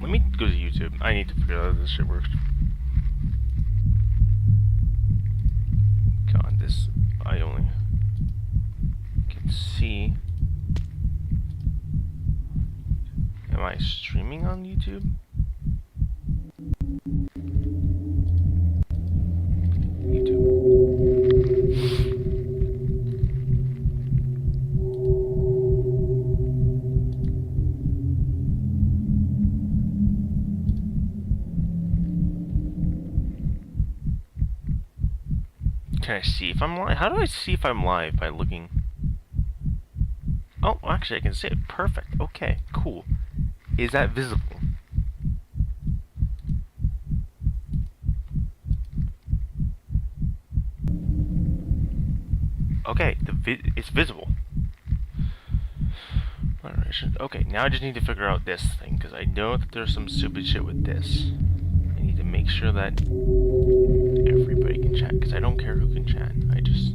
Let me go to YouTube. I need to figure out how this shit works. God, this I only can see. Am I streaming on YouTube? Can I see if I'm live? How do I see if I'm live? By looking... Oh, actually I can see it. Perfect. Okay, cool. Is that visible? Okay, it's visible. Moderation. Okay, now I just need to figure out this thing, because I know that there's some stupid shit with this. I need to make sure that everybody can chat, because I don't care who can chat. I just...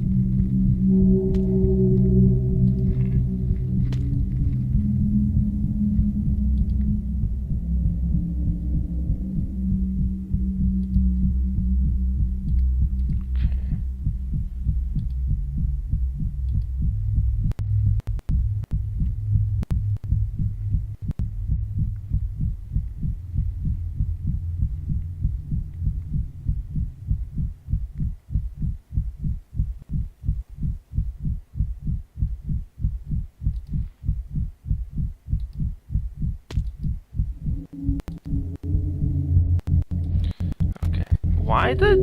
Why the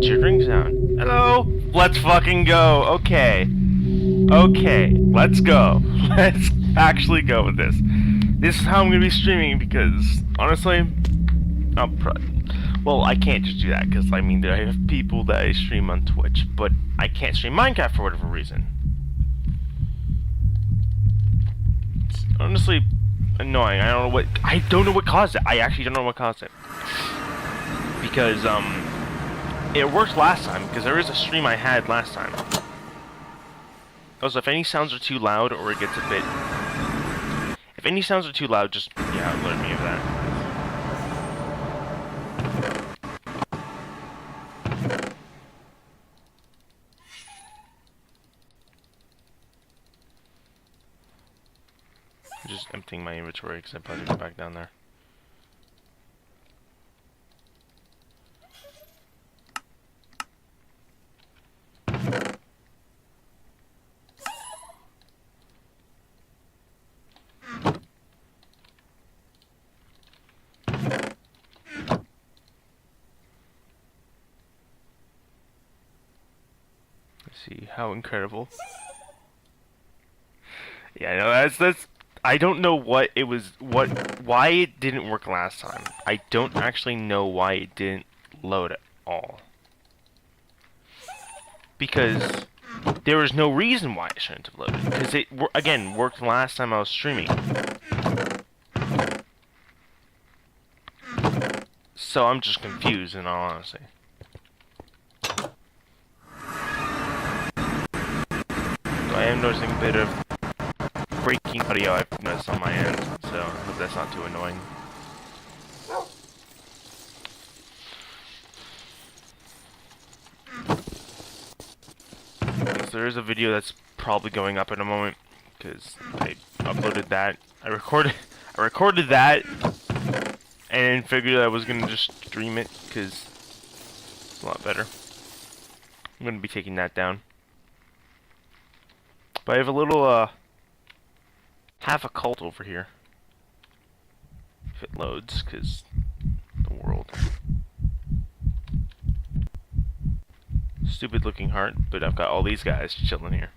jittering sound? Hello? Let's fucking go. Okay. Okay, let's go. Let's actually go with this. This is how I'm gonna be streaming because, honestly, well, I can't just do that because, I mean, I have people that I stream on Twitch, but I can't stream Minecraft for whatever reason. It's honestly annoying. I don't know what caused it. I actually don't know what caused it. Because, it worked last time, because there is a stream I had last time. Also, if any sounds are too loud, or it gets a bit... If any sounds are too loud, just, yeah, alert me of that. I'm just emptying my inventory, because I probably go back down there. See how incredible. Yeah, I know that's I don't know what it was, why it didn't work last time. I don't actually know why it didn't load at all. Because there was no reason why it shouldn't have loaded. Because it again worked last time I was streaming. So I'm just confused in all honesty. I am noticing a bit of breaking audio I've noticed on my end, so I hope that's not too annoying. So there is a video that's probably going up in a moment, because I uploaded that. I recorded that, and figured I was gonna just stream it, because it's a lot better. I'm gonna be taking that down. But I have a little, half a cult over here. If it loads, because the world. Stupid looking heart, but I've got all these guys chilling here.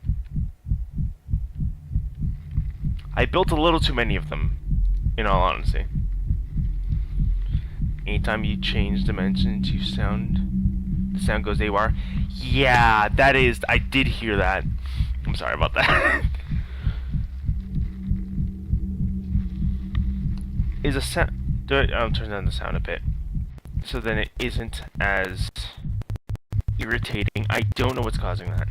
I built a little too many of them, in all honesty. Anytime you change dimensions, the sound goes AWR. Yeah, that is, I did hear that. I'm sorry about that. Is a sound... I'll turn down the sound a bit, so then it isn't as irritating. I don't know what's causing that.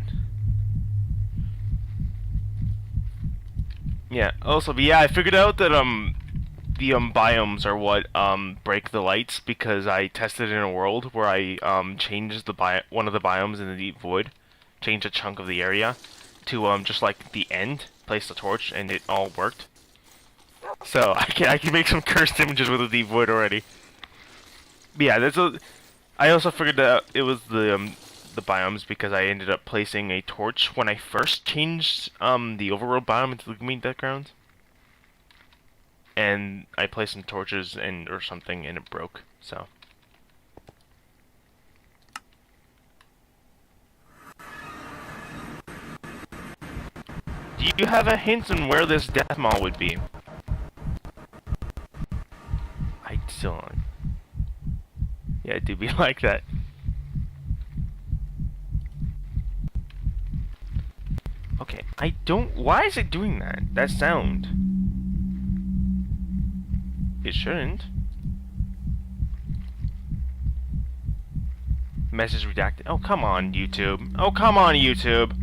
Yeah, also, but yeah, I figured out that, the biomes are what break the lights, because I tested in a world where I changed one of the biomes in the deep void, changed a chunk of the area to just like the end, placed a torch, and it all worked. So I can make some cursed images with the deep void already. But yeah, I also figured that it was the biomes because I ended up placing a torch when I first changed the overworld biome into the Green Background. And I placed some torches or something, and it broke. So. Do you have a hint on where this death mall would be? I still don't. Yeah, it do be like that. Okay, I don't. Why is it doing that? That sound. It shouldn't. Message redacted. Oh, come on, YouTube. Oh, come on, YouTube.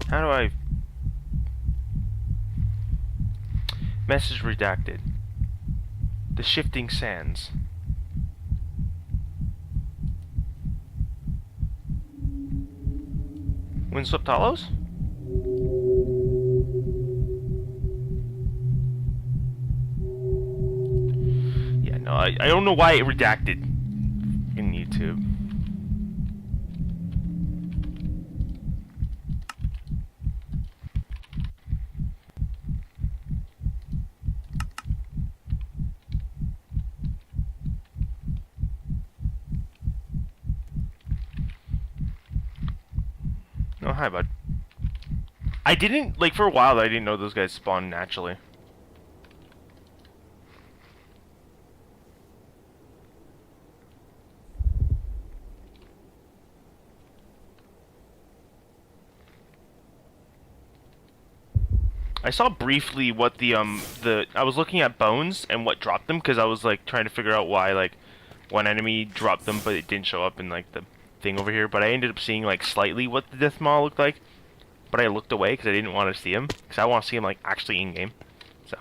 How do I... Message redacted. The shifting sands. Windswept Hollows? Yeah, no, I don't know why it redacted in YouTube. Oh, hi, bud. I didn't, like, for a while, I didn't know those guys spawn naturally. I saw briefly what I was looking at bones and what dropped them, because I was, like, trying to figure out why, like, one enemy dropped them, but it didn't show up in, like, the thing over here. But I ended up seeing, like, slightly what the Death Maw looked like. But I looked away because I didn't want to see him, because I want to see him, like, actually in-game. So.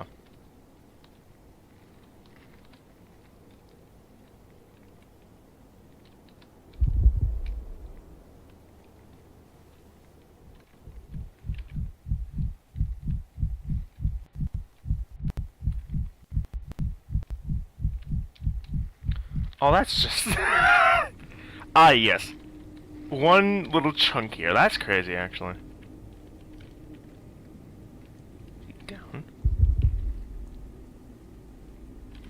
Oh, that's just... Ah, yes. One little chunk here. That's crazy, actually. Down.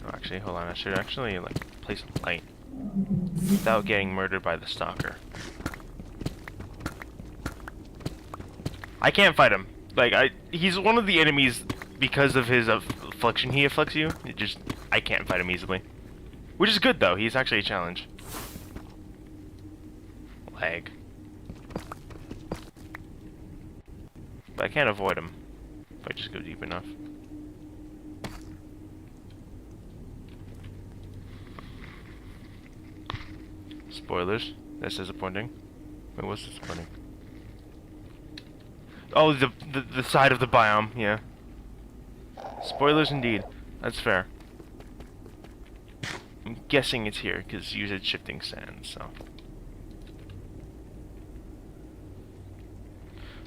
Oh, actually, hold on. I should actually, like, place a light without getting murdered by the stalker. I can't fight him. Like, he's one of the enemies because of his affliction he afflicts you. I can't fight him easily. Which is good, though. He's actually a challenge. Lag. But I can't avoid him if I just go deep enough. Spoilers. That's disappointing. Wait, what's disappointing? Oh, the side of the biome, yeah. Spoilers indeed. That's fair. I'm guessing it's here, because you said shifting sands, so...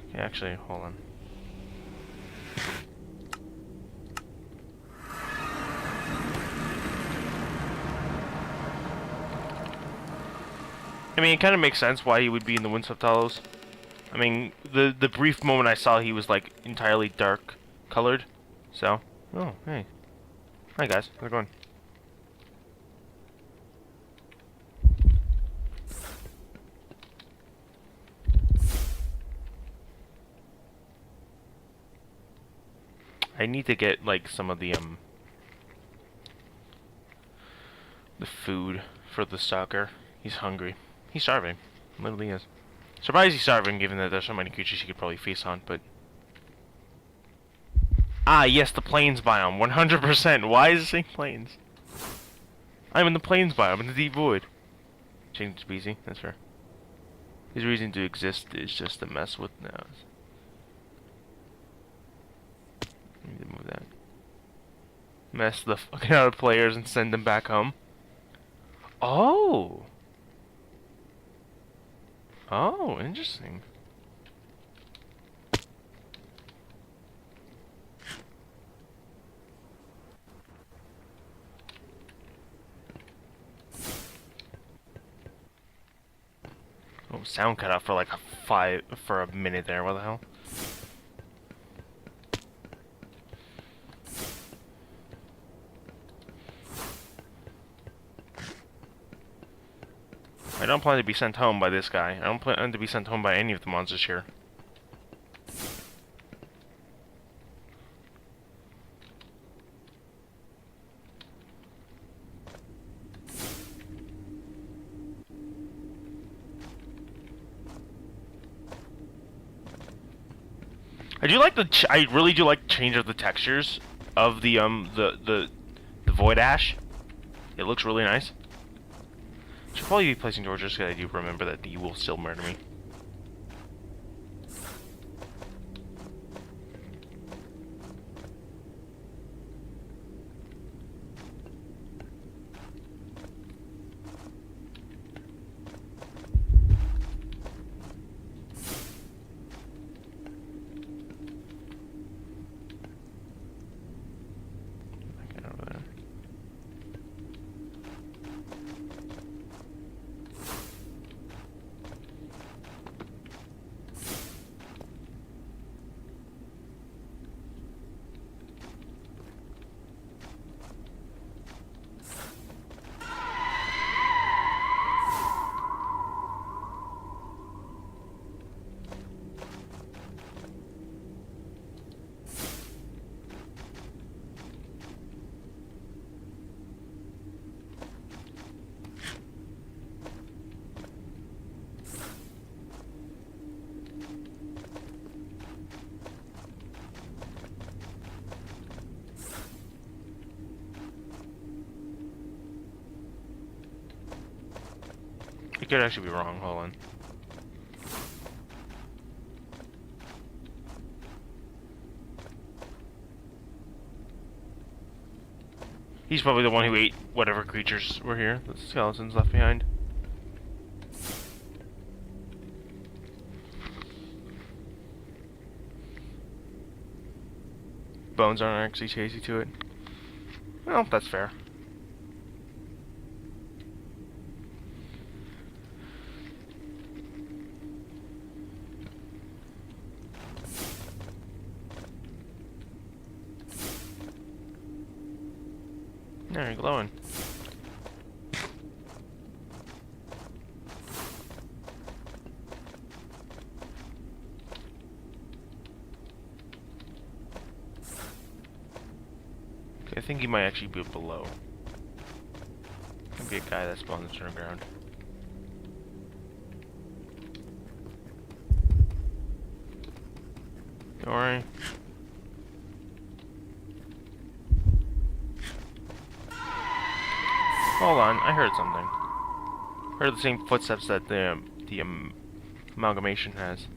Okay, actually, hold on. I mean, it kind of makes sense why he would be in the Windswept Hollows. I mean, the brief moment I saw, he was, like, entirely dark colored, so... Oh, hey. Hi, guys. How's it going? I need to get, like, some of the food for the stalker. He's hungry. He's starving. Literally is. Surprised he's starving, given that there's so many creatures he could probably feast on, but... Ah, yes, the plains biome. 100%. Why is it saying plains? I'm in the plains biome, in the deep void. Change species. That's fair. His reason to exist is just to mess with... No. I need to move that. Mess the fucking out of players and send them back home. Oh! Oh, interesting. Oh, sound cut out for like for a minute there. What the hell? I don't plan to be sent home by this guy. I don't plan to be sent home by any of the monsters here. I do like I really do like the change of the textures of the void ash. It looks really nice. Should probably be placing torches because I do remember that you will still murder me. Get over there. It could actually be wrong. Hold on. He's probably the one who ate whatever creatures were here. The skeletons left behind. Bones aren't actually chasing to it. Well, that's fair. There, you're glowing. Okay, I think he might actually be below. Could be a guy that spawns underground. Don't worry. Hold on, I heard something. Heard the same footsteps that the amalgamation has.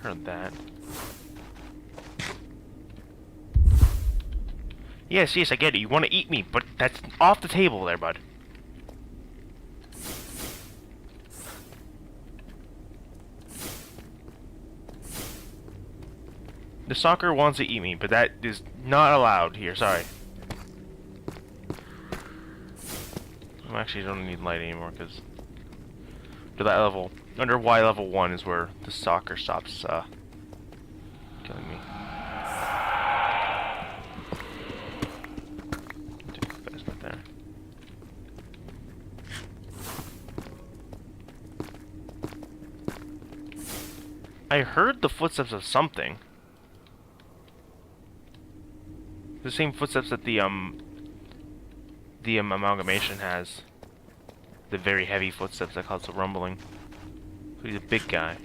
Heard that. Yes, I get it. You want to eat me, but that's off the table there, bud. The stalker wants to eat me, but that is not allowed here. Sorry. I actually don't need light anymore because to that level, under Y level 1 is where the stalker stops killing me. That's not there. I heard the footsteps of something. The same footsteps that the amalgamation has. The very heavy footsteps that cause the rumbling. So he's a big guy.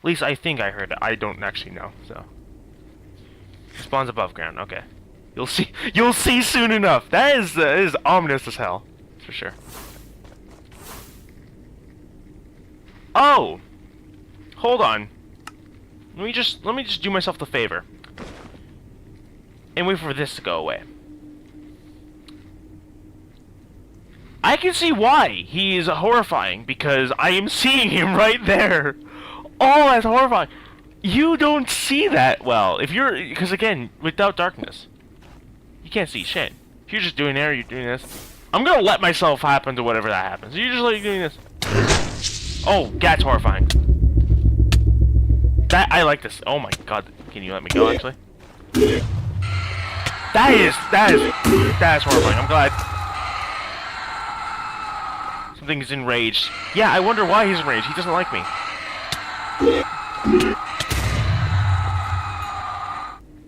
least I think I heard it. I don't actually know, so. It spawns above ground, okay. You'll see soon enough. That is ominous as hell. For sure. Oh! Hold on. Let me just do myself the favor. And wait for this to go away. I can see why he is horrifying, because I am seeing him right there. Oh, that's horrifying. You don't see that well. If you're, because again, without darkness, you can't see shit. If you're just doing there, you're doing this. I'm gonna let myself happen to whatever that happens. You're just like doing this. Oh, that's horrifying. I like this. Oh my god. Can you let me go, actually? That is horrifying. I'm glad. Something's enraged. Yeah, I wonder why he's enraged. He doesn't like me.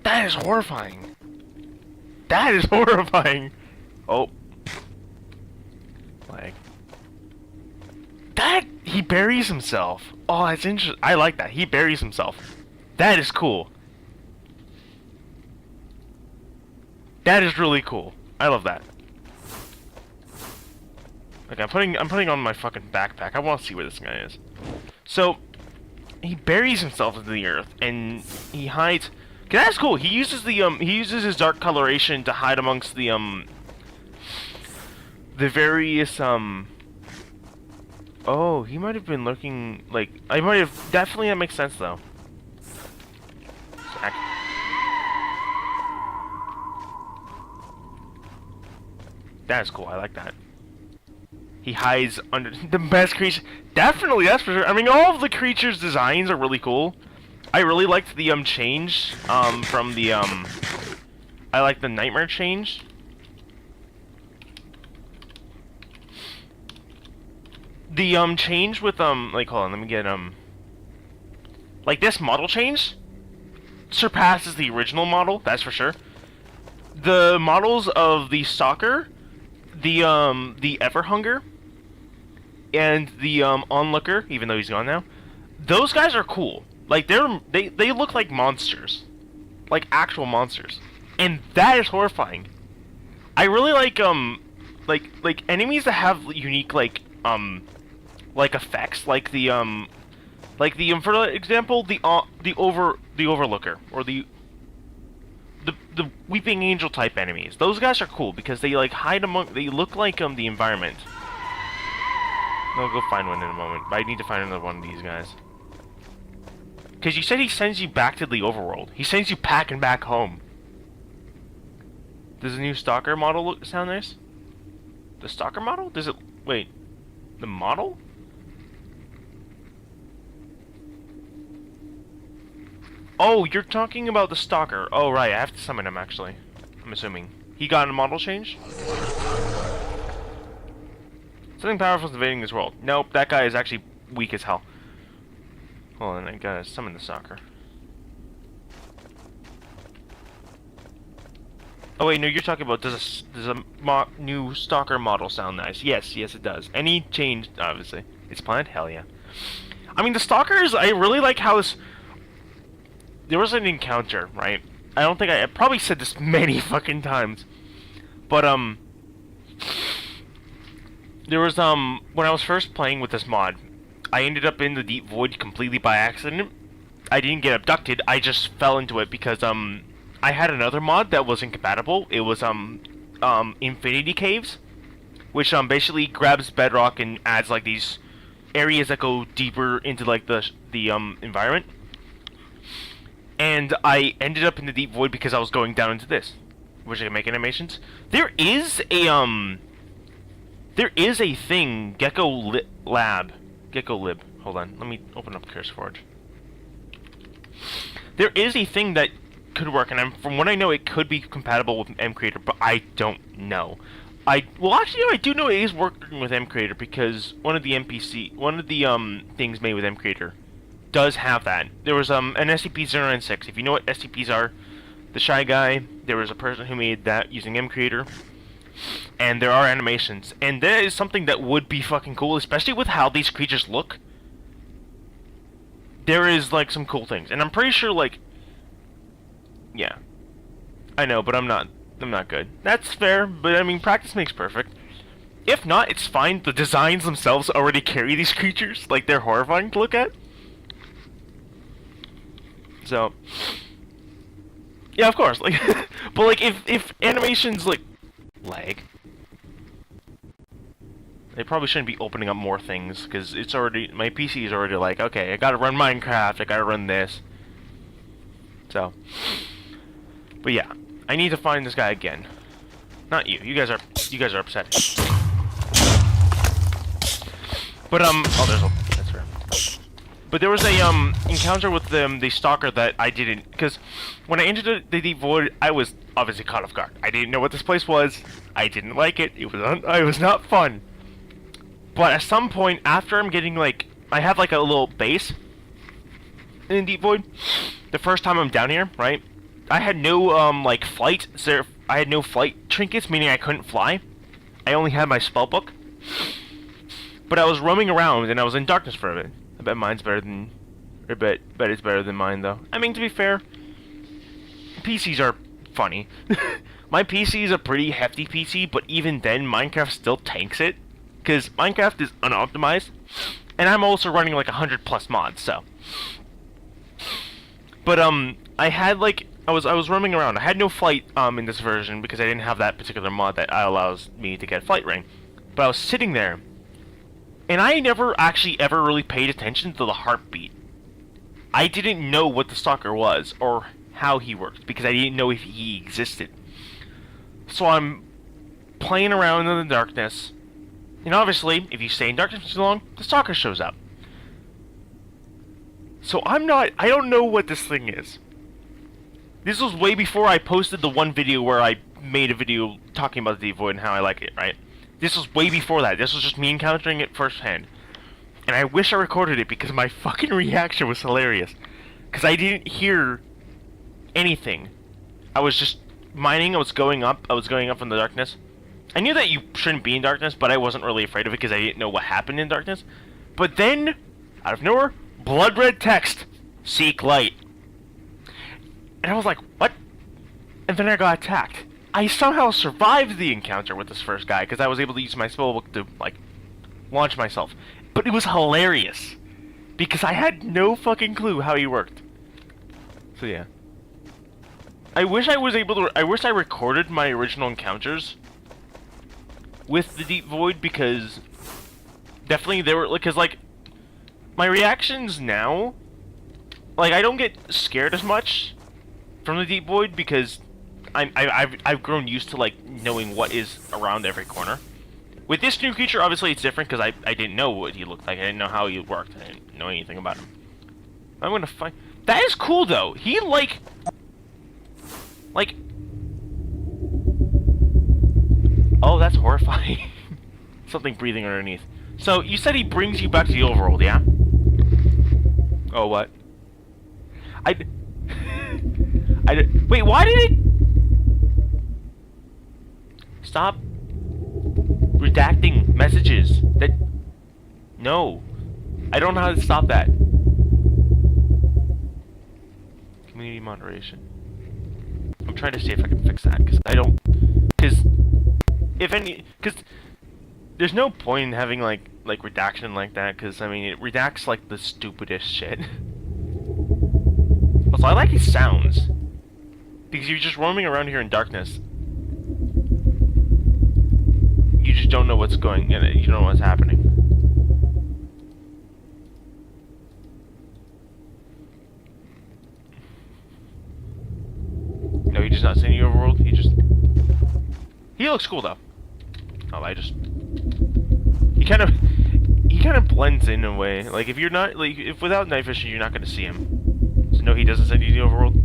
That is horrifying. That is horrifying. Oh. Like. That, he buries himself. Oh, that's interesting. I like that. He buries himself. That is cool. That is really cool. I love that. Okay, I'm putting on my fucking backpack. I want to see where this guy is. So, he buries himself into the earth, and he hides. Okay, that's cool. He uses his dark coloration to hide amongst the various Oh, he might have been lurking. Like, I might have definitely. That makes sense though. That's cool. I like that. He hides under the best creature. Definitely, that's for sure. I mean, all of the creatures' designs are really cool. I really liked the change from the I like the nightmare change. The change with like, hold on, let me get like this model change surpasses the original model. That's for sure. The models of the Stalker, the Everhunger, and the Onlooker, even though he's gone now, those guys are cool. Like they look like monsters, like actual monsters, and that is horrifying. I really like enemies that have unique like effects, like for example the Overlooker or the Weeping Angel type enemies. Those guys are cool because they like hide among. They look like the environment. I'll go find one in a moment, but I need to find another one of these guys. Because you said he sends you back to the overworld. He sends you packing back home. Does the new Stalker model sound nice? The Stalker model? Does it... Wait. The model? Oh, you're talking about the Stalker. Oh, right. I have to summon him, actually. I'm assuming. He got a model change? Something powerful is invading this world. Nope, that guy is actually weak as hell. Hold on, I gotta summon the Stalker. Oh wait, no, you're talking about does a new Stalker model sound nice? Yes, yes it does. Any change, obviously. It's planned? Hell yeah. I mean, the Stalkers, I really like how this... There was an encounter, right? I don't think I probably said this many fucking times. But, there was, when I was first playing with this mod, I ended up in the Deep Void completely by accident. I didn't get abducted, I just fell into it because, I had another mod that was incompatible. It was, Infinity Caves, which, basically grabs bedrock and adds, like, these areas that go deeper into, like, the environment. And I ended up in the Deep Void because I was going down into this. Which I can make animations. There is a thing, Gecko Lib. Hold on, let me open up CurseForge. There is a thing that could work, and from what I know, it could be compatible with MCreator, but I don't know. Well, actually, I do know it is working with MCreator because one of the things made with MCreator does have that. There was an SCP-096. If you know what SCPs are, the Shy Guy, there was a person who made that using MCreator. And there are animations. And that is something that would be fucking cool, especially with how these creatures look. there is like some cool things, and I'm pretty sure like, yeah, I know, but I'm not good. That's fair, but I mean, practice makes perfect. If not, it's fine. The designs themselves already carry these creatures, like they're horrifying to look at. So, yeah, of course, like, but like if animations like lag, they probably shouldn't be opening up more things, because it's already, my PC is already like, okay, I gotta run Minecraft, I gotta run this. So, but yeah, I need to find this guy again. Not you. You guys are upsetting. But oh, there's a, that's fair. But there was a encounter with the stalker that I didn't, because when I entered the Deep Void, I was obviously caught off guard. I didn't know what this place was. I didn't like it. It was not fun. But at some point, after I'm getting like, I have like a little base in Deep Void. The first time I'm down here, right? I had no like flight. So I had no flight trinkets, meaning I couldn't fly. I only had my spell book. But I was roaming around and I was in darkness for a bit. I bet mine's better than, or bet it's better than mine though. I mean, to be fair, PCs are funny. My PC is a pretty hefty PC, but even then, Minecraft still tanks it, because Minecraft is unoptimized, and I'm also running like 100+ mods. So, but I had like I was roaming around. I had no flight in this version because I didn't have that particular mod that allows me to get flight ring. But I was sitting there. And I never actually ever really paid attention to the heartbeat. I didn't know what the stalker was, or how he worked, because I didn't know if he existed. So I'm playing around in the darkness, and obviously, if you stay in darkness for too long, the stalker shows up. So I don't know what this thing is. This was way before I posted the one video where I made a video talking about the Deep Void and how I like it, right? This was way before that. This was just me encountering it firsthand. And I wish I recorded it because my fucking reaction was hilarious. Because I didn't hear anything. I was just mining, I was going up in the darkness. I knew that you shouldn't be in darkness, but I wasn't really afraid of it because I didn't know what happened in darkness. But then, out of nowhere, blood red text, seek light. And I was like, what? And then I got attacked. I somehow survived the encounter with this first guy because I was able to use my spellbook to, like, launch myself. But it was hilarious because I had no fucking clue how he worked. So yeah. I wish I was able to, I wish I recorded my original encounters with the Deep Void, because definitely they were, because like, my reactions now, like, I don't get scared as much from the Deep Void because I've grown used to, like, knowing what is around every corner. With this new creature, obviously it's different because I didn't know what he looked like. I didn't know how he worked. I didn't know anything about him. I'm gonna find... That is cool, though. He, like... Oh, that's horrifying. Something breathing underneath. So, you said he brings you back to the overworld, yeah? Oh, what? Wait, why did it... Stop redacting messages. That... No. I don't know how to stop that. Community moderation. I'm trying to see if I can fix that, because I don't... Because... If any... Because... There's no point in having, like redaction like that, because, I mean, it redacts, like, the stupidest shit. Also, I like his sounds. Because you're just roaming around here in darkness. You just don't know what's going on. You don't know what's happening. No, he does not send you overworld. He just... He looks cool, though. Oh, He kind of blends in a way. Like, if you're not, like, if without night vision, you're not gonna see him. So no, he doesn't send you the overworld.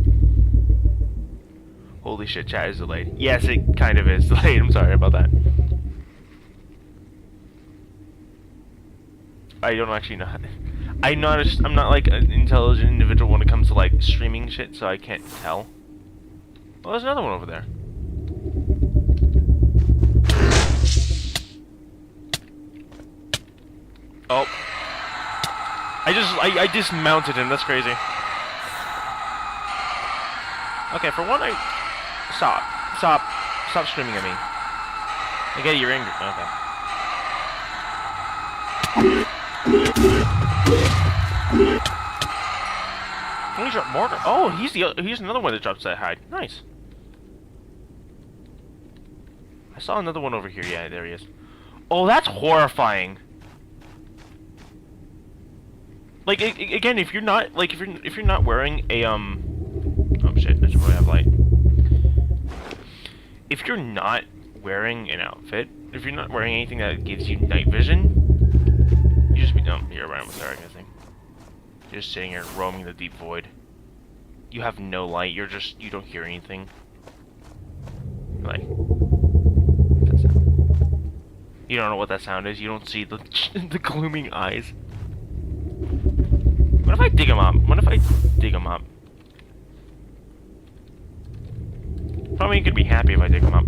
Holy shit, chat is delayed. Yes, it kind of is delayed. I'm sorry about that. I don't actually know. I'm not like an intelligent individual when it comes to like streaming shit, so I can't tell. Well, there's another one over there. Oh. I dismounted him. That's crazy. Okay, for one, stop screaming at me. I get you're angry. Okay. Only drop mortar. Oh, he's another one that drops that hide. Nice. I saw another one over here. Yeah, there he is. Oh, that's horrifying. Like again, if you're not wearing a oh shit, I should probably have light. If you're not wearing an outfit, if you're not wearing anything that gives you night vision, you just be dumb. You're around with Sarah, I think. You're just sitting here roaming the deep void. You have no light. You don't hear anything. Like, that sound. You don't know what that sound is. You don't see the the glooming eyes. What if I dig him up? Probably could be happy if I dig him up.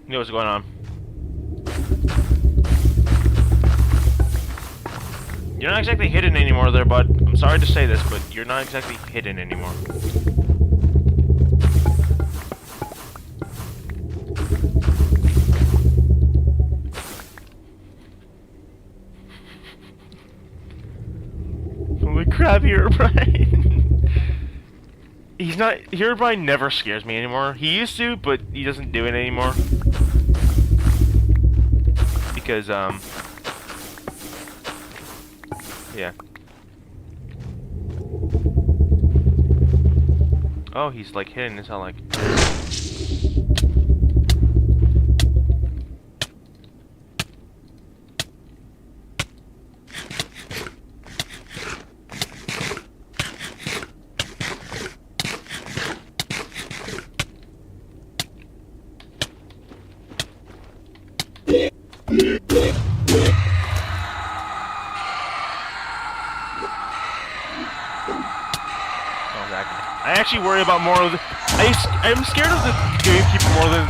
You know what's going on. You're not exactly hidden anymore there, bud. I'm sorry to say this, but you're not exactly hidden anymore. Holy crap, Herobrine. He's not... Herobrine never scares me anymore. He used to, but he doesn't do it anymore. Because, yeah. Oh, he's like hidden as hell, like... I actually worry about more of the... I'm scared of the Gravekeeper more than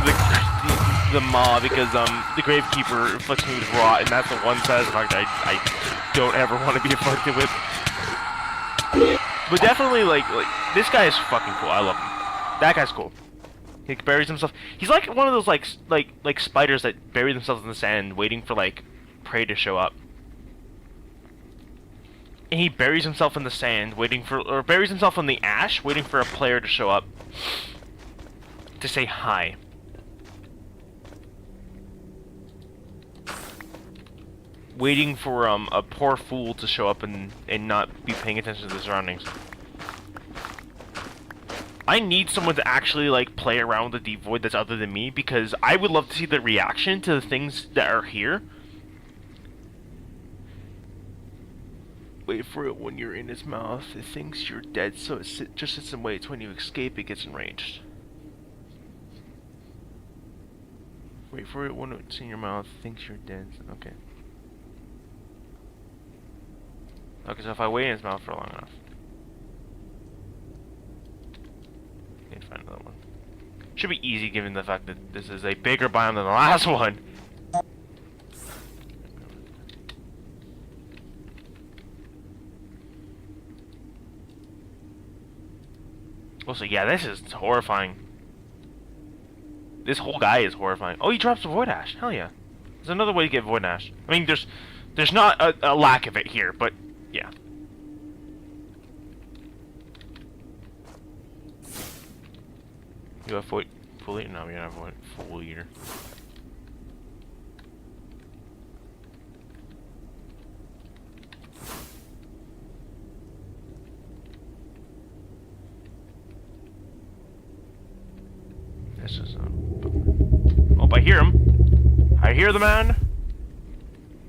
the Maw, because the Gravekeeper afflicts me with rot, and that's the one side effect I don't ever want to be afflicted with. But definitely, like this guy is fucking cool. I love him. That guy's cool. He buries himself. He's like one of those like spiders that bury themselves in the sand, waiting for like prey to show up. And he buries himself in the sand, or buries himself in the ash, waiting for a player to show up to say hi. Waiting for a poor fool to show up and not be paying attention to the surroundings. I need someone to actually like play around with the deep void that's other than me, because I would love to see the reaction to the things that are here. Wait for it when you're in its mouth. It thinks you're dead, so it just sits and waits. When you escape, it gets enraged. Wait for it when it's in your mouth. It thinks you're dead. Okay. Okay, so if I wait in its mouth for long enough. Need to find another one. Should be easy given the fact that this is a bigger biome than the last one. Also, yeah, this is horrifying. This whole guy is horrifying. Oh, he drops a Void Ash. Hell yeah. There's another way to get Void Ash. I mean, there's not a lack of it here, but yeah. You have Full Eater? No, we don't have Full Eater. This is oh, I hear him. I hear the man.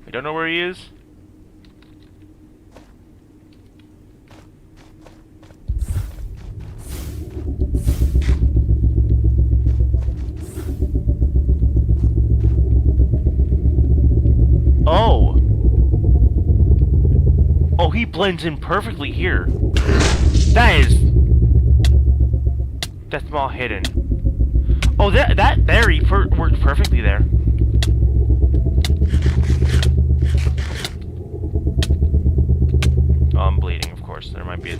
I don't know where he is. Oh. Oh, he blends in perfectly here. That is... Death Maul hidden. Oh, there, he worked perfectly there. Oh, I'm bleeding, of course. There might be a...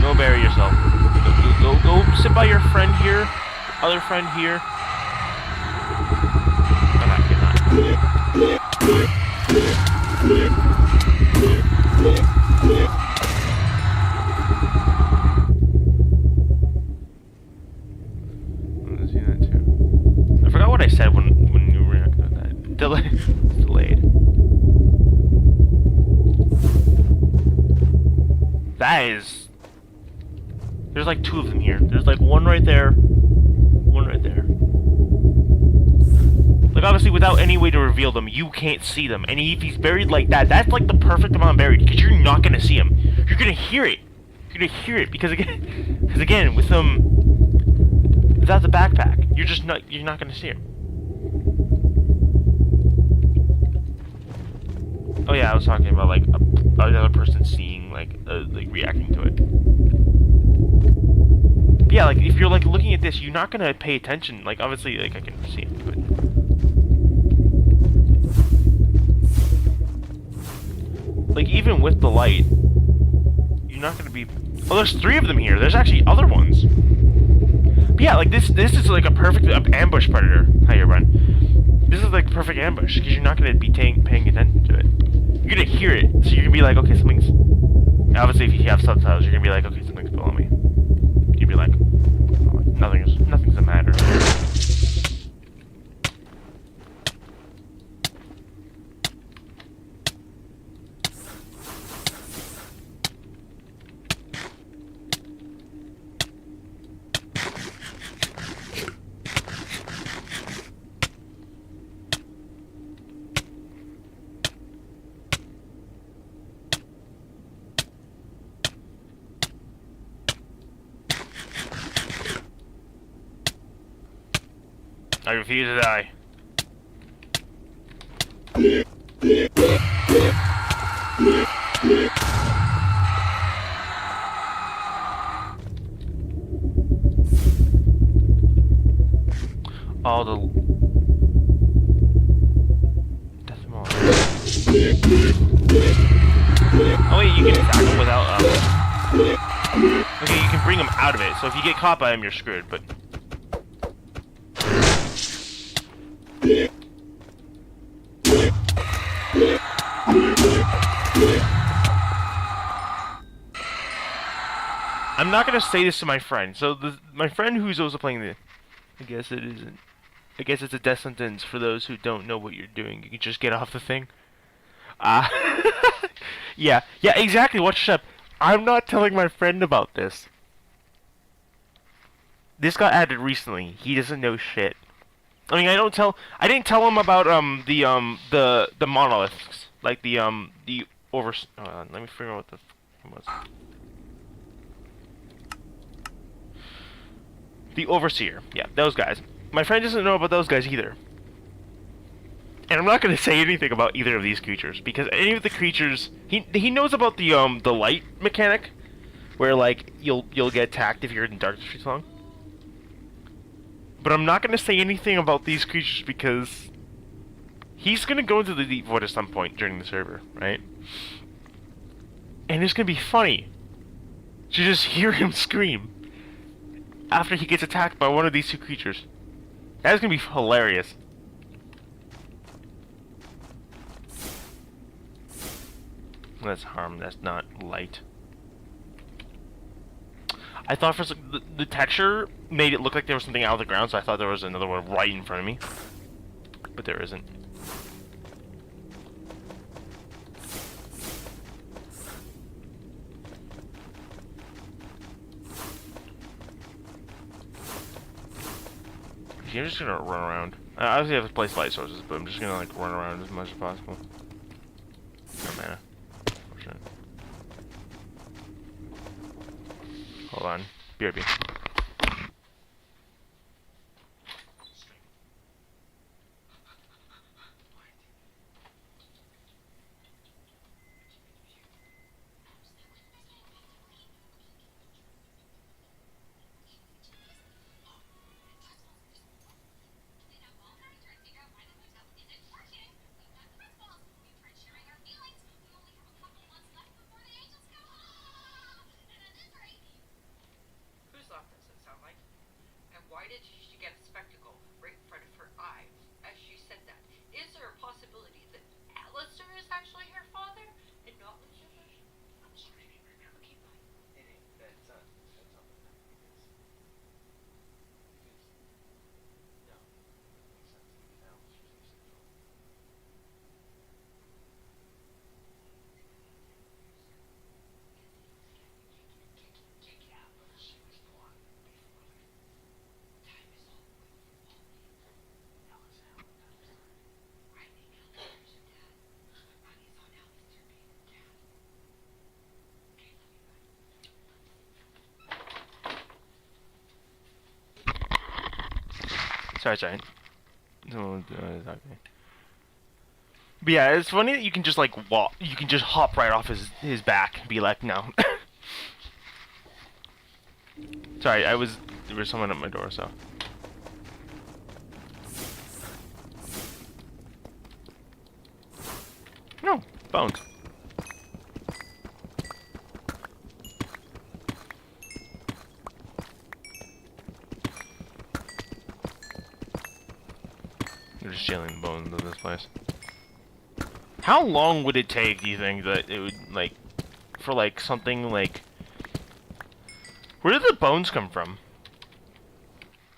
Go bury yourself. Go sit by your friend here. Other friend here. Okay, good night. I've seen that too. I forgot what I said when you were doing that. Delayed. That is... There's like two of them here. There's like one right there. One right there. Like obviously without any way to reveal them, you can't see them. And if he's buried like that, that's like the perfect amount of buried. Because you're not going to see him. You're going to hear it. You're going to hear it. Because again, with without the backpack, you're not going to see him. Oh yeah, I was talking about like another person seeing like reacting to it. Yeah, like if you're like looking at this, you're not gonna pay attention. Like obviously, like I can see it, but like even with the light, you're not gonna be. Oh, there's three of them here. There's actually other ones. But yeah, like this is like a perfect ambush predator. Hi, everyone. This is like perfect ambush because you're not gonna be paying attention to it. You're gonna hear it, so you're gonna be like, okay, something's. Obviously, if you have subtitles, you're gonna be like, okay, something's below me. You'd be like, oh, nothing's the matter. I refuse to die. All the Death Maul. Oh wait, you can attack him without okay, you can bring him out of it. So if you get caught by him, you're screwed. But I'm not gonna say this to my friend. So my friend who's also playing the, I guess it isn't. I guess it's a death sentence for those who don't know what you're doing. You can just get off the thing. Yeah, exactly. Watch up. I'm not telling my friend about this. This got added recently. He doesn't know shit. I mean, I didn't tell him about the monoliths, like the over. Let me figure out what the f was. The Overseer. Yeah, those guys. My friend doesn't know about those guys either. And I'm not going to say anything about either of these creatures because any of the creatures he knows about the light mechanic, where like you'll get attacked if you're in darkness for too long. But I'm not going to say anything about these creatures because he's going to go into the deep void at some point during the server, right? And it's going to be funny to just hear him scream after he gets attacked by one of these two creatures. That's going to be hilarious. That's harm, that's not light. I thought for the texture made it look like there was something out of the ground, so I thought there was another one right in front of me. But there isn't. I'm just gonna run around. I obviously have to place light sources, but I'm just gonna like run around as much as possible. No mana. Oh shit. Hold on. BRB. Why did she get a spectacle right in front of her eyes as she said that? Is there a possibility that Alistair is actually her father and not Lucifer? I'm sorry, I didn't remember. Keep going. That's not what that because no, it makes sense because Alistair's asexual. She was born before life. Time is all with all people. Alistair, I think Alistair's your dad. Honey thought Alistair being her dad. Okay, love you, bye. Sorry. No, okay. But yeah, it's funny that you can just like walk. You can just hop right off his back and be like, no. Sorry, there was someone at my door, so. No, bones. They're just stealing the bones of this place. How long would it take, do you think, that it would, like, for, like, something, like... Where did the bones come from?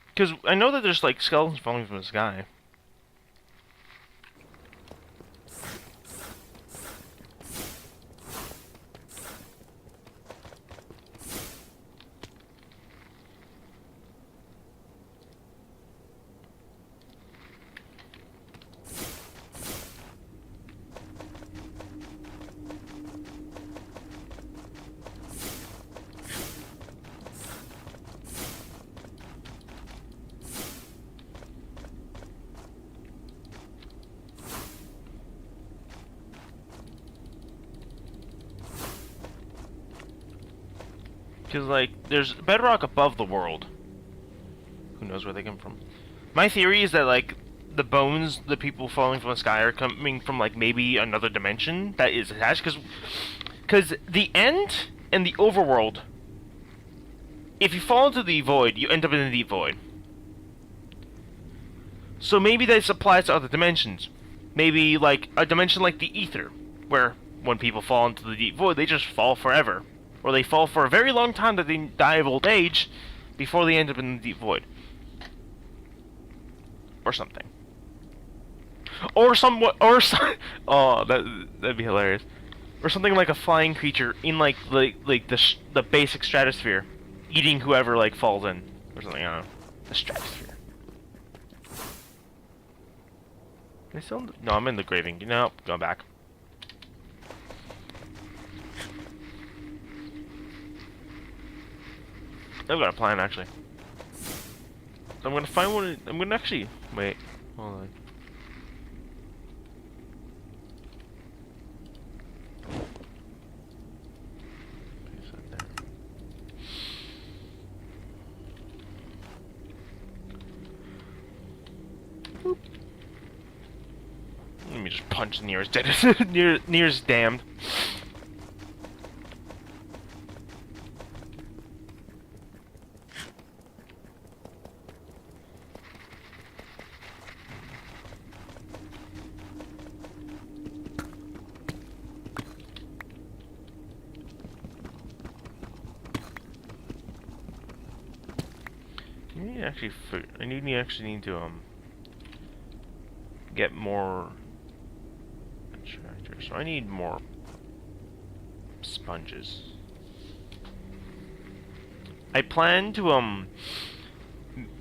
Because I know that there's, like, skeletons falling from the sky. Because, like, there's bedrock above the world. Who knows where they come from? My theory is that, like, the bones, the people falling from the sky are coming from, like, maybe another dimension that is attached. Because the end and the overworld, if you fall into the void, you end up in the deep void. So maybe this applies to other dimensions. Maybe, like, a dimension like the ether, where when people fall into the deep void, they just fall forever. Or they fall for a very long time that they die of old age before they end up in the deep void. Or something. Or oh, that'd be hilarious. Or something like a flying creature in like the basic stratosphere, eating whoever like falls in, or something. I don't know. The stratosphere. Am I still in the... No, I'm in the graving. No, go back. I've got a plan, actually. I'm gonna find one. I'm gonna actually wait. Hold on. Place that there. Boop. Let me just punch the nearest dead. nearest damned. need to actually need to get more attractors. So I need more sponges. I plan to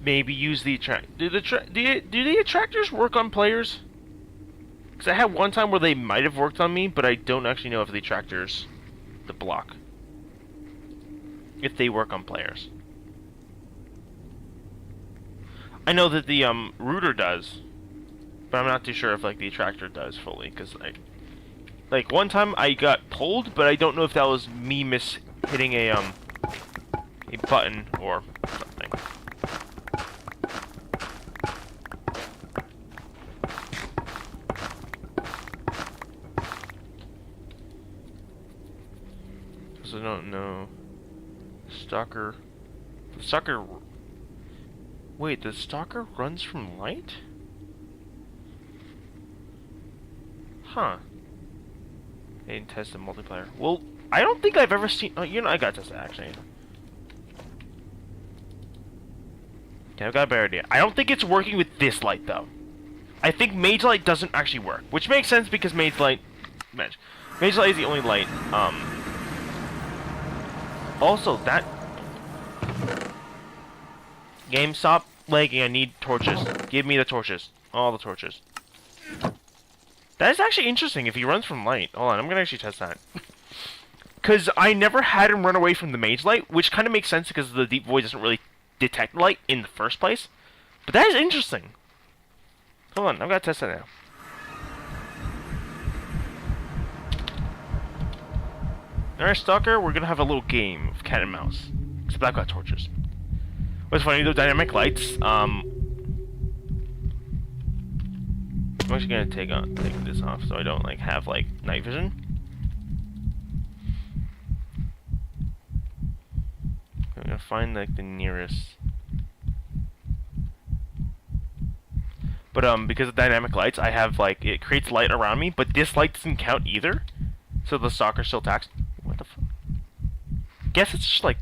maybe use the do the attractors work on players? Because I had one time where they might have worked on me, but I don't actually know if the attractors, the block, if they work on players. I know that the router does, but I'm not too sure if like the attractor does fully. Because like one time I got pulled, but I don't know if that was me hitting a button or something. Because I don't know. Stalker. The stalker. Wait, the stalker runs from light? Huh. I didn't test the multiplayer. Well, I don't think I've ever seen. Oh, you know, I got tested actually. Okay, I've got a better idea. I don't think it's working with this light though. I think Mage Light doesn't actually work, which makes sense because Mage Light is the only light. Also, that game, stop lagging. I need torches. Give me the torches. All the torches. That is actually interesting if he runs from light. Hold on, I'm gonna actually test that. Because I never had him run away from the Mage Light, which kind of makes sense because the Deep Void doesn't really detect light in the first place. But that is interesting. Hold on, I've got to test that now. Alright, Stalker, we're gonna have a little game of cat and mouse. Except I've got torches. What's funny, the dynamic lights, I'm actually gonna take this off so I don't like have like night vision. I'm gonna find like the nearest. But because of dynamic lights, I have like it creates light around me, but this light doesn't count either. So the stalker still attacks. What the fuck? Guess it's just like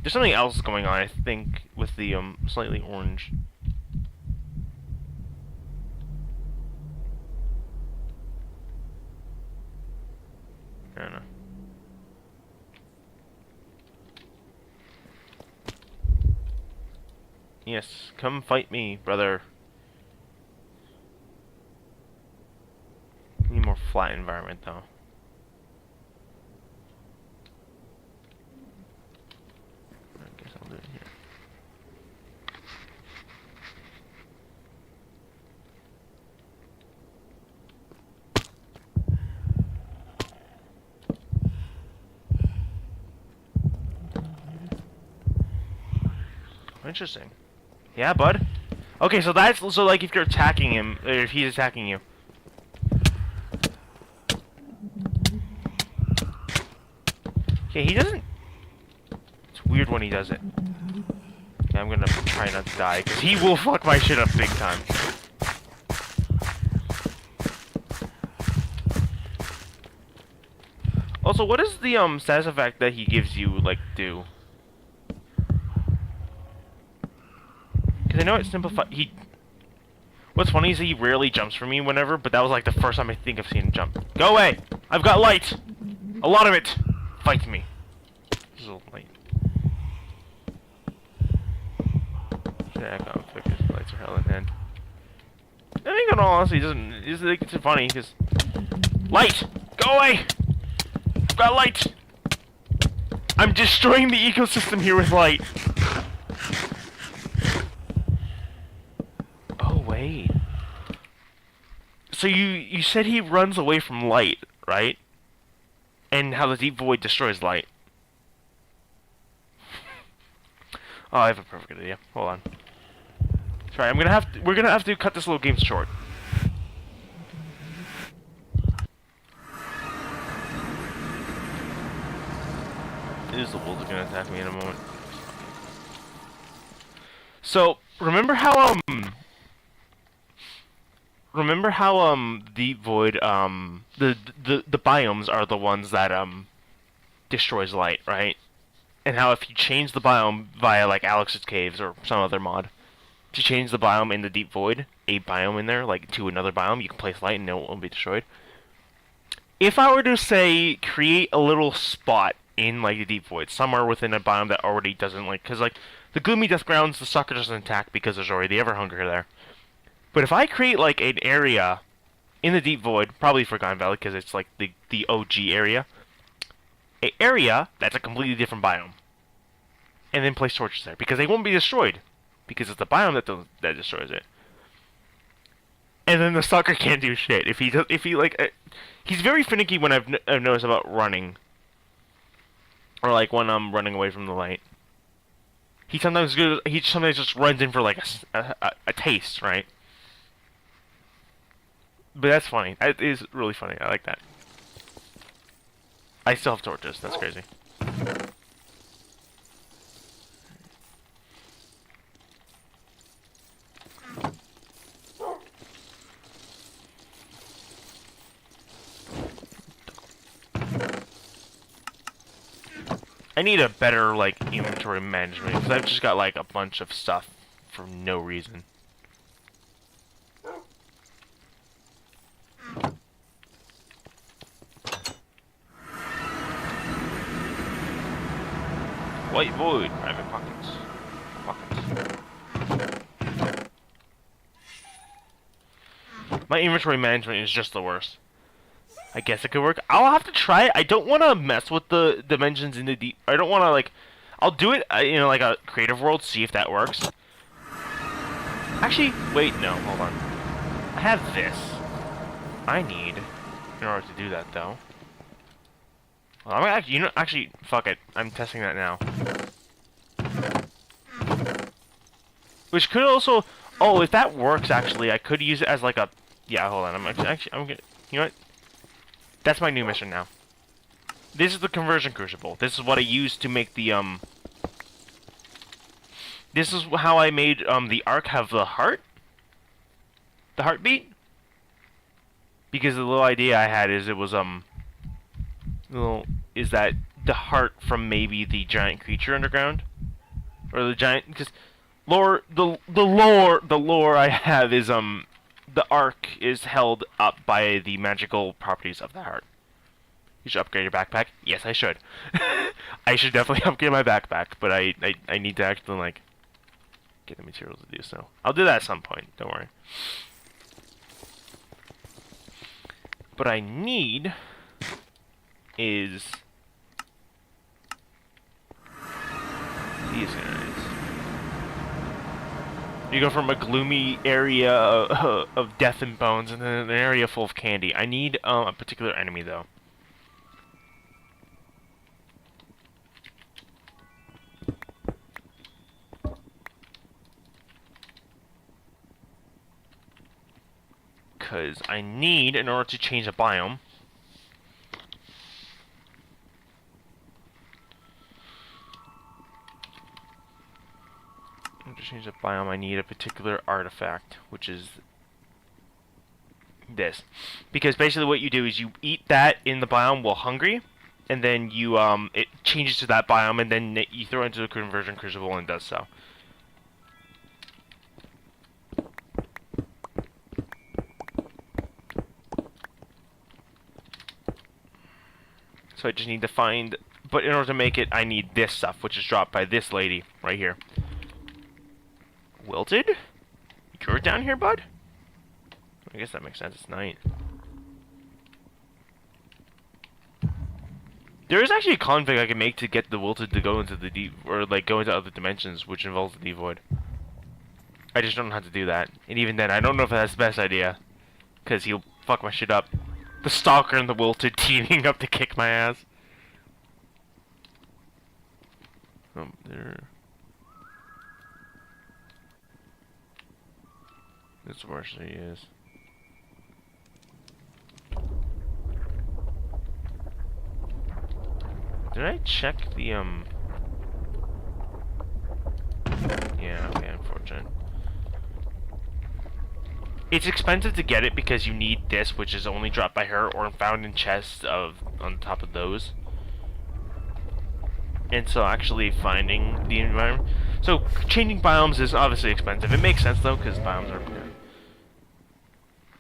there's something else going on, I think, with the slightly orange. I don't know. Yes, come fight me, brother. Need more flat environment though. I guess I'll do it here. Interesting. Yeah, bud. Okay, so that's like if you're attacking him, or if he's attacking you. Okay, he doesn't. It's weird when he does it. Okay, I'm gonna try not to die because he will fuck my shit up big time. Also, what does the status effect that he gives you like do? Because I know it simplifies. What's funny is he rarely jumps for me whenever, but that was like the first time I think I've seen him jump. Go away! I've got light! A lot of it! Fight me. This is a little light. Yeah, I can't fix it. Lights are hell in hand. I think in all honesty, it's funny, because... Light! Go away! I've got light! I'm destroying the ecosystem here with light! Wait. So you said he runs away from light, right? And how the Deep Void destroys light. Oh, I have a perfect idea. Hold on. Sorry, we're gonna have to cut this little game short. It is the wolves are gonna attack me in a moment. So remember how Deep Void the biomes are the ones that destroys light, right? and how if you change the biome via like Alex's Caves or some other mod, to change the biome in the Deep Void, a biome in there, like to another biome, you can place light and it won't be destroyed. If I were to say create a little spot in like the Deep Void, somewhere within a biome that already doesn't like, because like the Gloomy Death Grounds, the sucker doesn't attack because there's already the Everhunger there. But if I create like an area in the Deep Void, probably Forgotten Valley because it's like the OG area, an area that's a completely different biome, and then place torches there because they won't be destroyed because it's the biome that destroys it. And then the sucker can't do shit if he like he's very finicky when I've noticed about running, or like when I'm running away from the light. He sometimes just runs in for like a taste, right? But that's funny. It is really funny. I like that. I still have torches. That's crazy. I need a better, like, inventory management, because I've just got, like, a bunch of stuff for no reason. White Void, private pockets. My inventory management is just the worst. I guess it could work. I'll have to try it. I don't want to mess with the dimensions in the deep. I don't want to, like... I'll do it, you know, like a creative world, see if that works. Actually, wait, no, hold on. I have this. I need, in order to do that, though. Well, I'm actually, you know, actually, fuck it. I'm testing that now. Which could also... Oh, if that works, actually, I could use it as, like, a... Yeah, hold on. I'm gonna... You know what? That's my new mission now. This is the Conversion Crucible. This is what I used to make the, This is how I made, the Ark have the heart? The heartbeat? Because the little idea I had is it was, is that the heart from maybe the giant creature underground? Or the giant... Because... the lore I have is, the Ark is held up by the magical properties of the heart. You should upgrade your backpack. Yes, I should. I should definitely upgrade my backpack, but I need to actually, like, get the materials to do so. I'll do that at some point, don't worry. What I need is these guys. You go from a gloomy area of death and bones, and then an area full of candy. I need a particular enemy, though. Because I need, in order to change a biome, I need a particular artifact, which is this. Because basically what you do is you eat that in the biome while hungry, and then you, it changes to that biome, and then you throw it into the Conversion Crucible and it does so. So I just need to find, but in order to make it, I need this stuff, which is dropped by this lady right here. Wilted? You're down here, bud? I guess that makes sense. It's night. There is actually a config I can make to get the Wilted to go into the deep, or like go into other dimensions, which involves the Deep Void. I just don't know how to do that, and even then, I don't know if that's the best idea, because he'll fuck my shit up. The Stalker and the Wilted teaming up to kick my ass. Oh, there. This is where she is. Did I check the, Yeah, okay, unfortunate. It's expensive to get it because you need this, which is only dropped by her or found in chests on top of those. and so actually finding the environment. So changing biomes is obviously expensive. It makes sense though, because biomes are.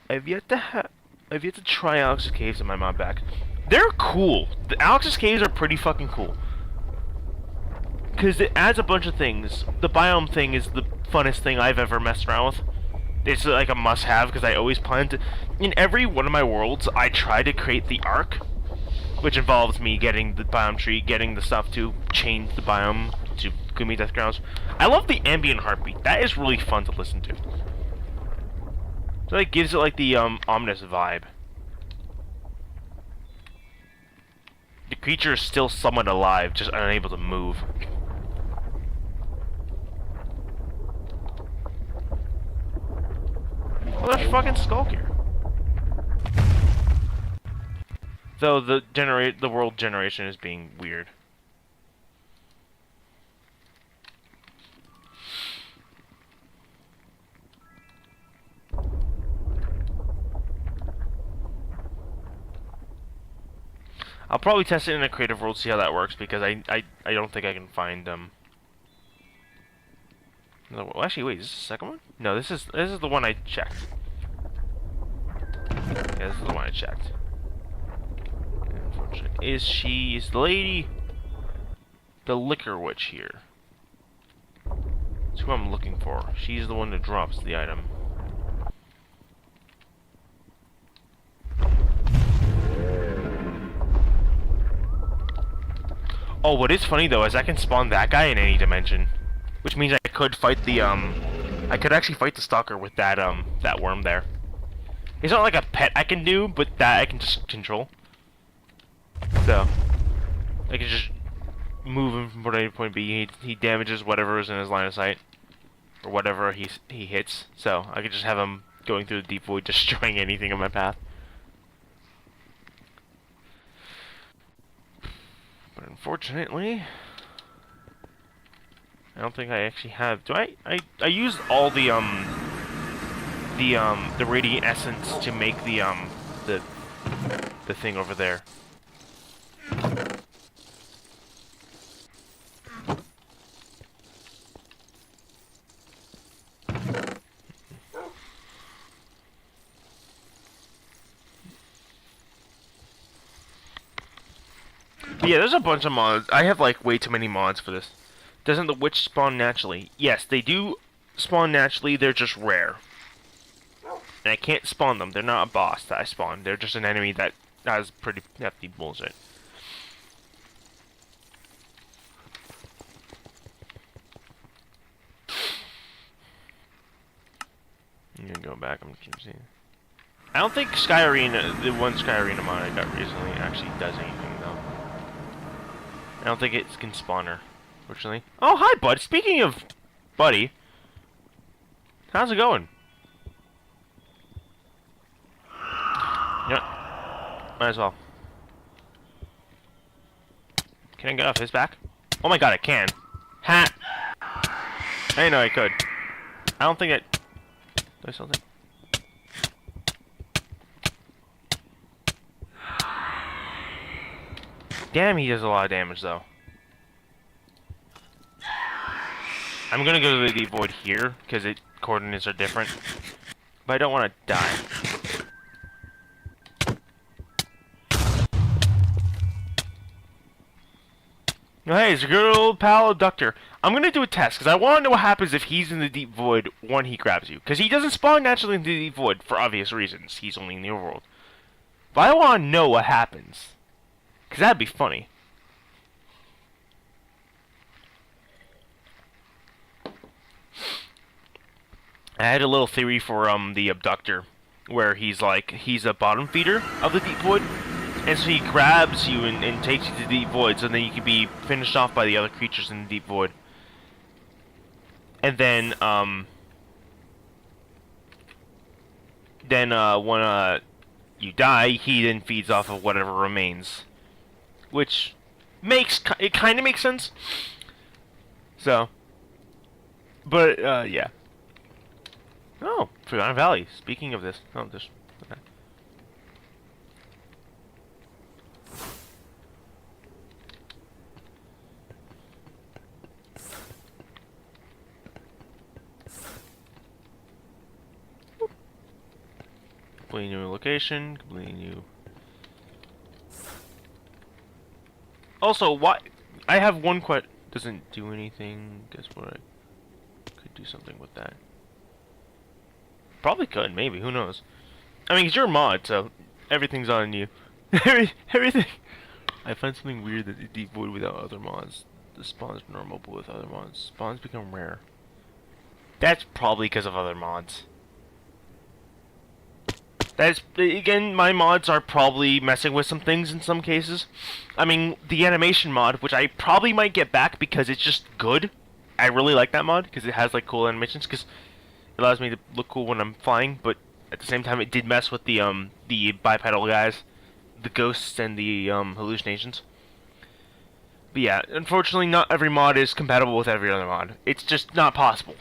I've yet to try Alex's Caves in my mod pack. They're cool. The Alex's Caves are pretty fucking cool. Because it adds a bunch of things. The biome thing is the funnest thing I've ever messed around with. It's like a must-have because I always plan to. In every one of my worlds, I try to create the arc, which involves me getting the biome tree, getting the stuff to change the biome to Gloomy Death Grounds. I love the ambient heartbeat. That is really fun to listen to. So it gives it like the ominous vibe. The creature is still somewhat alive, just unable to move. Oh, there's fucking Skulk here. Though the world generation is being weird. I'll probably test it in a creative world, see how that works, because I don't think I can find no, well, actually, wait, is this the second one? No, this is the one I checked. Yeah, this is the one I checked. Unfortunately, is the lady the Liquor Witch here? That's who I'm looking for. She's the one that drops the item. Oh, what is funny though is I can spawn that guy in any dimension, which means I could fight the I could actually fight the stalker with that that worm there. It's not like a pet I can do, but that I can just control. So I can just move him from point A to point B. He damages whatever is in his line of sight, or whatever he hits. So I could just have him going through the deep void, destroying anything in my path. But unfortunately, I don't think I actually have. Do I used all the radiant essence to make the thing over there. But yeah, there's a bunch of mods. I have like way too many mods for this. Doesn't the witch spawn naturally? Yes, they do spawn naturally, they're just rare. And I can't spawn them. They're not a boss that I spawn. They're just an enemy that has pretty hefty bullshit. I'm gonna go back. I'm seeing. I don't think Sky Arena, the one Sky Arena mod I got recently, actually does anything though. I don't think it can spawn her, fortunately. Oh, hi, bud. Speaking of buddy, how's it going? Yep. Might as well. Can I get off his back? Oh my god, I can. Ha! I didn't know I could. I don't think it... Do I something? Damn, he does a lot of damage, though. I'm gonna go to the deep void here, because the coordinates are different. But I don't want to die. Oh, hey, it's a good old pal Abductor. I'm gonna do a test, because I want to know what happens if he's in the deep void when he grabs you. Because he doesn't spawn naturally in the deep void, for obvious reasons. He's only in the overworld. But I want to know what happens. Because that'd be funny. I had a little theory for the Abductor, where he's a bottom feeder of the deep void. And so he grabs you and takes you to the deep void, so then you can be finished off by the other creatures in the deep void. And then, when you die, he then feeds off of whatever remains. Which it kind of makes sense. So, but, yeah. Oh, Forgotten Valley. Speaking of this, okay. Completely new location. Completely new. Also, why? I have one question. Doesn't do anything. Guess what? I could do something with that. Probably could. Maybe. Who knows? I mean, it's your mod, so everything's on you. Everything. I find something weird that the Deep Void without other mods. The spawns normal, but with other mods, spawns become rare. That's probably because of other mods. That's, again, my mods are probably messing with some things in some cases. I mean, the animation mod, which I probably might get back because it's just good. I really like that mod because it has like cool animations because it allows me to look cool when I'm flying, but at the same time it did mess with the bipedal guys, the ghosts and the hallucinations. But yeah, unfortunately not every mod is compatible with every other mod. It's just not possible.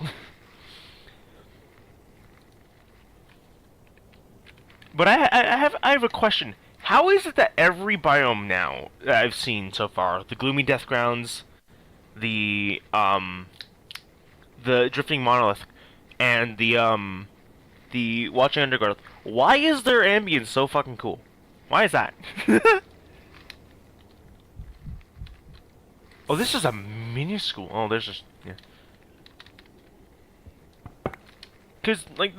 But I have a question. How is it that every biome now that I've seen so far, the Gloomy Deathgrounds, the Drifting Monolith, and the Watching Undergrowth, why is their ambience so fucking cool? Why is that? Oh, this is a minuscule. Oh, there's just yeah. Cause like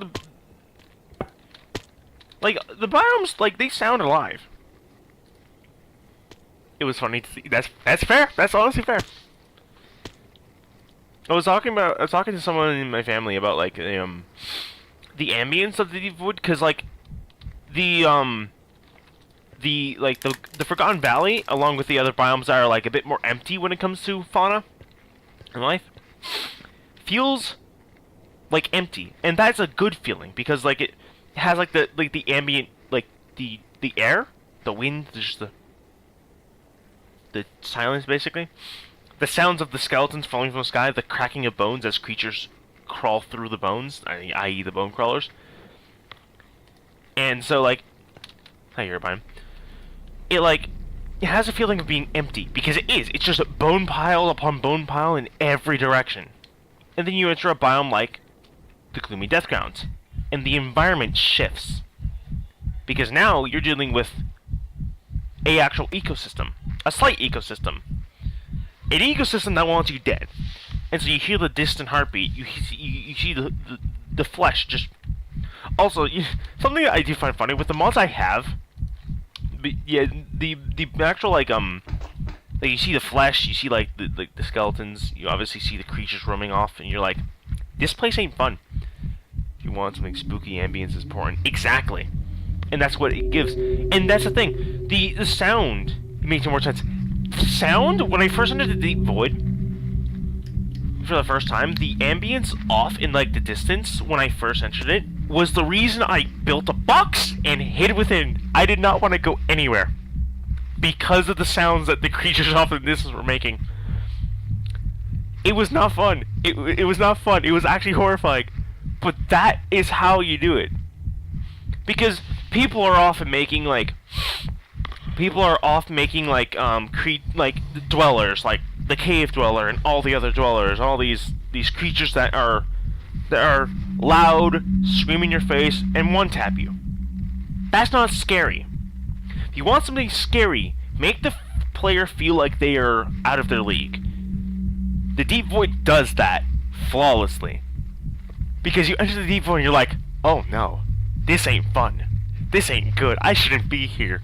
the biomes, like, they sound alive. It was funny to see. That's fair. That's honestly fair. I was talking to someone in my family about like the ambience of the Deep Void, cause like the Forgotten Valley, along with the other biomes that are like a bit more empty when it comes to fauna and life, feels like empty, and that's a good feeling because like it has like the ambient, like the air, the wind, just the silence basically, the sounds of the skeletons falling from the sky, the cracking of bones as creatures crawl through the bones, i.e. the bone crawlers. And so like, hi Urabine, it has a feeling of being empty because it is. It's just bone pile upon bone pile in every direction. And then you enter a biome like the Gloomy Deathgrounds, and the environment shifts because now you're dealing with a actual ecosystem, a slight ecosystem, an ecosystem that wants you dead. And so you hear the distant heartbeat. You see the flesh just. Also, something I do find funny with the mods I have. Yeah, the actual like you see the flesh, you see like the skeletons. You obviously see the creatures roaming off, and you're like, this place ain't fun. You want something spooky, ambience is important. Exactly. And that's what it gives. And that's the thing. The sound makes more sense. The sound, when I first entered the Deep Void, for the first time, the ambience off in like the distance when I first entered it was the reason I built a box and hid within. I did not want to go anywhere because of the sounds that the creatures off in the distance were making. It was not fun. It was not fun. It was actually horrifying. But that is how you do it. Because people are often making like the dwellers, like the cave dweller and all the other dwellers, all these creatures that are loud, scream in your face, and one-tap you. That's not scary. If you want something scary, make the player feel like they are out of their league. The Deep Void does that flawlessly. Because you enter the Deep Void and you're like, oh no, this ain't fun. This ain't good. I shouldn't be here.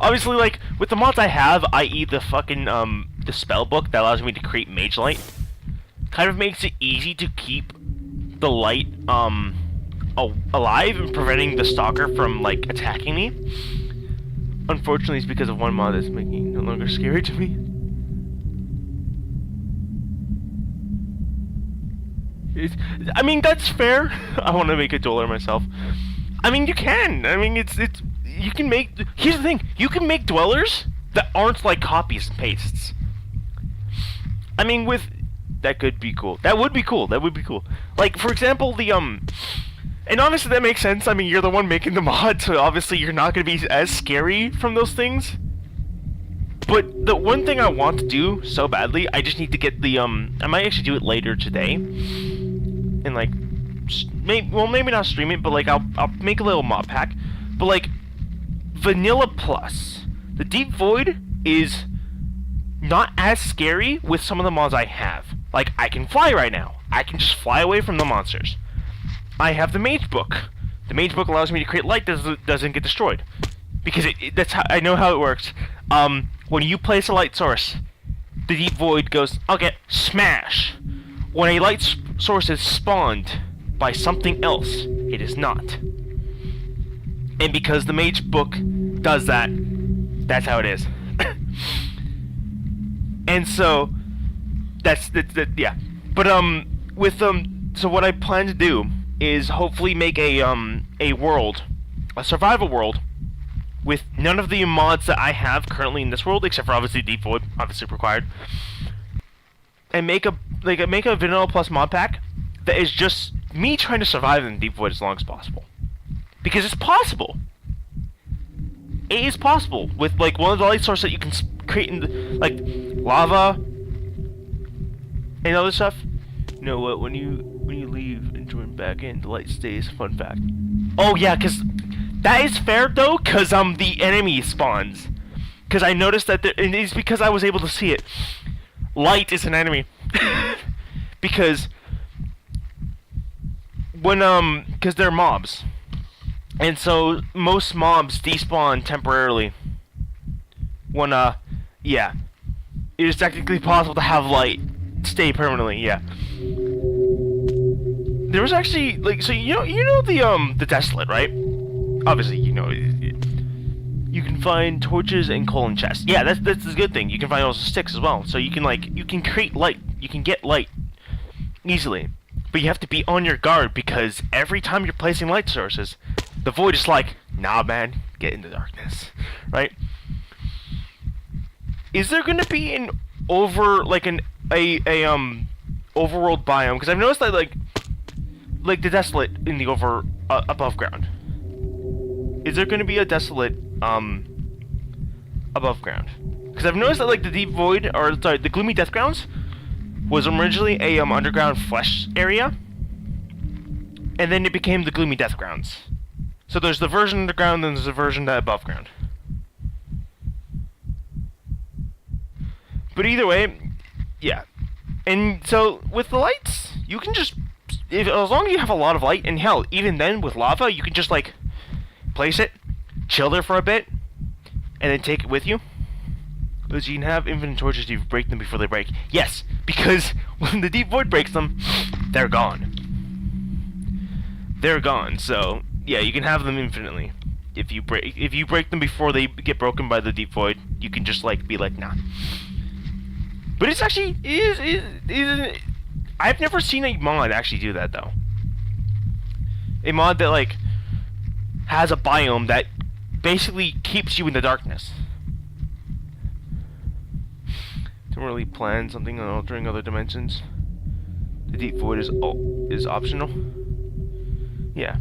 Obviously, like, with the mods I have, i.e. the fucking, the spell book that allows me to create Mage Light, kind of makes it easy to keep the light, alive and preventing the stalker from, like, attacking me. Unfortunately, it's because of one mod that's making it no longer scary to me. I mean, that's fair. I want to make a dweller myself. I mean, you can. I mean, you can make. Here's the thing: you can make dwellers that aren't like copies and pastes. I mean, that could be cool. That would be cool. That would be cool. Like, for example, and honestly, that makes sense. I mean, you're the one making the mod, so obviously you're not going to be as scary from those things. But the one thing I want to do so badly, I just need to get the I might actually do it later today. And like, maybe not stream it, but like I'll make a little mod pack. But like Vanilla Plus, the Deep Void is not as scary with some of the mods I have. Like I can fly right now. I can just fly away from the monsters. I have the Mage Book. The Mage Book allows me to create light that doesn't get destroyed, because that's how I know how it works. When you place a light source, the Deep Void goes, okay, smash. When a light source is spawned by something else, it is not. And because the Mage Book does that, that's how it is. And so, that's yeah. But with so what I plan to do is hopefully make a world, a survival world, with none of the mods that I have currently in this world, except for obviously Deep Void, obviously required, and make a Vanilla Plus mod pack that is just me trying to survive in Deep Void as long as possible, because it's possible. It is possible with like one of the light sources that you can create in the, like lava and other stuff. You know what? When you leave and join back in, the light stays. Fun fact. Oh yeah, cause that is fair though, cause the enemy spawns. Cause I noticed that and it's because I was able to see it. Light is an enemy. Because when cause they're mobs, and so most mobs despawn temporarily. When yeah, it is technically possible to have light stay permanently. Yeah. There was actually like, so you know the Desolate, right? Obviously you know you can find torches and coal in chests. Yeah, that's a good thing. You can find also sticks as well, so you can create light. You can get light easily, but you have to be on your guard, because every time you're placing light sources, the Void is like, nah man, get in the darkness, right? Is there gonna be an overworld biome? Because I've noticed that like the Desolate in the above ground. Is there gonna be a Desolate above ground? Because I've noticed that like the Deep Void, or sorry, the Gloomy Deathgrounds was originally a underground flesh area, and then it became the Gloomy Deathgrounds. So there's the version underground, and there's a version above ground. But either way, yeah. And so with the lights, you can just, as long as you have a lot of light, and hell, even then with lava, you can just like place it, chill there for a bit, and then take it with you. Because you can have infinite torches if you break them before they break. Yes, because when the Deep Void breaks them, they're gone. They're gone. So yeah, you can have them infinitely. If you break them before they get broken by the Deep Void, you can just like be like, nah. But it's actually I've never seen a mod actually do that though. A mod that like has a biome that basically keeps you in the darkness. Don't really plan something on altering other dimensions. The Deep Void is optional. Yeah.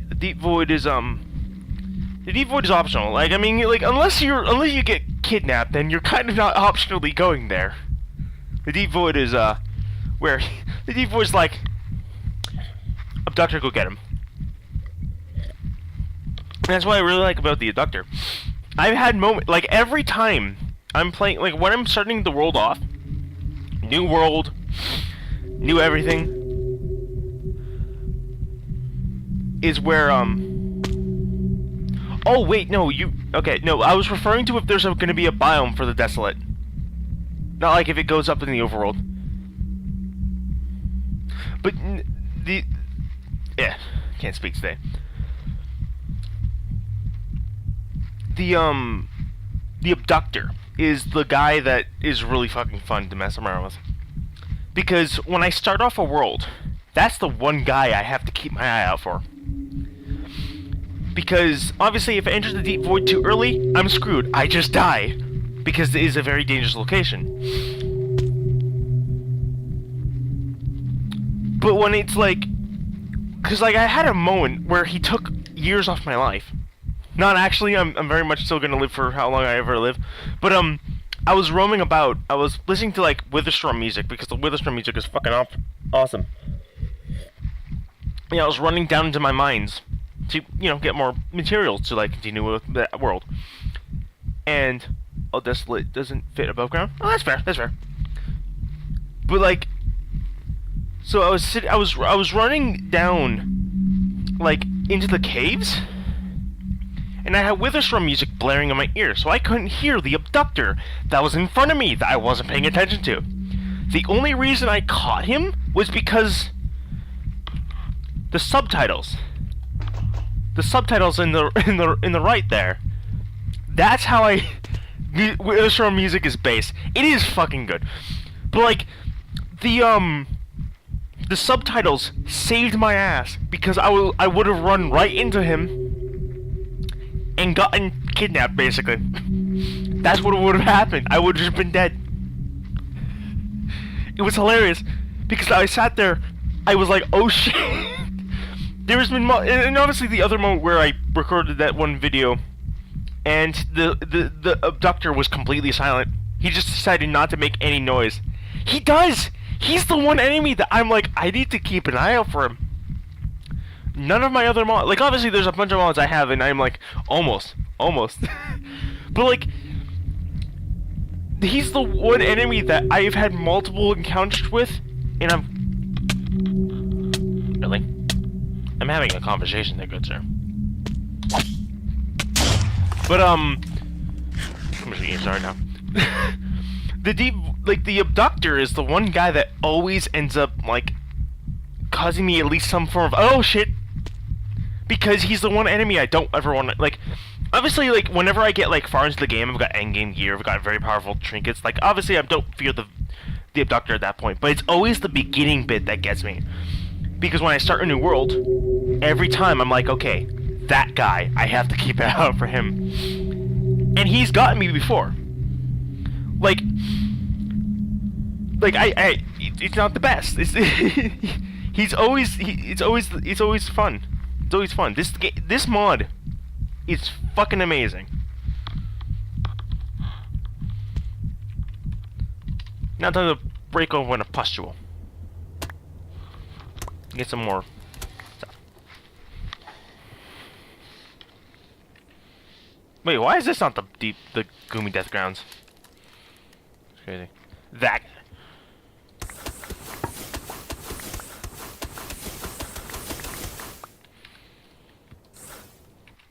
The Deep Void is optional. Like, I mean, like unless you get kidnapped, then you're kind of not optionally going there. The Deep Void is where the Deep Void's like, Abductor, go get him. And that's what I really like about the Abductor. I've had moments like every time I'm playing, like when I'm starting the world off, new world, new everything, is where oh wait, no, okay, no, I was referring to if there's gonna be a biome for the Desolate. Not like if it goes up in the overworld. But yeah, can't speak today. The Abductor is the guy that is really fucking fun to mess around with. Because when I start off a world, that's the one guy I have to keep my eye out for. Because obviously if I enter the Deep Void too early, I'm screwed. I just die. Because it is a very dangerous location. But when it's like, because like I had a moment where he took years off my life. Not actually. I'm very much still gonna live for how long I ever live. But I was roaming about. I was listening to like Witherstorm music because the Witherstorm music is fucking awesome. Yeah, I was running down into my mines to get more materials to like continue with that world. And desolate doesn't fit above ground. Oh, that's fair. That's fair. But like, so I was running down like into the caves. And I had Witherstorm music blaring in my ear, so I couldn't hear the abductor that was in front of me that I wasn't paying attention to. The only reason I caught him was because the subtitles. The subtitles in the right there. That's how Witherstorm music is based. It is fucking good. But like the subtitles saved my ass because I would have run right into him and gotten kidnapped, basically. That's what would have happened. I would have just been dead. It was hilarious because I sat there. I was like, "Oh shit!" There's been and obviously the other moment where I recorded that one video, and the abductor was completely silent. He just decided not to make any noise. He does. He's the one enemy that I'm like, I need to keep an eye out for him. None of my other mods, like obviously there's a bunch of mods I have and I'm like, almost. But like, he's the one enemy that I've had multiple encounters with, and really? I'm having a conversation there, good sir. But I'm just getting started now. The abductor is the one guy that always ends up like causing me at least some form of oh shit. Because he's the one enemy I don't ever want to, like, obviously, like, whenever I get, like, far into the game, I've got endgame gear, I've got very powerful trinkets, like, obviously I don't fear the abductor at that point, but it's always the beginning bit that gets me. Because when I start a new world, every time I'm like, okay, that guy, I have to keep it out for him. And he's gotten me before. Like, it's not the best. It's always fun. It's always fun. This mod is fucking amazing. Now time to break open a pustule. Get some more stuff. Wait, why is this not the Goomy Death Grounds? It's crazy. That.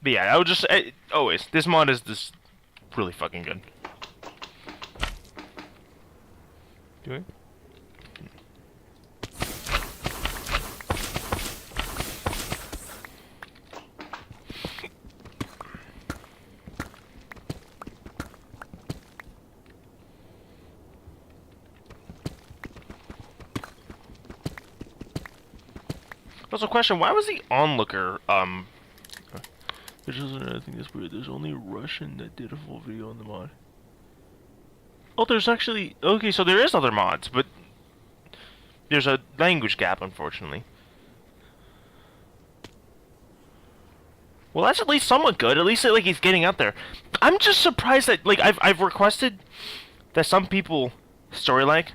But yeah, I would just always. This mod is just really fucking good. Do it. Also, question: why was the onlooker There's just another thing that's weird. There's only a Russian that did a full video on the mod. Oh, there's actually... Okay, so there is other mods, but... There's a language gap, unfortunately. Well, that's at least somewhat good. At least, like, he's getting out there. I'm just surprised that, like, I've requested that some people story-like.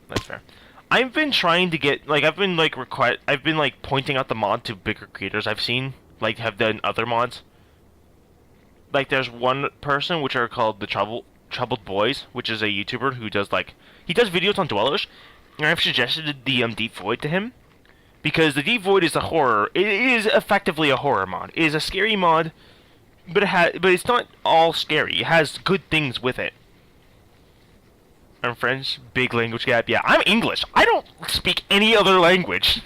That's fair. I've been trying to get, like, I've been, like, pointing out the mod to bigger creators I've seen. Like, have done other mods. Like, there's one person, which are called the Troubled Boys, which is a YouTuber who does, like... He does videos on Dwellers, and I've suggested the Deep Void to him. Because the Deep Void is a horror... It is effectively a horror mod. It is a scary mod, but it's not all scary. It has good things with it. I'm French, big language gap. Yeah, I'm English. I don't speak any other language.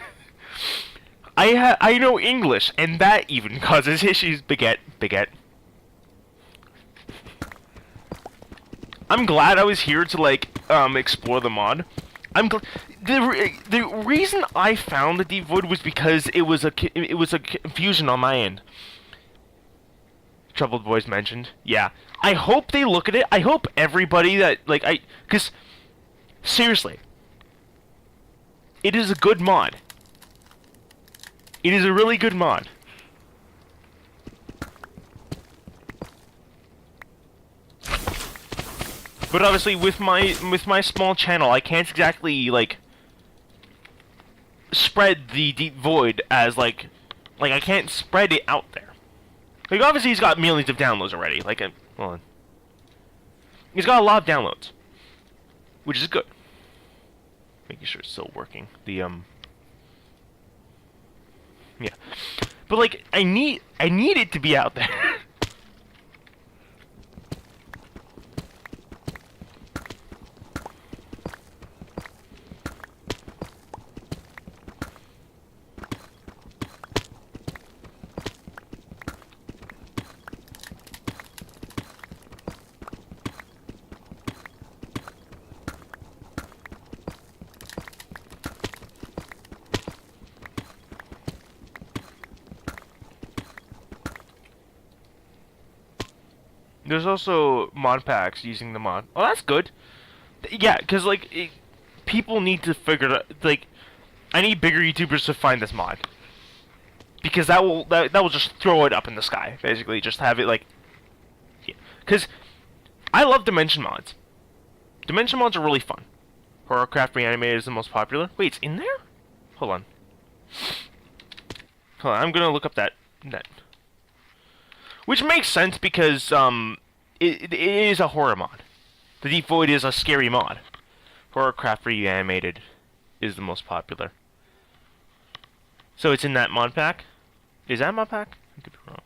I know English, and that even causes issues. Baguette. I'm glad I was here to, like, explore the mod. The reason I found the Deep Void was because it was a confusion on my end. Troubled Boys mentioned. Yeah. I hope they look at it. I hope everybody that, like, because, seriously, it is a good mod. It is a really good mod. But obviously, with my small channel, I can't exactly like spread the Deep Void as like I can't spread it out there. Like obviously, he's got millions of downloads already. Like, hold on, he's got a lot of downloads, which is good. Making sure it's still working. The yeah, but like I need it to be out there. There's also mod packs using the mod. Oh, that's good. Yeah, because like people need to figure it out. Like, I need bigger YouTubers to find this mod because that will just throw it up in the sky. Basically, just have it like, yeah. Because I love Dimension mods. Dimension mods are really fun. Horrorcraft Reanimated is the most popular. Wait, it's in there? Hold on. Hold on, I'm gonna look up that. Which makes sense because it is a horror mod. The Deep Void is a scary mod. Horrorcraft Reanimated is the most popular. So it's in that mod pack? Is that mod pack? I could be wrong.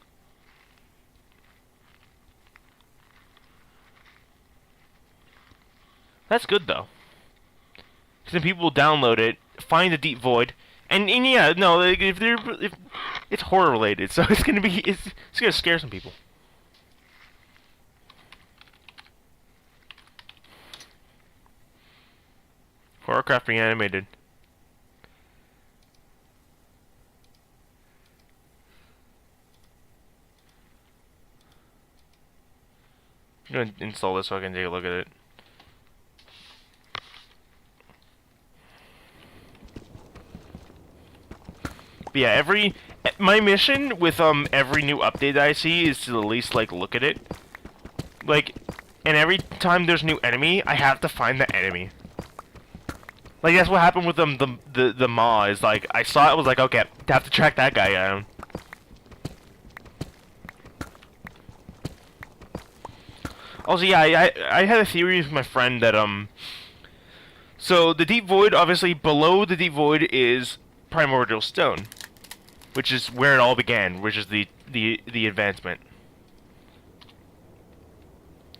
That's good though. Because then people will download it, find the Deep Void, and yeah, no, like, if it's horror related, so it's gonna scare some people. Horrorcraft Reanimated. I'm gonna install this so I can take a look at it. But yeah, my mission with every new update that I see is to at least like look at it. Like, and every time there's a new enemy, I have to find the enemy. Like that's what happened with the Maw is like I saw it, I was like, okay, I have to track that guy down. Also, yeah, I had a theory with my friend that so the Deep Void, obviously below the Deep Void is Primordial Stone, which is where it all began, which is the advancement.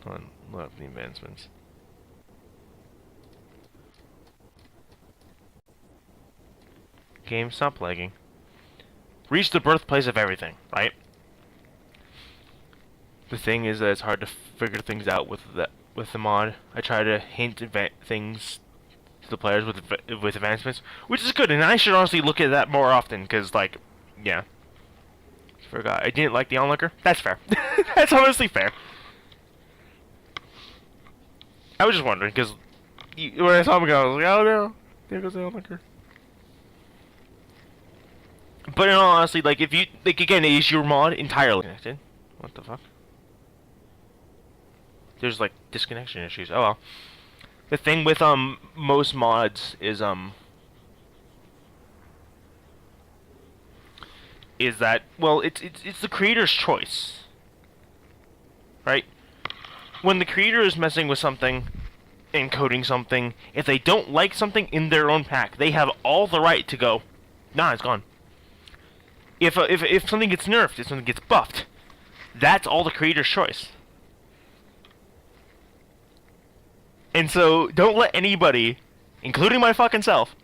Hold on, love the advancements. Game, stop lagging. Reach the birthplace of everything, right? The thing is that it's hard to figure things out with the mod. I try to hint things to the players with advancements, which is good, and I should honestly look at that more often, because, like, yeah. Forgot. I didn't like the onlooker. That's fair. That's honestly fair. I was just wondering, because when I saw him go, I was like, oh no, there goes the onlooker. But in all honesty, like, if you, like, again, is your mod entirely connected? What the fuck? There's, like, disconnection issues. Oh well. The thing with, most mods is that, well, it's the creator's choice. Right? When the creator is messing with something, encoding something, if they don't like something in their own pack, they have all the right to go, nah, it's gone. If something gets nerfed, if something gets buffed, that's all the creator's choice. And so, don't let anybody, including my fucking self,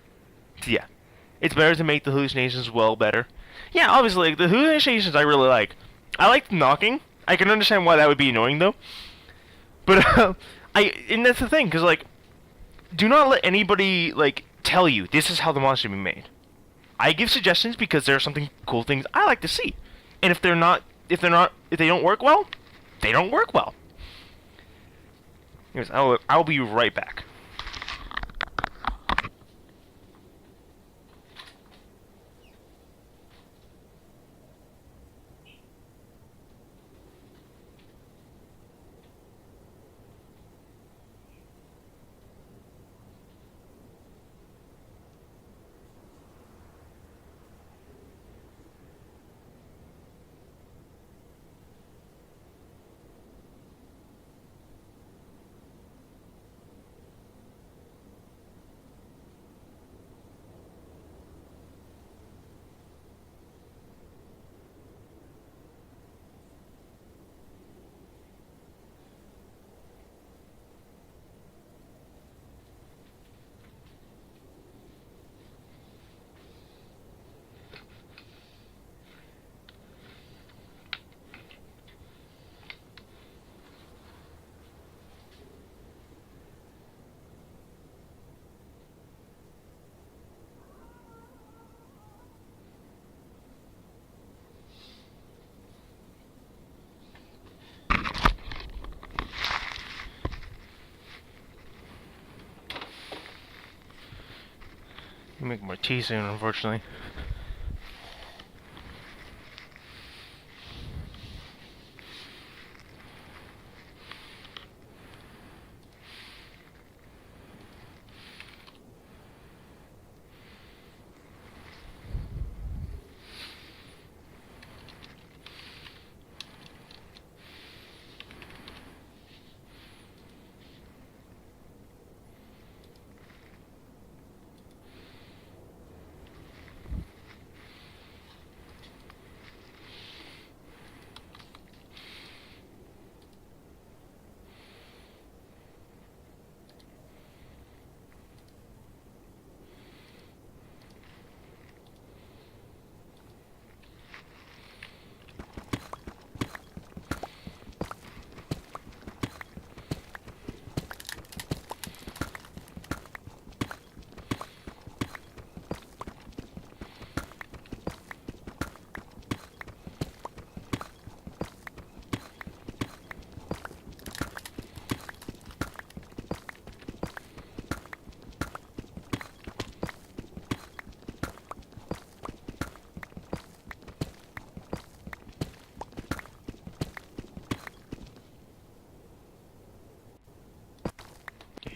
yeah, it's better to make the hallucinations well better. Yeah, obviously, like, the hallucinations I really like. I like the knocking. I can understand why that would be annoying, though. But, and that's the thing, because, like, do not let anybody, like, tell you this is how the mod should be made. I give suggestions because there are something cool things I like to see. And if they don't work well, they don't work well. Anyways, I'll be right back. Make more tea soon, unfortunately.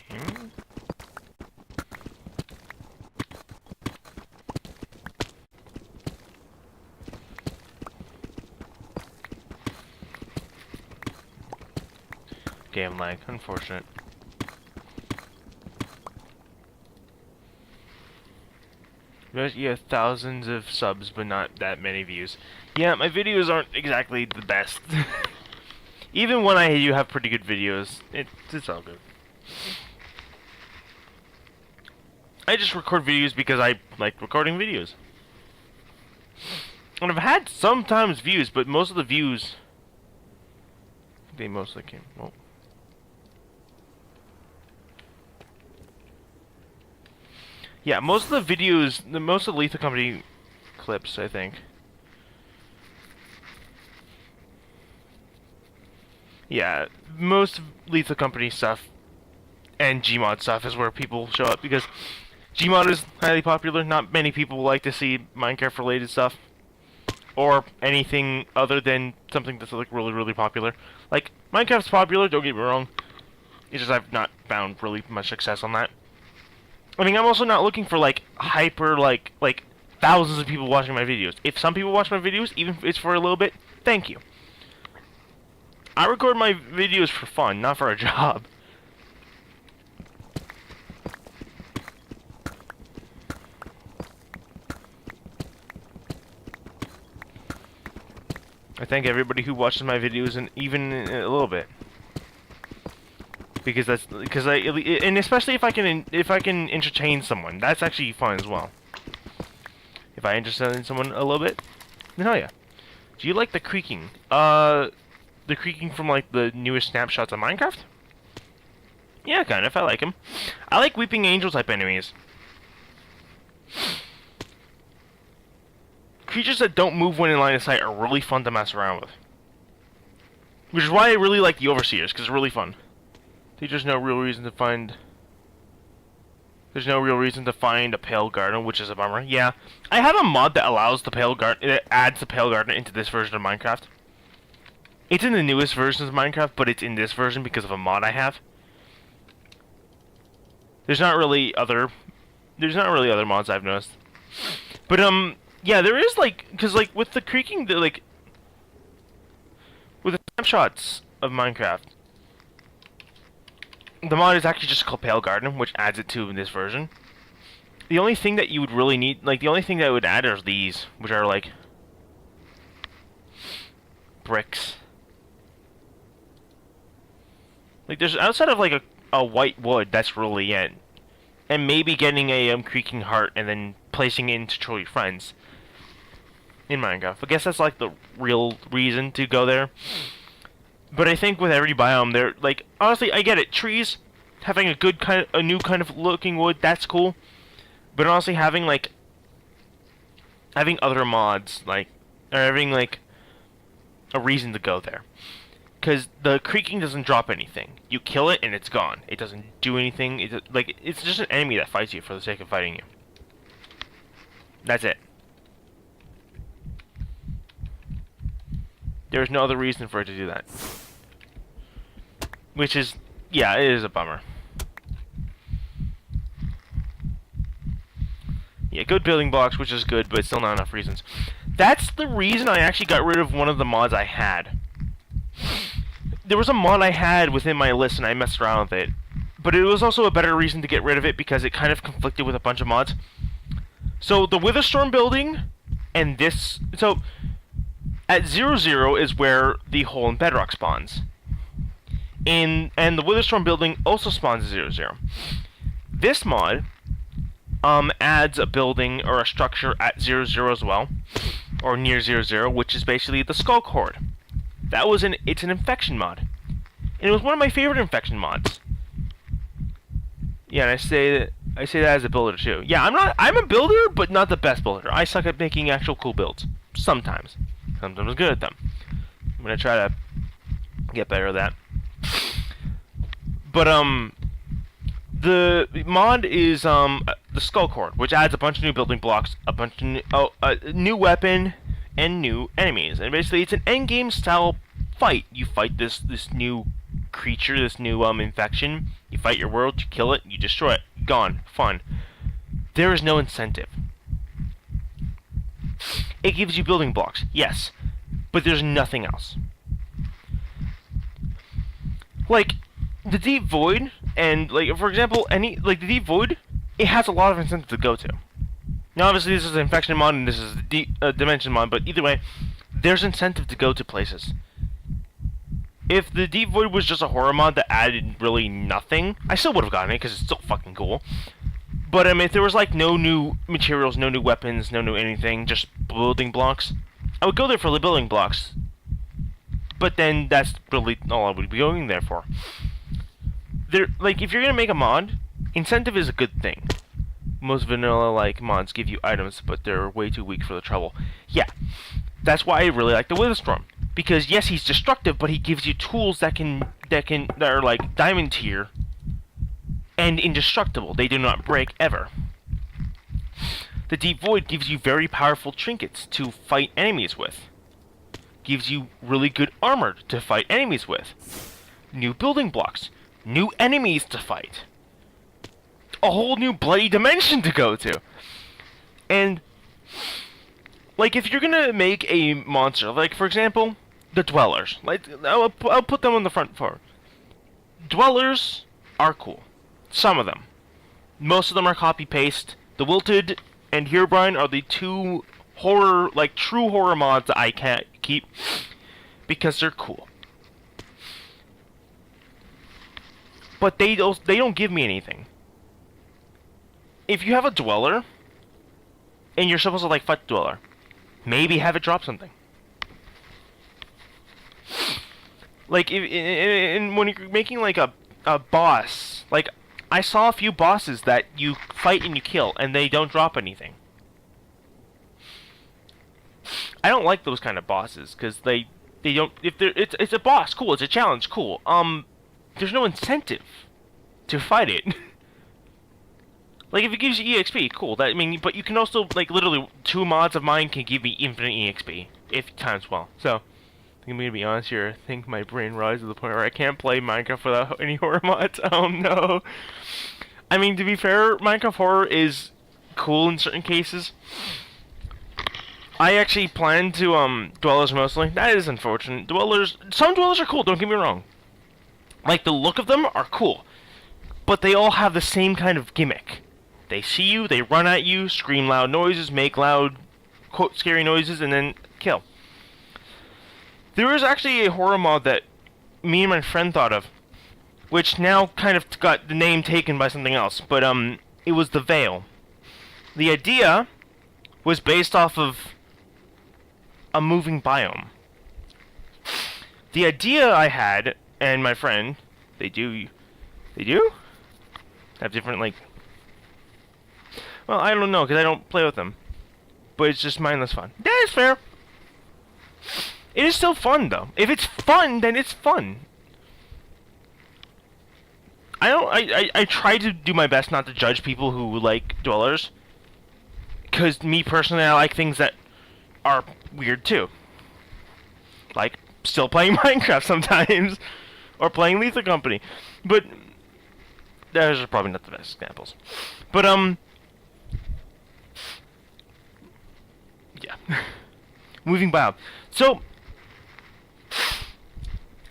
Game. Game lag, unfortunate. You have thousands of subs, but not that many views. Yeah, my videos aren't exactly the best. Even when I do have pretty good videos, it's all good. I just record videos because I like recording videos. And I've had sometimes views, but most of the views, they mostly came. Well, yeah, most of the videos, most of the Lethal Company clips, I think. Yeah, most Lethal Company stuff and Gmod stuff is where people show up because Gmod is highly popular. Not many people like to see Minecraft-related stuff or anything other than something that's like really popular. Like Minecraft's popular, don't get me wrong. It's just I've not found really much success on that. I mean, I'm also not looking for like hyper like thousands of people watching my videos. If some people watch my videos, even if it's for a little bit, thank you. I record my videos for fun, not for a job. I thank everybody who watches my videos, and even a little bit, because and especially if I can entertain someone, that's actually fun as well. If I entertain someone a little bit, then hell yeah. Do you like the creaking? The creaking from like the newest snapshots of Minecraft? Yeah, kind of. I like him. I like Weeping Angel type enemies. Creatures that don't move when in line of sight are really fun to mess around with. Which is why I really like the Overseers, because it's really fun. There's no real reason to find... There's no real reason to find a Pale Garden, which is a bummer. Yeah, I have a mod that allows the Pale Garden... It adds the Pale Garden into this version of Minecraft. It's in the newest versions of Minecraft, but it's in this version because of a mod I have. There's not really other mods I've noticed. But, yeah, there is, like, because, like, with the creaking, with the snapshots of Minecraft, the mod is actually just called Pale Garden, which adds it to in this version. The only thing that you would really need, like, the only thing that I would add are these, which are, like, bricks. Like, there's, outside of, like, a white wood, that's really it. And maybe getting a, creaking heart and then placing it into Troll Your Friends in Minecraft. I guess that's like the real reason to go there. But I think with every biome, they're like, honestly, I get it. Trees, having a new kind of looking wood, that's cool. But honestly, having other mods, like, or having like a reason to go there. Because the creaking doesn't drop anything. You kill it and it's gone. It doesn't do anything. It's just an enemy that fights you for the sake of fighting you. That's it. There's no other reason for it to do that. Which is, yeah, it is a bummer. Yeah, good building blocks, which is good, but still not enough reasons. That's the reason I actually got rid of one of the mods I had. There was a mod I had within my list, and I messed around with it. But it was also a better reason to get rid of it, because it kind of conflicted with a bunch of mods. So, the Witherstorm building, and this... So, at 0-0 is where the hole in Bedrock spawns. And the Witherstorm building also spawns at 0-0. This mod... adds a building or a structure at 0-0 as well, or near 0-0, which is basically the Skulk Horde. It's an infection mod, and it was one of my favorite infection mods. Yeah, and I say that as a builder too. Yeah, I'm a builder, but not the best builder. I suck at making actual cool builds. Sometimes I'm good at them. I'm gonna try to get better at that. But the mod is the Skulk Horde, which adds a bunch of new building blocks, a bunch of new weapon, and new enemies. And basically, it's an endgame style fight. You fight this new creature, this new infection. You fight your world, you kill it, you destroy it. Gone. Fun. There is no incentive. It gives you building blocks, yes, but there's nothing else. Like the Deep Void, and like for example, the Deep Void, it has a lot of incentive to go to. Now, obviously, this is an infection mod and this is a dimension mod, but either way, there's incentive to go to places. If the Deep Void was just a horror mod that added really nothing, I still would have gotten it because it's still fucking cool. But if there was like no new materials, no new weapons, no new anything, just building blocks, I would go there for the building blocks. But then that's really all I would be going there for. Like, if you're gonna make a mod, incentive is a good thing. Most vanilla like mods give you items, but they're way too weak for the trouble. Yeah, that's why I really like the Witherstorm, because yes, he's destructive, but he gives you tools that are like diamond tier and indestructible. They do not break ever. The Deep Void gives you very powerful trinkets to fight enemies with. Gives you really good armor to fight enemies with. New building blocks. New enemies to fight. A whole new bloody dimension to go to. And, like, if you're gonna make a monster, like, for example, the Dwellers. Like, I'll put them on the front forward. Dwellers are cool. Some of them. Most of them are copy-paste. The Wilted and Herobrine are the two horror, like, true horror mods that I can't keep because they're cool. But they don't give me anything. If you have a Dweller, and you're supposed to, like, fight the Dweller, maybe have it drop something. Like, when you're making, like, a boss, like, I saw a few bosses that you fight and you kill, and they don't drop anything. I don't like those kind of bosses, because they don't, it's a boss, cool, it's a challenge, cool. There's no incentive to fight it. Like, if it gives you EXP, cool. But you can also, like, literally, 2 mods of mine can give me infinite EXP, if times well. So, I'm gonna be honest here, I think my brain rises to the point where I can't play Minecraft without any horror mods. Oh no. I mean, to be fair, Minecraft horror is cool in certain cases. I actually plan to, Dwellers mostly. That is unfortunate. Some Dwellers are cool, don't get me wrong. Like, the look of them are cool. But they all have the same kind of gimmick. They see you, they run at you, scream loud noises, make loud, quote, scary noises, and then kill. There is actually a horror mod that me and my friend thought of, which now kind of got the name taken by something else, but, it was The Veil. The idea was based off of a moving biome. The idea I had, and my friend, they do have different, like, well, I don't know, because I don't play with them, but it's just mindless fun. That is fair. It is still fun, though. If it's fun, then it's fun. I try to do my best not to judge people who like Dwellers. Because me personally, I like things that are weird too. Like, still playing Minecraft sometimes. Or playing Lethal Company. But, those are probably not the best examples. But, yeah. Moving by. So,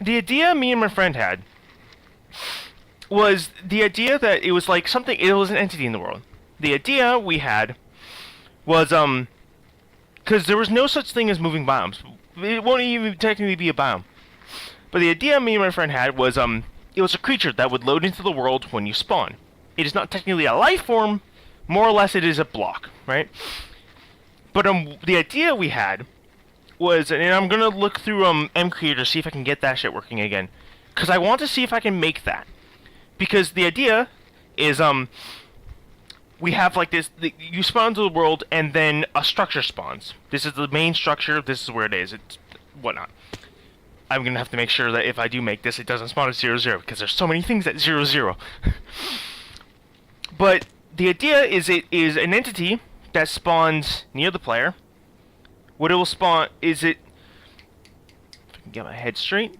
the idea me and my friend had was the idea that it was like something, it was an entity in the world. The idea we had was, because there was no such thing as moving biomes. It won't even technically be a biome. But the idea me and my friend had was, it was a creature that would load into the world when you spawn. It is not technically a life form, more or less it is a block, right? But, the idea we had was, and I'm gonna look through, MCreator to see if I can get that shit working again. Because I want to see if I can make that. Because the idea is, we have like this, you spawn to the world and then a structure spawns. This is the main structure, this is where it is, it's whatnot. I'm gonna have to make sure that if I do make this, it doesn't spawn at 0, because there's so many things at 0. But the idea is it is an entity that spawns near the player. What it will spawn is it, if I can get my head straight,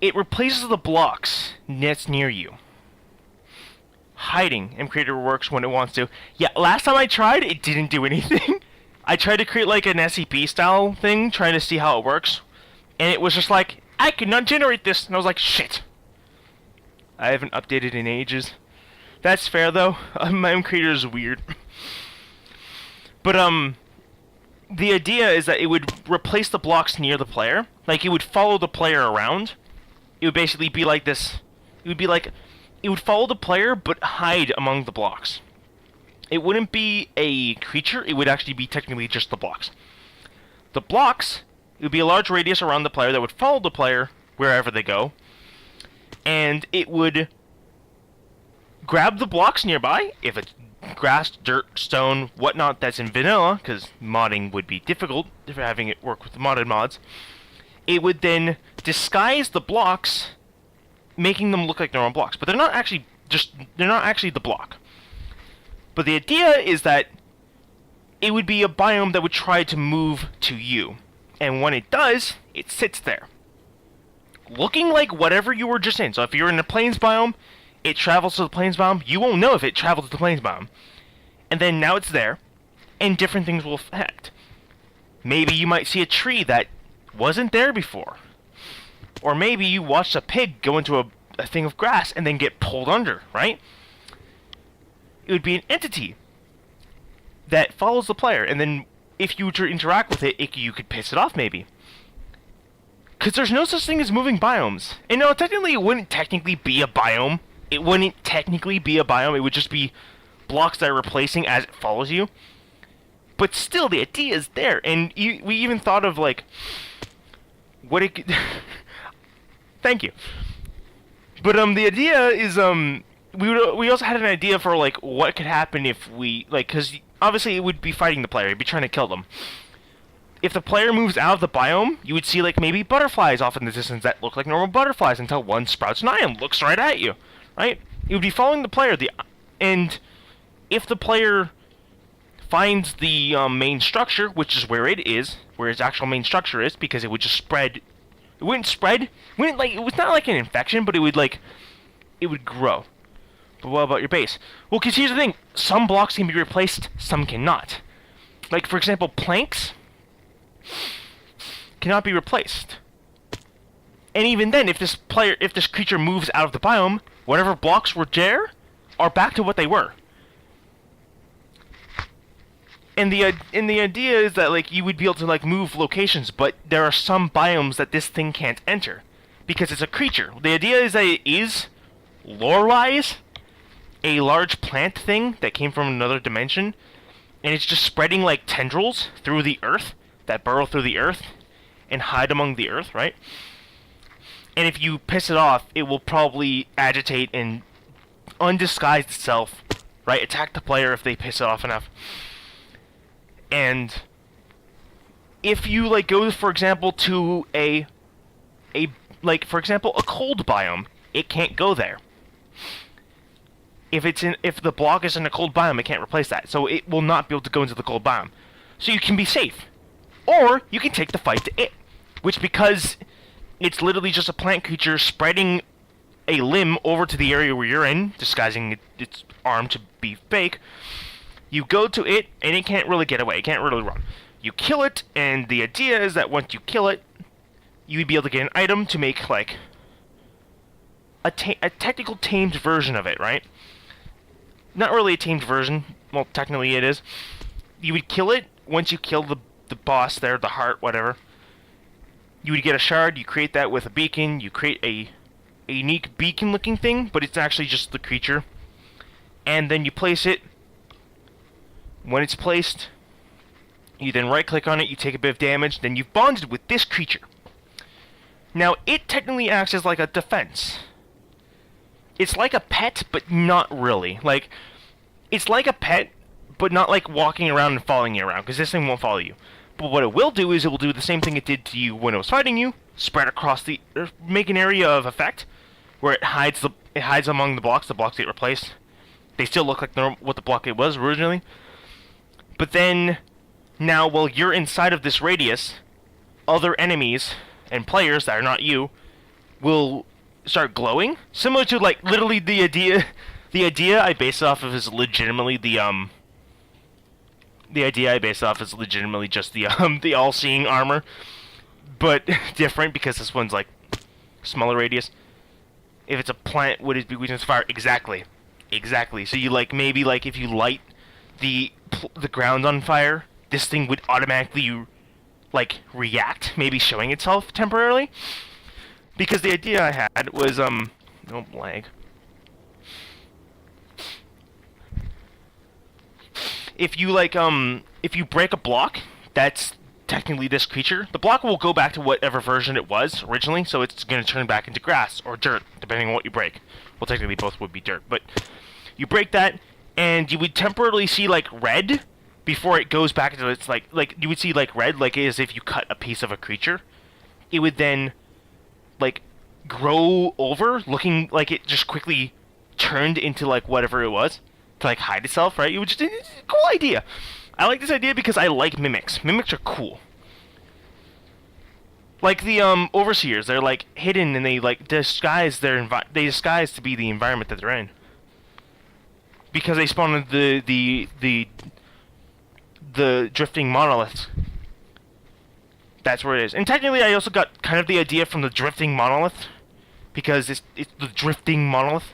it replaces the blocks that's near you. Hiding. MCreator works when it wants to. Yeah, last time I tried, it didn't do anything. I tried to create like an SCP style thing, trying to see how it works. And it was just like, I cannot generate this. And I was like, shit. I haven't updated in ages. That's fair though. My MCreator is weird. But, the idea is that it would replace the blocks near the player. Like, it would follow the player around. It would basically be like this. It would be like, it would follow the player, but hide among the blocks. It wouldn't be a creature, it would actually be technically just the blocks. The blocks, it would be a large radius around the player that would follow the player wherever they go. And it would grab the blocks nearby, if it's grass, dirt, stone, whatnot that's in vanilla, because modding would be difficult if you're having it work with the modded mods. It would then disguise the blocks, making them look like normal blocks. But they're not actually the block. But the idea is that it would be a biome that would try to move to you. And when it does, it sits there, looking like whatever you were just in. So if you're in the plains biome, it travels to the plains biome. You won't know if it traveled to the plains biome. And then now it's there, and different things will affect. Maybe you might see a tree that wasn't there before. Or maybe you watched a pig go into a thing of grass and then get pulled under, right? It would be an entity that follows the player, and then if you were to interact with it, you could piss it off, maybe. Because there's no such thing as moving biomes. And no, technically it wouldn't technically be a biome. It wouldn't technically be a biome, it would just be blocks that are replacing as it follows you. But still, the idea is there, and we even thought of, like, what it could... Thank you. But, the idea is, we also had an idea for, like, what could happen if we, like, because obviously it would be fighting the player, it'd be trying to kill them. If the player moves out of the biome, you would see, like, maybe butterflies off in the distance that look like normal butterflies until one sprouts an eye and looks right at you, right? It would be following the player, and if the player finds the main structure, which is where it is, where its actual main structure is, because it would just spread. It wouldn't spread. It wouldn't, like, it was not like an infection, but it would, like, it would grow. But what about your base? Well, because here's the thing. Some blocks can be replaced, some cannot. Like, for example, planks cannot be replaced. And even then, if this creature moves out of the biome, whatever blocks were there are back to what they were. And the idea is that, like, you would be able to, like, move locations, but there are some biomes that this thing can't enter because it's a creature. The idea is that it is, lore-wise, a large plant thing that came from another dimension, and it's just spreading, like, tendrils through the earth that burrow through the earth and hide among the earth, right? And if you piss it off, it will probably agitate and undisguise itself, right? Attack the player if they piss it off enough. And if you, like, go, for example, to like, for example, a cold biome, it can't go there. if the block is in a cold biome, it can't replace that, so it will not be able to go into the cold biome. So you can be safe, or you can take the fight to it, which, because it's literally just a plant creature spreading a limb over to the area where you're in, disguising its arm to be fake. You go to it, and it can't really get away. It can't really run. You kill it, and the idea is that once you kill it, you would be able to get an item to make, like, a technical tamed version of it, right? Not really a tamed version. Well, technically it is. You would kill it. Once you kill the boss there, the heart, whatever, you would get a shard. You create that with a beacon. You create a unique beacon-looking thing, but it's actually just the creature. And then you place it. When it's placed, you then right-click on it. You take a bit of damage. Then you've bonded with this creature. Now, it technically acts as like a defense. It's like a pet, but not really. Like, it's like a pet, but not like walking around and following you around, because this thing won't follow you. But what it will do is it will do the same thing it did to you when it was fighting you, spread across the, make an area of effect, where it hides among the blocks get replaced. They still look like what the block it was originally. But then, now while you're inside of this radius, other enemies and players that are not you will start glowing, similar to, like, literally the idea I base off of is legitimately the idea I base off is legitimately just the all-seeing armor, but different because this one's like smaller radius. If it's a plant, would it be weakness to fire? Exactly. So you, like, maybe like if you light the ground on fire, this thing would automatically like react, maybe showing itself temporarily. Because the idea I had was, don't lag. If you, like, if you break a block, that's technically this creature. The block will go back to whatever version it was originally, so it's going to turn back into grass or dirt, depending on what you break. Well, technically both would be dirt, but you break that, and you would temporarily see, like, red before it goes back into its, like, you would see, like, red, like as if you cut a piece of a creature. It would then, like, grow over, looking like it just quickly turned into, like, whatever it was, to, like, hide itself, right? It's a cool idea. I like this idea because I like mimics. Mimics are cool. Like the, overseers, they're, like, hidden, and they, like, disguise they disguise to be the environment that they're in. Because they spawn in the drifting monoliths. That's where it is. And technically, I also got kind of the idea from the drifting monolith, because it's the drifting monolith.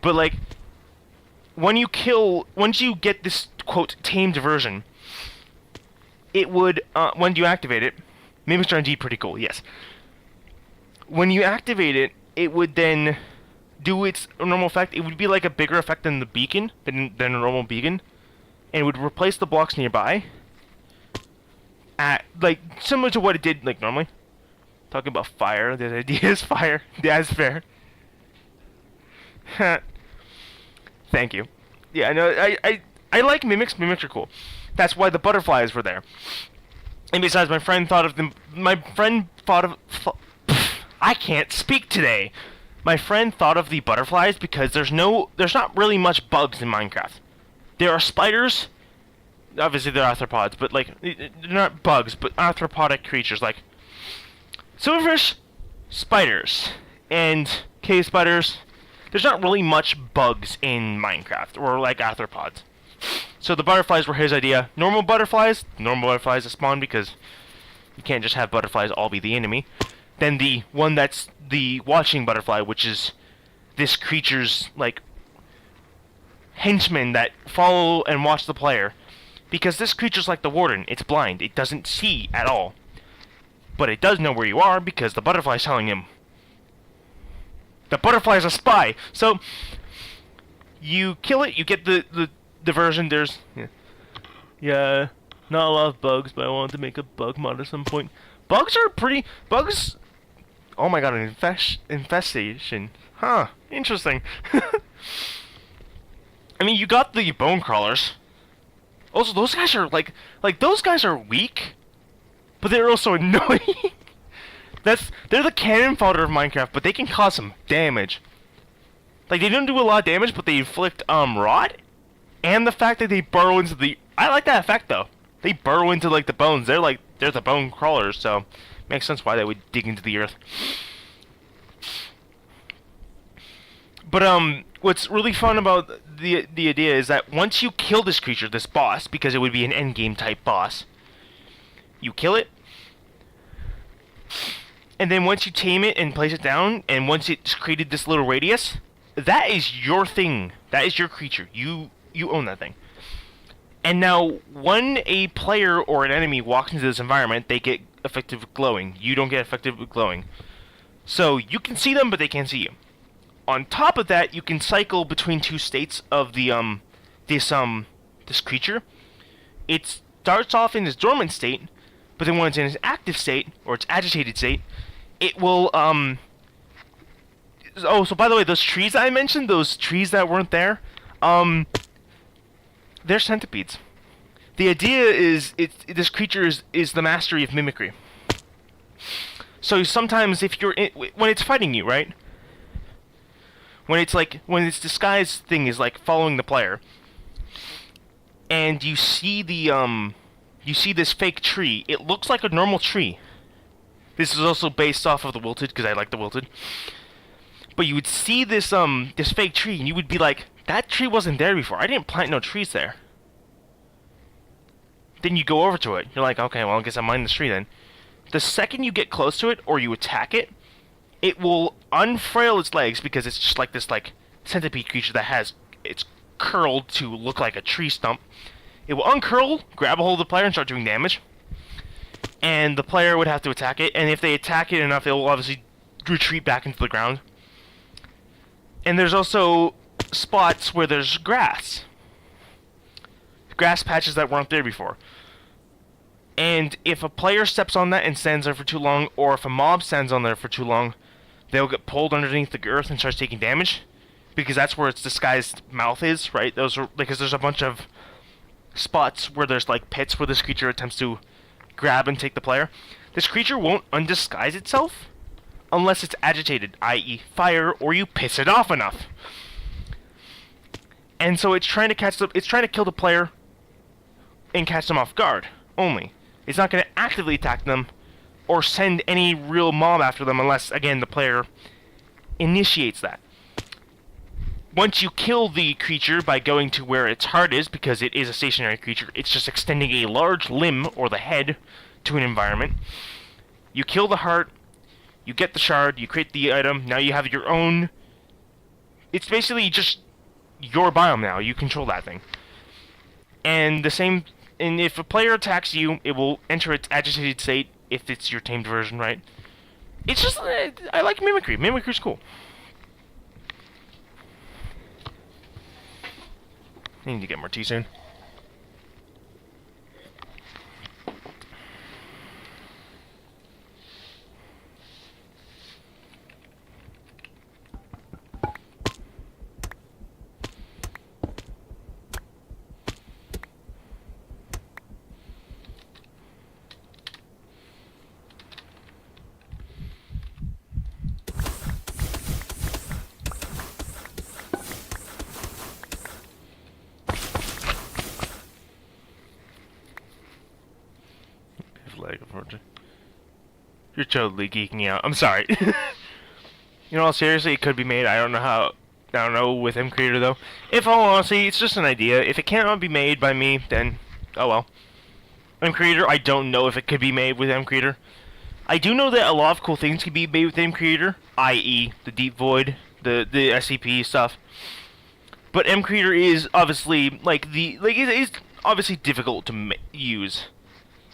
But, like, once you get this, quote, tamed version, it would, when you activate it, mimics are indeed pretty cool, yes. When you activate it, it would then do its normal effect. It would be like a bigger effect than the beacon, than a normal beacon, and it would replace the blocks nearby. Like, similar to what it did, like, normally. Talking about fire, the idea is fire. That's fair. Thank you. Yeah, no, I like mimics. Mimics are cool. That's why the butterflies were there. And besides, my friend thought of them. I can't speak today. My friend thought of the butterflies because there's not really much bugs in Minecraft. There are spiders. Obviously, they're arthropods, but, like, they're not bugs, but arthropodic creatures like silverfish, spiders, and cave spiders. There's not really much bugs in Minecraft, or, like, arthropods. So the butterflies were his idea. Normal butterflies that spawn, because you can't just have butterflies all be the enemy. Then the one that's the watching butterfly, which is this creature's, like, henchmen that follow and watch the player. Because this creature's like the warden, it's blind, it doesn't see at all. But it does know where you are because the butterfly's telling him. The butterfly's a spy! So, you kill it, you get the version, there's... Yeah, not a lot of bugs, but I wanted to make a bug mod at some point. Bugs are pretty... Bugs... Oh my god, an infestation. Huh, interesting. I mean, you got the bone crawlers. Also, those guys are, like, those guys are weak, but they're also annoying. They're the cannon fodder of Minecraft, but they can cause some damage. Like, they don't do a lot of damage, but they inflict rot, and the fact that they burrow into the... I like that effect, though. They burrow into, like, the bones. They're the bone crawlers, so makes sense why they would dig into the earth. But what's really fun about the idea is that once you kill this creature, this boss, because it would be an endgame type boss, you kill it, and then once you tame it and place it down, and once it's created this little radius, that is your thing. That is your creature. You own that thing. And now, when a player or an enemy walks into this environment, they get effective glowing. You don't get effective glowing. So you can see them, but they can't see you. On top of that, you can cycle between two states of the this creature. It starts off in its dormant state, but then when it's in its active state or its agitated state, it will Oh, so by the way, those trees that I mentioned, those trees that weren't there, they're centipedes. The idea is this creature is the mastery of mimicry. So sometimes if you're when it's fighting you, right? When its disguise thing is like following the player, and you see this fake tree. It looks like a normal tree. This is also based off of the Wilted, because I like the Wilted. But you would see this this fake tree, and you would be like, that tree wasn't there before. I didn't plant no trees there. Then you go over to it. You're like, okay, well, I guess I mine this tree then. The second you get close to it, or you attack it, it will unfurl its legs, because it's just like this centipede creature that has it's curled to look like a tree stump. It will uncurl, grab a hold of the player, and start doing damage. And the player would have to attack it, and if they attack it enough, it will obviously retreat back into the ground. And there's also spots where there's grass patches that weren't there before. And if a player steps on that and stands there for too long, or if a mob stands on there for too long, they'll get pulled underneath the earth and start taking damage, because that's where its disguised mouth is, right? Those are because there's a bunch of spots where there's like pits where this creature attempts to grab and take the player. This creature won't undisguise itself unless it's agitated, i.e. fire, or you piss it off enough. And so it's trying to kill the player and catch them off guard only. It's not going to actively attack them or send any real mob after them unless, again, the player initiates that. Once you kill the creature by going to where its heart is, because it is a stationary creature, it's just extending a large limb, or the head, to an environment. You kill the heart, you get the shard, you create the item, now you have your own... It's basically just your biome now, you control that thing. And the same... And if a player attacks you, it will enter its agitated state, if it's your tamed version, right? It's just... I like Mimicry. Mimicry's cool. I need to get more tea soon. You're totally geeking out. I'm sorry. You know, seriously, it could be made. I don't know with MCreator though. If all honesty, it's just an idea. If it cannot be made by me, then oh well. MCreator, I don't know if it could be made with MCreator. I do know that a lot of cool things can be made with MCreator, i.e. the Deep Void, the SCP stuff. But MCreator is obviously it is obviously difficult to use.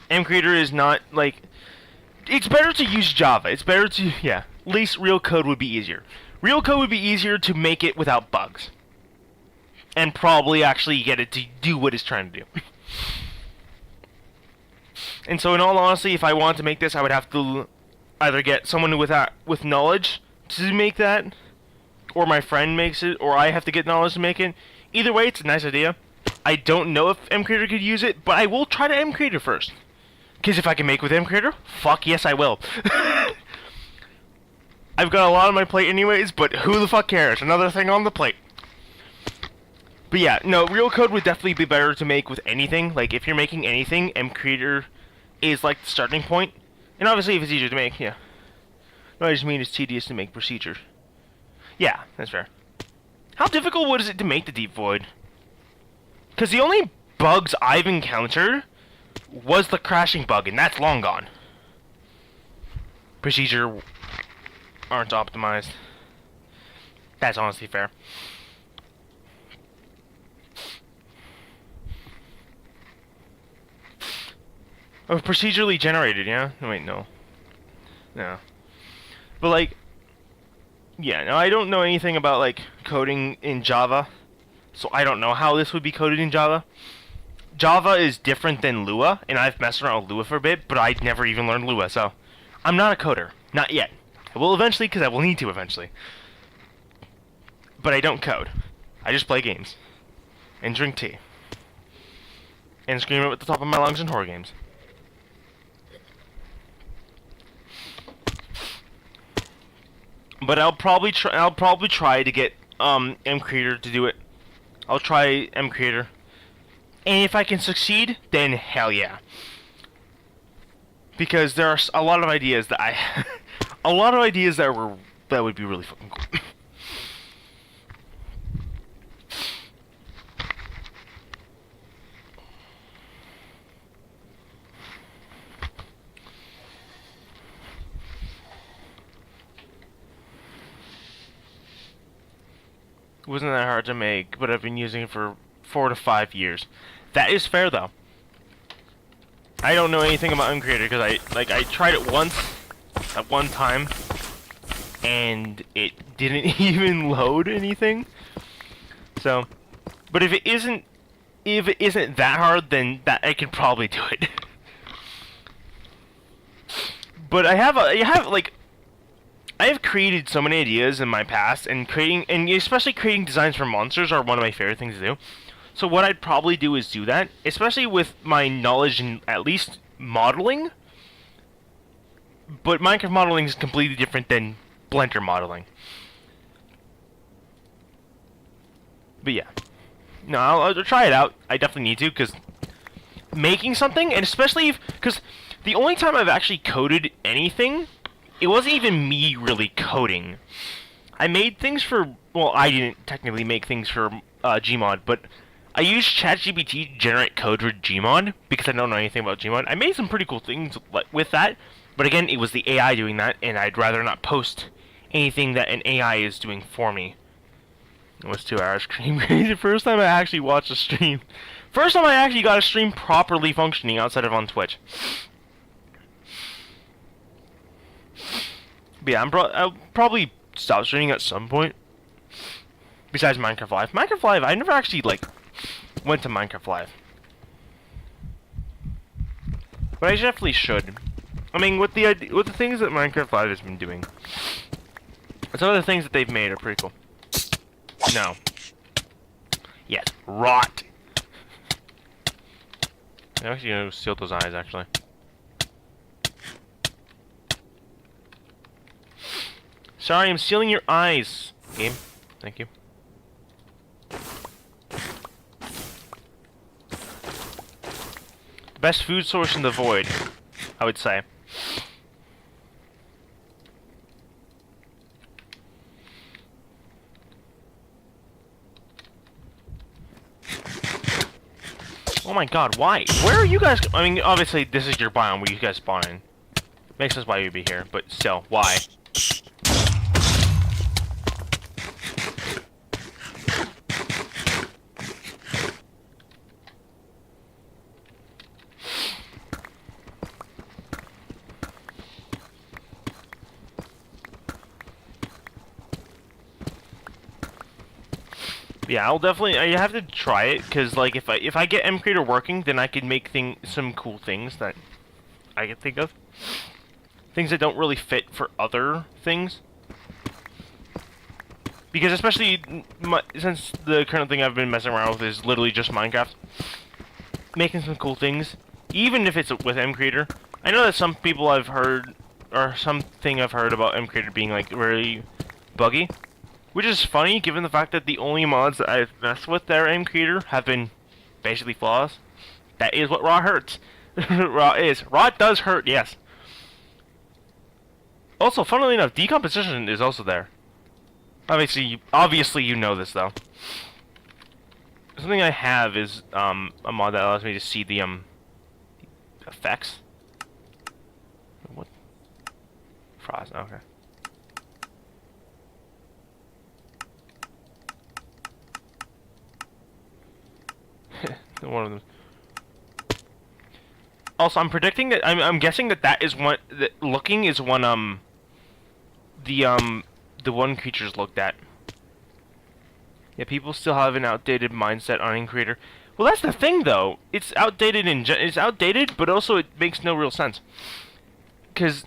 MCreator is not like... It's better to use Java. It's better to... Yeah. At least real code would be easier. Real code would be easier to make it without bugs. And probably actually get it to do what it's trying to do. And so in all honesty, if I wanted to make this, I would have to either get someone with knowledge to make that, or my friend makes it, or I have to get knowledge to make it. Either way, it's a nice idea. I don't know if MCreator could use it, but I will try to MCreator first. Because if I can make with MCreator, fuck yes I will. I I've got a lot on my plate anyways, but who the fuck cares? Another thing on the plate. But yeah, no, real code would definitely be better to make with anything. Like, if you're making anything, mCreator is like the starting point. And obviously, if it's easier to make, yeah. No, I just mean it's tedious to make procedure. Yeah, that's fair. How difficult was it to make the Deep Void? Because the only bugs I've encountered was the crashing bug, and that's long gone. Procedure aren't optimized. That's honestly fair. Oh, procedurally generated, yeah? Wait, no. No. But, like, yeah, no, I don't know anything about, like, coding in Java, so I don't know how this would be coded in Java. Java is different than Lua, and I've messed around with Lua for a bit, but I'd never even learned Lua, so I'm not a coder. Not yet. I will eventually, because I will need to eventually. But I don't code. I just play games. And drink tea. And scream at the top of my lungs in horror games. But I'll probably try to get mCreator to do it. I'll try mCreator. And if I can succeed, then hell yeah. Because there are a lot of ideas that that would be really fucking cool. Wasn't that hard to make, but I've been using it for 4 to 5 years. That is fair though. I don't know anything about mCreator because I tried it once at one time and it didn't even load anything. So, but if it isn't that hard, then that I can probably do it. But I have created so many ideas in my past, and especially creating designs for monsters are one of my favorite things to do. So what I'd probably do is do that, especially with my knowledge in at least modeling. But Minecraft modeling is completely different than Blender modeling. But yeah. No, I'll try it out. I definitely need to, because making something, and especially because the only time I've actually coded anything, it wasn't even me really coding. I made things for, well, I didn't technically make things for Gmod, but I used ChatGPT to generate code for Gmod, because I don't know anything about Gmod. I made some pretty cool things with that, but again, it was the AI doing that, and I'd rather not post anything that an AI is doing for me. It was 2 hours stream. The first time I actually watched a stream. First time I actually got a stream properly functioning outside of on Twitch. But yeah, I'll probably stop streaming at some point. Besides Minecraft Live. Minecraft Live, I never actually, like, went to Minecraft Live. But I definitely should. I mean, with the things that Minecraft Live has been doing, some of the things that they've made are pretty cool. No. Yes, rot. I'm actually gonna seal those eyes, actually. Sorry, I'm sealing your eyes. Game. Thank you. Best food source in the void, I would say. Oh my god, why? Where are you guys? I mean, obviously, this is your biome where you guys spawn in. Makes sense why you'd be here, but still, why? Yeah, I'll definitely. I have to try it because, like, if I get mCreator working, then I could make some cool things that I can think of. Things that don't really fit for other things. Because especially since the current thing I've been messing around with is literally just Minecraft, making some cool things, even if it's with mCreator. I know that some people I've heard or something I've heard about MCreator being like really buggy, which is funny given the fact that the only mods that I've messed with their MCreator have been basically flawless. That is what raw hurts. Raw is. Raw does hurt, yes. Also, funnily enough, decomposition is also there. Obviously you know this though. Something I have is a mod that allows me to see the effects. What? Frost. Okay. One of them. Also, I'm predicting that I'm guessing that is one that looking is one the one creatures looked at. Yeah, people still have an outdated mindset on MCreator. Well, that's the thing, though. It's outdated it's outdated, but also it makes no real sense.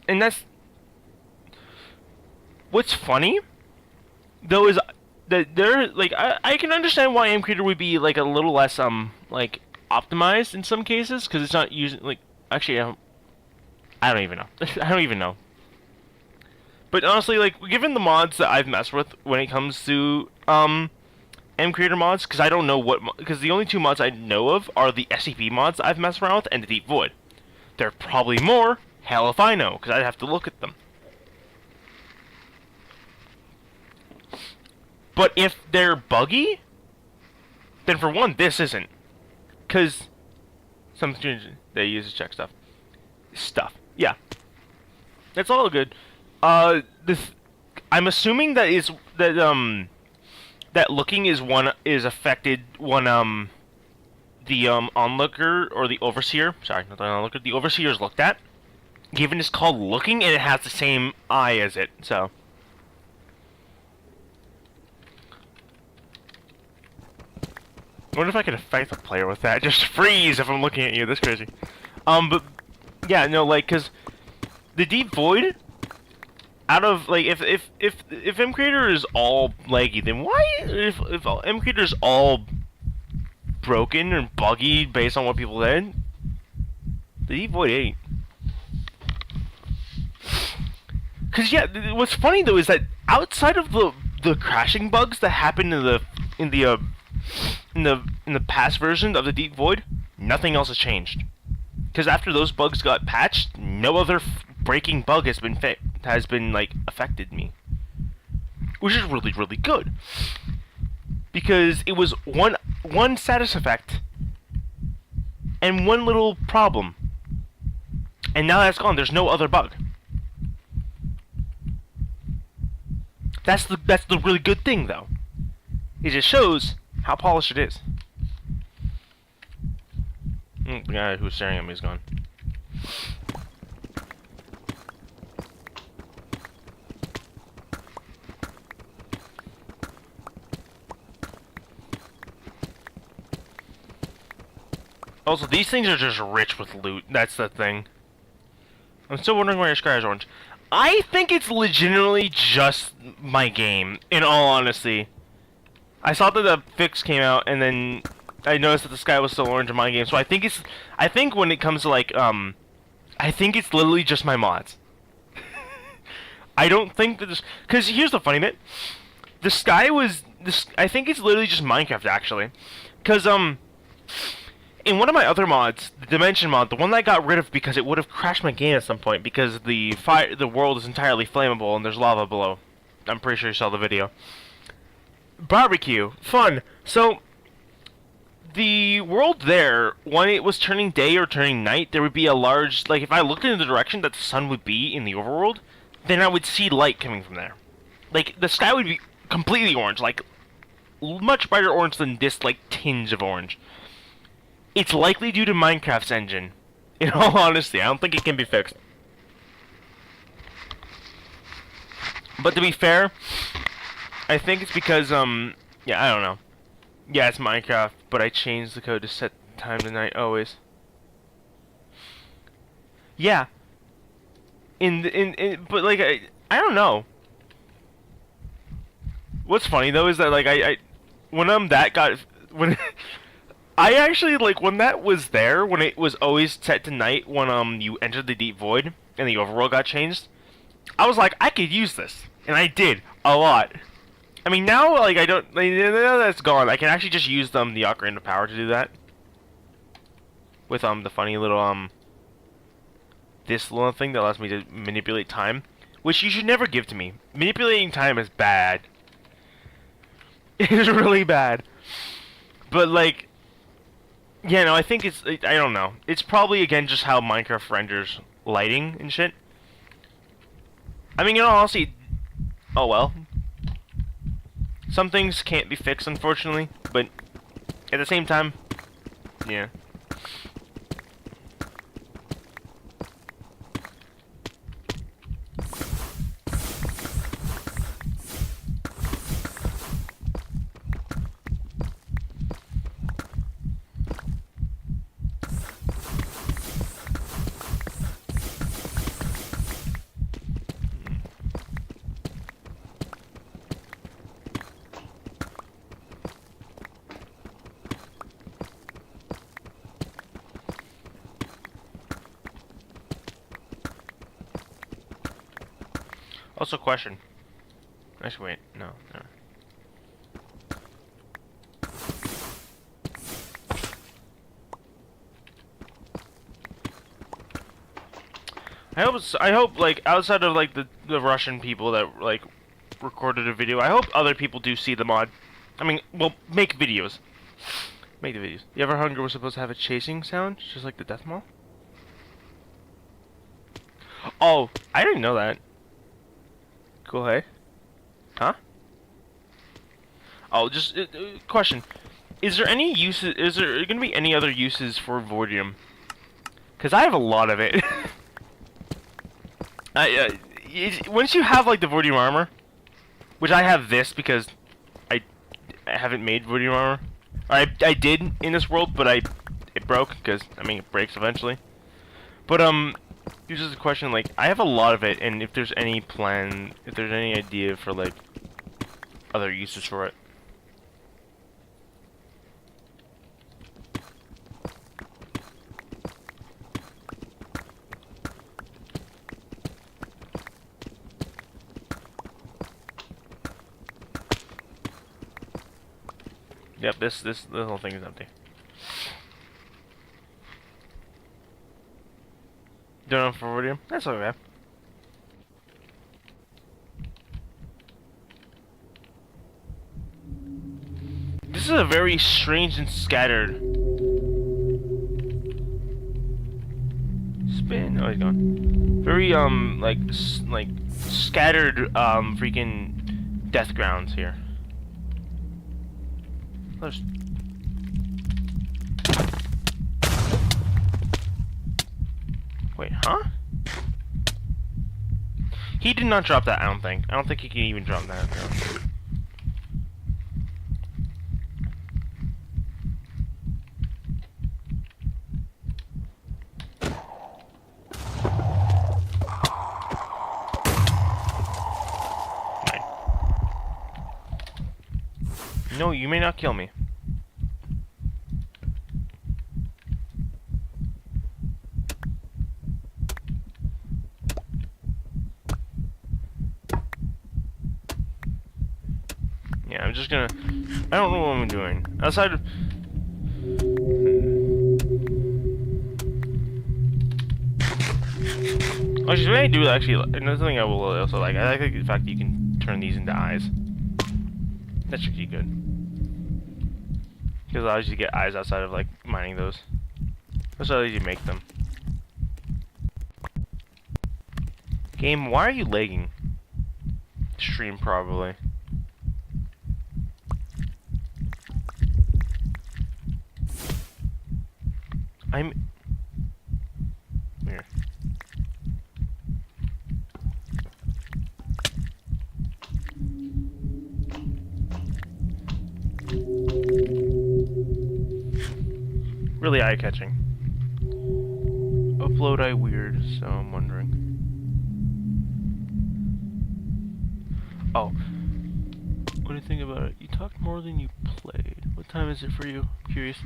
And that's what's funny, though, is that there like I can understand why MCreator would be like a little less like optimized in some cases because it's not using like actually I don't even know. I don't even know. But honestly, like, given the mods that I've messed with when it comes to, MCreator mods, because I don't know because the only two mods I know of are the SCP mods I've messed around with and the Deep Void. There are probably more, hell if I know, because I'd have to look at them. But if they're buggy, then for one, this isn't. Because some students, they use to check stuff. Yeah. That's all good. I'm assuming that that looking is affected when the onlooker or the overseer, sorry, not the onlooker, the overseer is looked at. Given it's called looking and it has the same eye as it, so. I wonder if I could affect the player with that. Just freeze if I'm looking at you. That's crazy. But yeah, no, like, cause the Deep Void. Out of like if MCreator is all laggy, then why if MCreator is all broken and buggy based on what people said, the Deep Void ain't. Cause yeah, what's funny though is that outside of the crashing bugs that happened in the past version of the Deep Void, nothing else has changed. Cause after those bugs got patched, no other breaking bug has been like affected me, which is really good because it was one status effect and one little problem, and now that's gone. There's no other bug. That's the really good thing though. It just shows how polished it is. The guy who's staring at me is gone. Also, these things are just rich with loot. That's the thing. I'm still wondering why your sky is orange. I think it's legitimately just my game, in all honesty. I saw that the fix came out, and then I noticed that the sky was still orange in my game, so I think when it comes to, like, I think it's literally just my mods. I don't think that because here's the funny bit. The sky was, I think it's literally just Minecraft, actually. Because, in one of my other mods, the Dimension mod, the one that I got rid of because it would have crashed my game at some point because the world is entirely flammable and there's lava below. I'm pretty sure you saw the video. Barbecue. Fun. So, the world there, when it was turning day or turning night, there would be a large, like, if I looked in the direction that the sun would be in the overworld, then I would see light coming from there. Like, the sky would be completely orange, like, much brighter orange than this, like, tinge of orange. It's likely due to Minecraft's engine. In all honesty, I don't think it can be fixed. But to be fair, I think it's because, yeah, I don't know. Yeah, it's Minecraft, but I changed the code to set time to night always. Yeah. But like, I don't know. What's funny though is that like when I actually, like, when that was there, when it was always set to night when, you entered the Deep Void, and the overworld got changed, I was like, I could use this, and I did a lot. I mean, now like I don't. Like, now that's gone. I can actually just use the Ocarina of Power to do that. With the funny little this little thing that allows me to manipulate time, which you should never give to me. Manipulating time is bad. It is really bad. But like, yeah, no, I think it's. I don't know. It's probably again just how Minecraft renders lighting and shit. I mean, in all honesty, oh well. Some things can't be fixed, unfortunately, but at the same time, yeah. Also, question. Actually, wait, no. I hope, like, outside of, like, the Russian people that, like, recorded a video, I hope other people do see the mod. I mean, well, make videos. Make the videos. The Ever Hunger was supposed to have a chasing sound, just like the Death Maul? Oh, I didn't know that. Cool, hey? Huh? Oh, just, question. Is there any uses, is there gonna be any other uses for Voidium? Because I have a lot of it. Once you have, like, the Voidium armor, which I have this because I haven't made Voidium armor. I did in this world, but it broke, because, I mean, it breaks eventually. But, here's just a question, like, I have a lot of it, and if there's any plan, if there's any idea for, like, other uses for it. Yep, this whole thing is empty. Don't know for Voidium? That's okay. This is a very strange and scattered spin. Oh, he's gone. Very like scattered freaking death grounds here. There's... Wait, huh? He did not drop that, I don't think. I don't think he can even drop that. No. No, you may not kill me. Yeah, I'm just gonna... I don't know what I'm doing. Outside of... Actually, what I do actually... Another thing I will also like, I like the fact that you can turn these into eyes. That's pretty good. Because it allows you to get eyes outside of, like, mining those. That's how you make them. Game, why are you lagging? Stream, probably. I'm... Here. Really eye-catching. Upload I weird, so I'm wondering. Oh. What do you think about it? You talked more than you played. What time is it for you? I'm curious.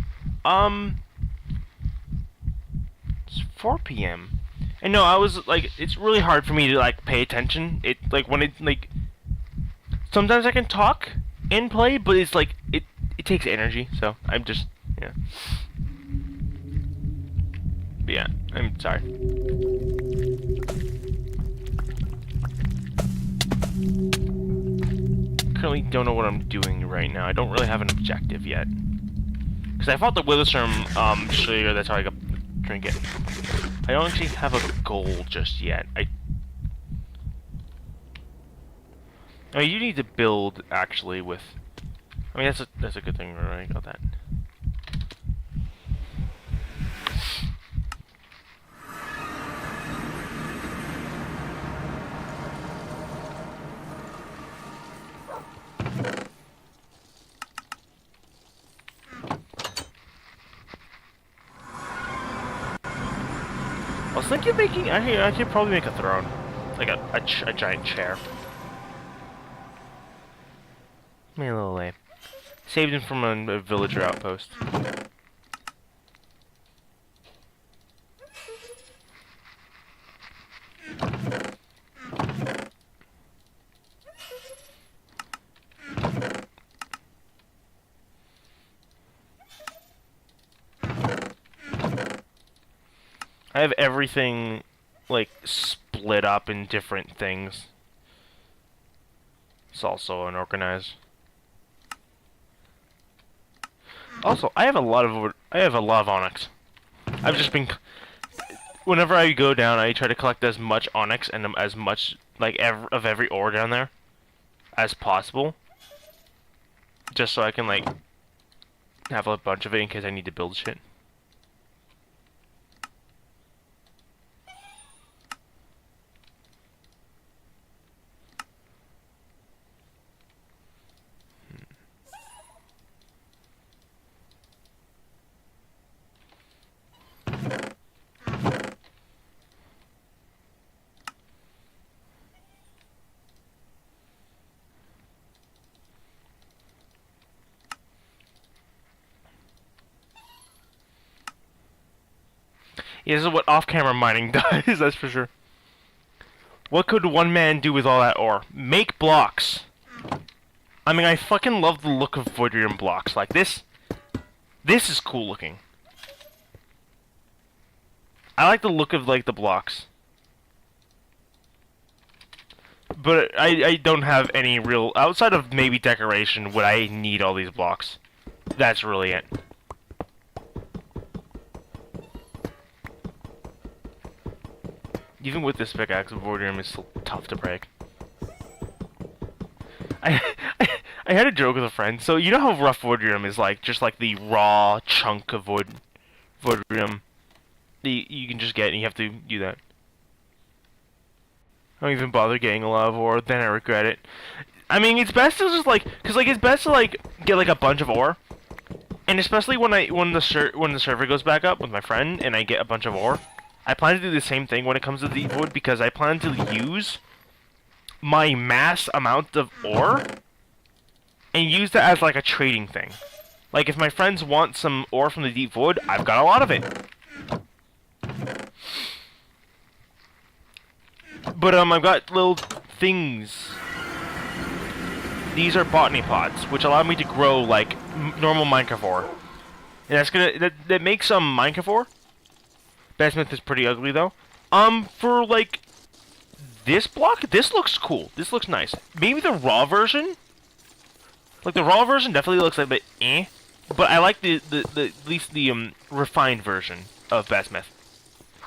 It's 4 p.m. And no, I was like, it's really hard for me to like pay attention. It like when it like sometimes I can talk and play, but it's like it takes energy. So I'm just yeah. But yeah, I'm sorry. Currently don't know what I'm doing right now. I don't really have an objective yet. Because I fought the Witherstorm earlier, that's how I got Trinket. I don't actually have a goal just yet. Oh, you need to build actually with. I mean that's a good thing, right? I got that. I was thinking of making. I could probably make a throne, like a giant chair. Maybe a little lame. Saved him from a villager outpost. I have everything, like, split up in different things. It's also unorganized. Also, I have a lot of onyx. I've just been, whenever I go down, I try to collect as much onyx and as much like of every ore down there as possible, just so I can like have a bunch of it in case I need to build shit. Yeah, this is what off-camera mining does, that's for sure. What could one man do with all that ore? Make blocks! I mean, I fucking love the look of Voidrium blocks. Like, this is cool looking. I like the look of, like, the blocks. But I don't have any real... Outside of maybe decoration, would I need all these blocks. That's really it. Even with this pickaxe, Voidrium is still tough to break. I had a joke with a friend. So you know how rough Voidrium is, like just like the raw chunk of Voidrium you can just get, and you have to do that. I don't even bother getting a lot of ore, then I regret it. I mean, it's best to just like, cause like it's best to like get like a bunch of ore, and especially when the server goes back up with my friend and I get a bunch of ore. I plan to do the same thing when it comes to the wood, because I plan to use my mass amount of ore and use that as like a trading thing. Like if my friends want some ore from the deep void, I've got a lot of it. But I've got little things. These are botany pots, which allow me to grow like normal Minecraft ore. And that's gonna that makes some Minecraft ore. Basement is pretty ugly though. For like this block, this looks cool. This looks nice. Maybe the raw version. Like the raw version definitely looks like the eh, but I like the at least the refined version of Basement.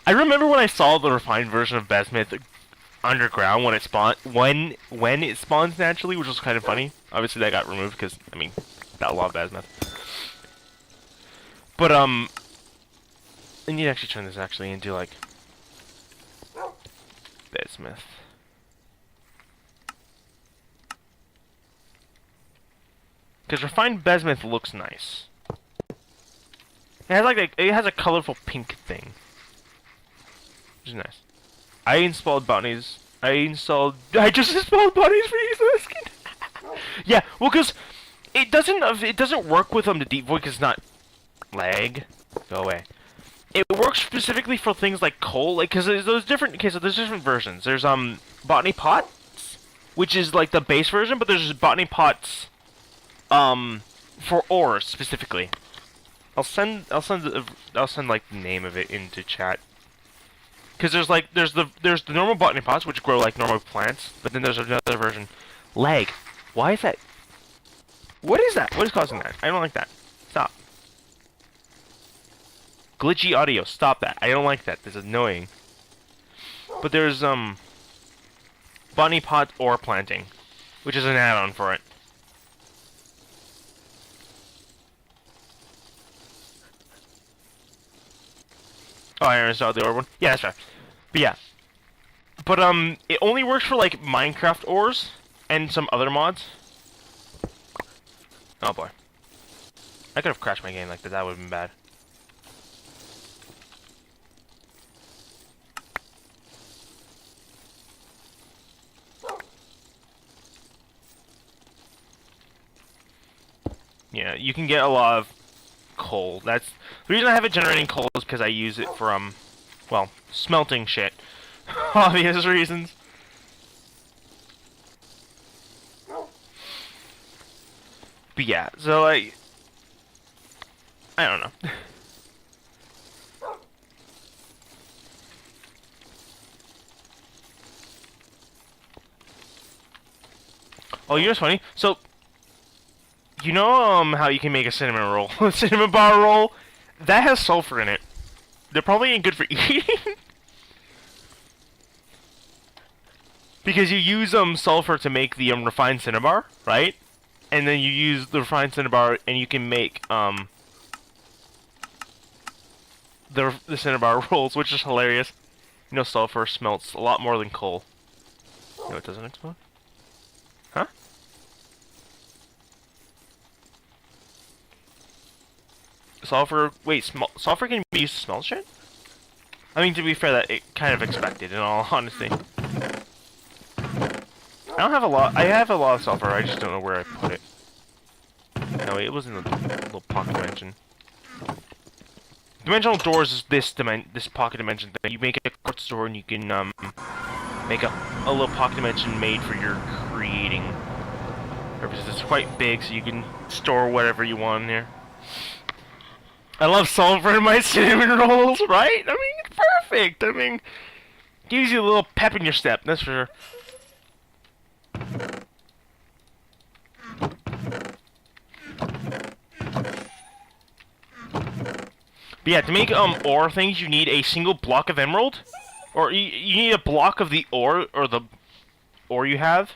I remember when I saw the refined version of Basement underground when it when it spawns naturally, which was kind of funny. Obviously that got removed because I mean, I love Basement. But I need to actually turn this actually into like Bismuth. Because refined bismuth looks nice. It has like it has a colorful pink thing, which is nice. I just installed bunnies for you, skin. Yeah, well, because it doesn't work with the deep void because it's not lag. Go away. it works specifically for things like coal, like because there's those different. Okay, so there's different versions. There's botany pots, which is like the base version, but there's botany pots for ores specifically. I'll send like the name of it into chat. Because there's the normal botany pots which grow like normal plants, but then there's another version. Lag. Why is that? What is that? What is causing that? I don't like that. Stop. Glitchy audio. Stop that. I don't like that. This is annoying. But there's botany pot ore planting, which is an add-on for it. Oh, I installed the ore one. Yeah, that's right. But yeah. But it only works for like Minecraft ores and some other mods. Oh boy. I could have crashed my game like that. That would have been bad. Yeah, you can get a lot of coal. That's the reason I have it generating coal is because I use it for well, smelting shit. Obvious reasons. But yeah, so I don't know. Oh, you know what's funny? So you know how you can make a cinnamon roll, a cinnamon bar roll? That has sulfur in it. They're probably ain't good for eating. Because you use sulfur to make the refined cinnabar, right? And then you use the refined cinnabar and you can make the cinnabar rolls, which is hilarious. You know sulfur smelts a lot more than coal. No, it doesn't explode? Huh? Sulfur, wait, sulfur can be used to smelt shit? I mean, to be fair, that it kind of expected, in all honesty. I don't have a lot, I have a lot of sulfur, I just don't know where I put it. No, wait, it was in the little pocket dimension. Dimensional doors is this pocket dimension thing. You make a quartz door and you can, make a little pocket dimension made for your creating purposes. It's quite big, so you can store whatever you want in here. I love sulfur in my cinnamon rolls, right? I mean, it's perfect. I mean, gives you a little pep in your step, that's for sure. But yeah, to make ore things, you need a single block of emerald, or you need a block of the ore or the ore you have,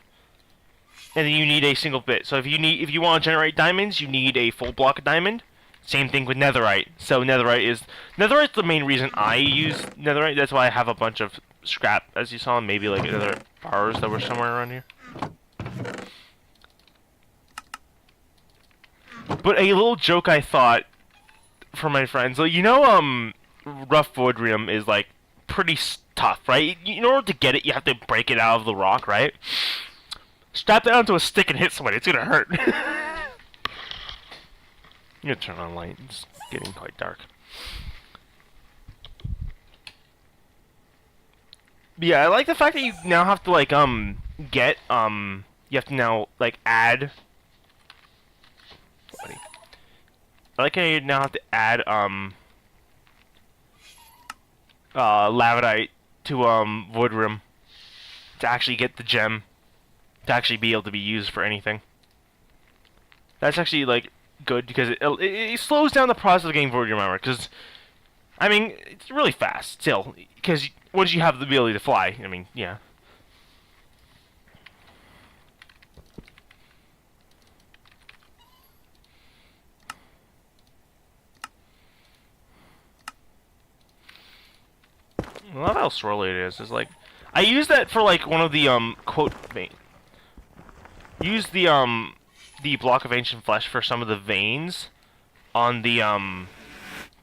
and then you need a single bit. So if you want to generate diamonds, you need a full block of diamond. Same thing with netherite. So netherite's the main reason I use netherite. That's why I have a bunch of scrap, as you saw, and maybe like other bars that were somewhere around here. But a little joke I thought for my friends, you know, rough voidrium is like pretty tough, right? In order to get it, you have to break it out of the rock, right? Strap that onto a stick and hit somebody. It's gonna hurt. I'm gonna turn on light. It's getting quite dark. But yeah, I like the fact that you now have to like get you have to now like add. I like how you now have to add lavadite to voidrium to actually get the gem to actually be able to be used for anything. That's actually like good because it slows down the process of getting voidrium armor. Because I mean, it's really fast still. Because once you have the ability to fly, I mean, yeah. I love how swirly it is. It's like I use that for like one of the quote vein. Use the block of ancient flesh for some of the veins on the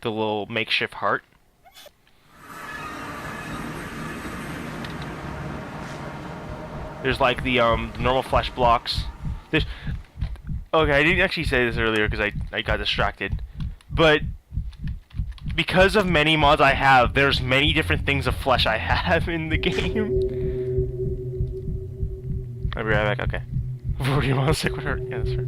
little makeshift heart. There's like the normal flesh blocks. There's okay, I didn't actually say this earlier because I got distracted, but because of many mods I have, there's many different things of flesh I have in the game. I'll be right back, okay. 40 miles sick with her. Yeah, that's fair.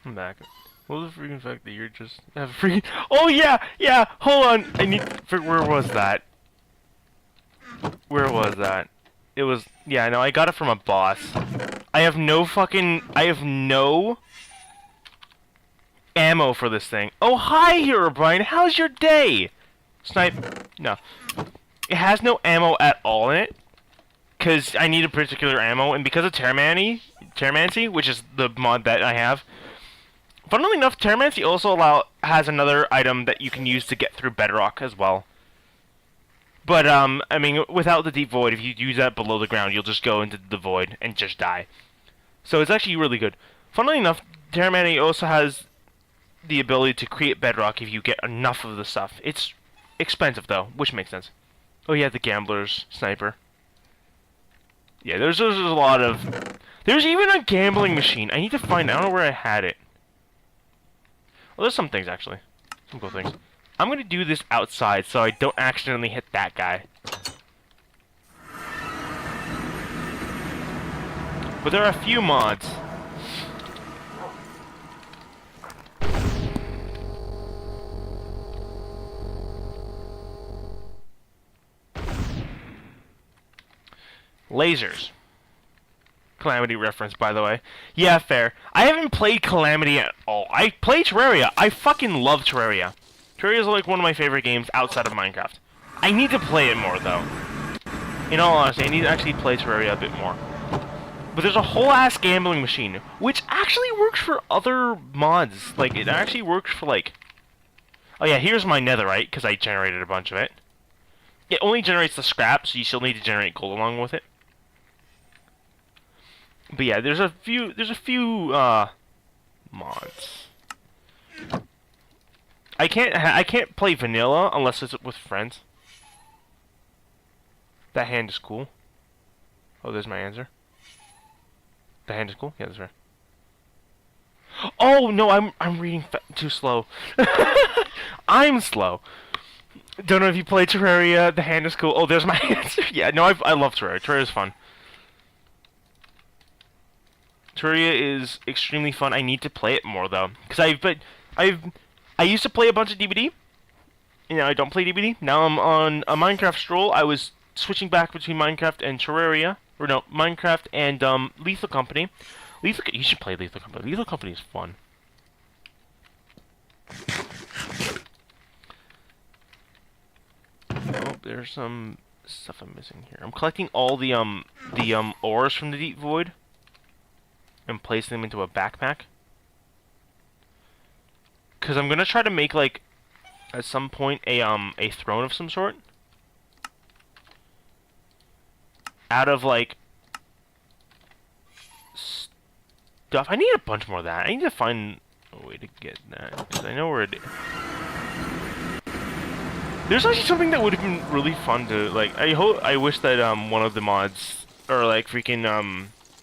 I'm back. What was the freaking fact that you're just have a freaking? Oh yeah, yeah. Hold on. I need. Where was that? Where was that? It was. Yeah, no. I got it from a boss. I have no fucking. I have no ammo for this thing. Oh hi, Herobrine. How's your day? Snipe. No. It has no ammo at all in it. Cause I need a particular ammo, and because of Terramancy, which is the mod that I have. Funnily enough, Terramancy also has another item that you can use to get through Bedrock as well. But, I mean, without the Deep Void, if you use that below the ground, you'll just go into the Void and just die. So it's actually really good. Funnily enough, Terramancy also has the ability to create Bedrock if you get enough of the stuff. It's expensive, though, which makes sense. Oh yeah, the Gambler's Sniper. Yeah, there's a lot of... There's even a gambling machine. I need to find... I don't know where I had it. Well, there's some things, actually. Some cool things. I'm gonna do this outside so I don't accidentally hit that guy. But there are a few mods. Lasers. Calamity reference, by the way. Yeah, fair. I haven't played Calamity at all. I play Terraria. I fucking love Terraria. Terraria is like one of my favorite games outside of Minecraft. I need to play it more, though. In all honesty, I need to actually play Terraria a bit more. But there's a whole ass gambling machine, which actually works for other mods. Like, it actually works for, like... Oh yeah, here's my netherite, because I generated a bunch of it. It only generates the scrap, so you still need to generate gold along with it. But yeah, there's a few mods. I can't play vanilla unless it's with friends. That hand is cool. Oh, there's my answer. The hand is cool. Yeah, that's right. Oh no, I'm reading too slow. I'm slow. Don't know if you play Terraria. The hand is cool. Oh, there's my answer. Yeah, no, I love Terraria. Terraria is fun. Terraria is extremely fun. I need to play it more though, because I used to play a bunch of DBD. You know, I don't play DBD. Now I'm on a Minecraft stroll. I was switching back between Minecraft and Terraria, or no, Minecraft and Lethal Company. You should play Lethal Company. Lethal Company is fun. Oh, there's some stuff I'm missing here. I'm collecting all the ores from the Deep Void and placing them into a backpack. Cause I'm gonna try to make like at some point a throne of some sort out of like stuff. I need a bunch more of that. I need to find a way to get that because I know where it is. There's actually something that would have been really fun to like. I wish that one of the mods or like freaking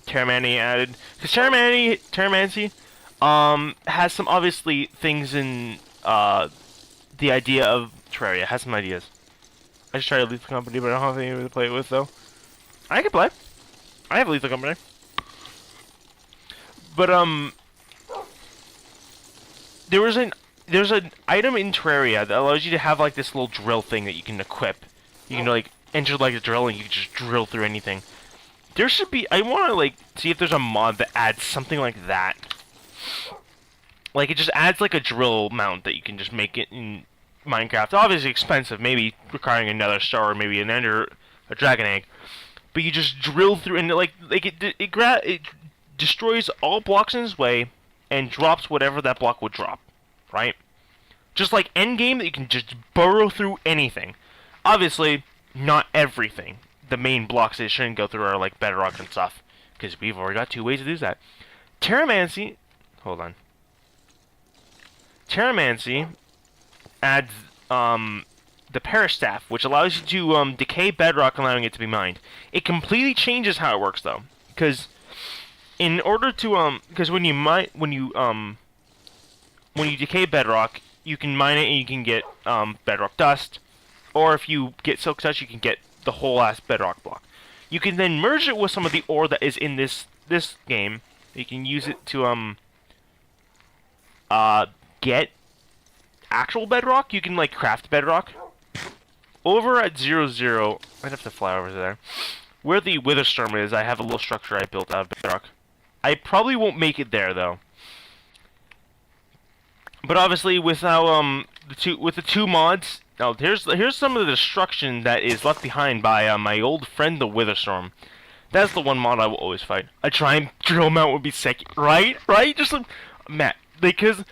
Terramancy added, because Terramancy has some obviously things in the idea of Terraria. Has some ideas. I just tried to Lethal Company, but I don't have anything to play it with though. I can play. I have Lethal Company. But there's an item in Terraria that allows you to have like this little drill thing that you can equip. You can like enter like a drill and you can just drill through anything. There should be. I want to like see if there's a mod that adds something like that. Like it just adds like a drill mount that you can just make it in Minecraft. Obviously expensive, maybe requiring another star or maybe a dragon egg. But you just drill through and it destroys all blocks in its way and drops whatever that block would drop, right? Just like endgame, that you can just burrow through anything. Obviously, not everything. The main blocks it shouldn't go through are like bedrock and stuff, because we've already got 2 ways to do that. Terramancy, hold on. Terramancy adds the Perish Staff, which allows you to decay bedrock, allowing it to be mined. It completely changes how it works though, because in order to because when you decay bedrock, you can mine it and you can get bedrock dust, or if you get silk touch, you can get the whole ass bedrock block. You can then merge it with some of the ore that is in this game. You can use it to get actual bedrock. You can like craft bedrock. Over at 0-0, I'd have to fly over there. Where the Witherstorm is, I have a little structure I built out of bedrock. I probably won't make it there though. But obviously, with how the two mods, now here's some of the destruction that is left behind by my old friend the Witherstorm. That's the one mod I will always fight. A giant drill mount would be sick, right? Right? Just like Matt, because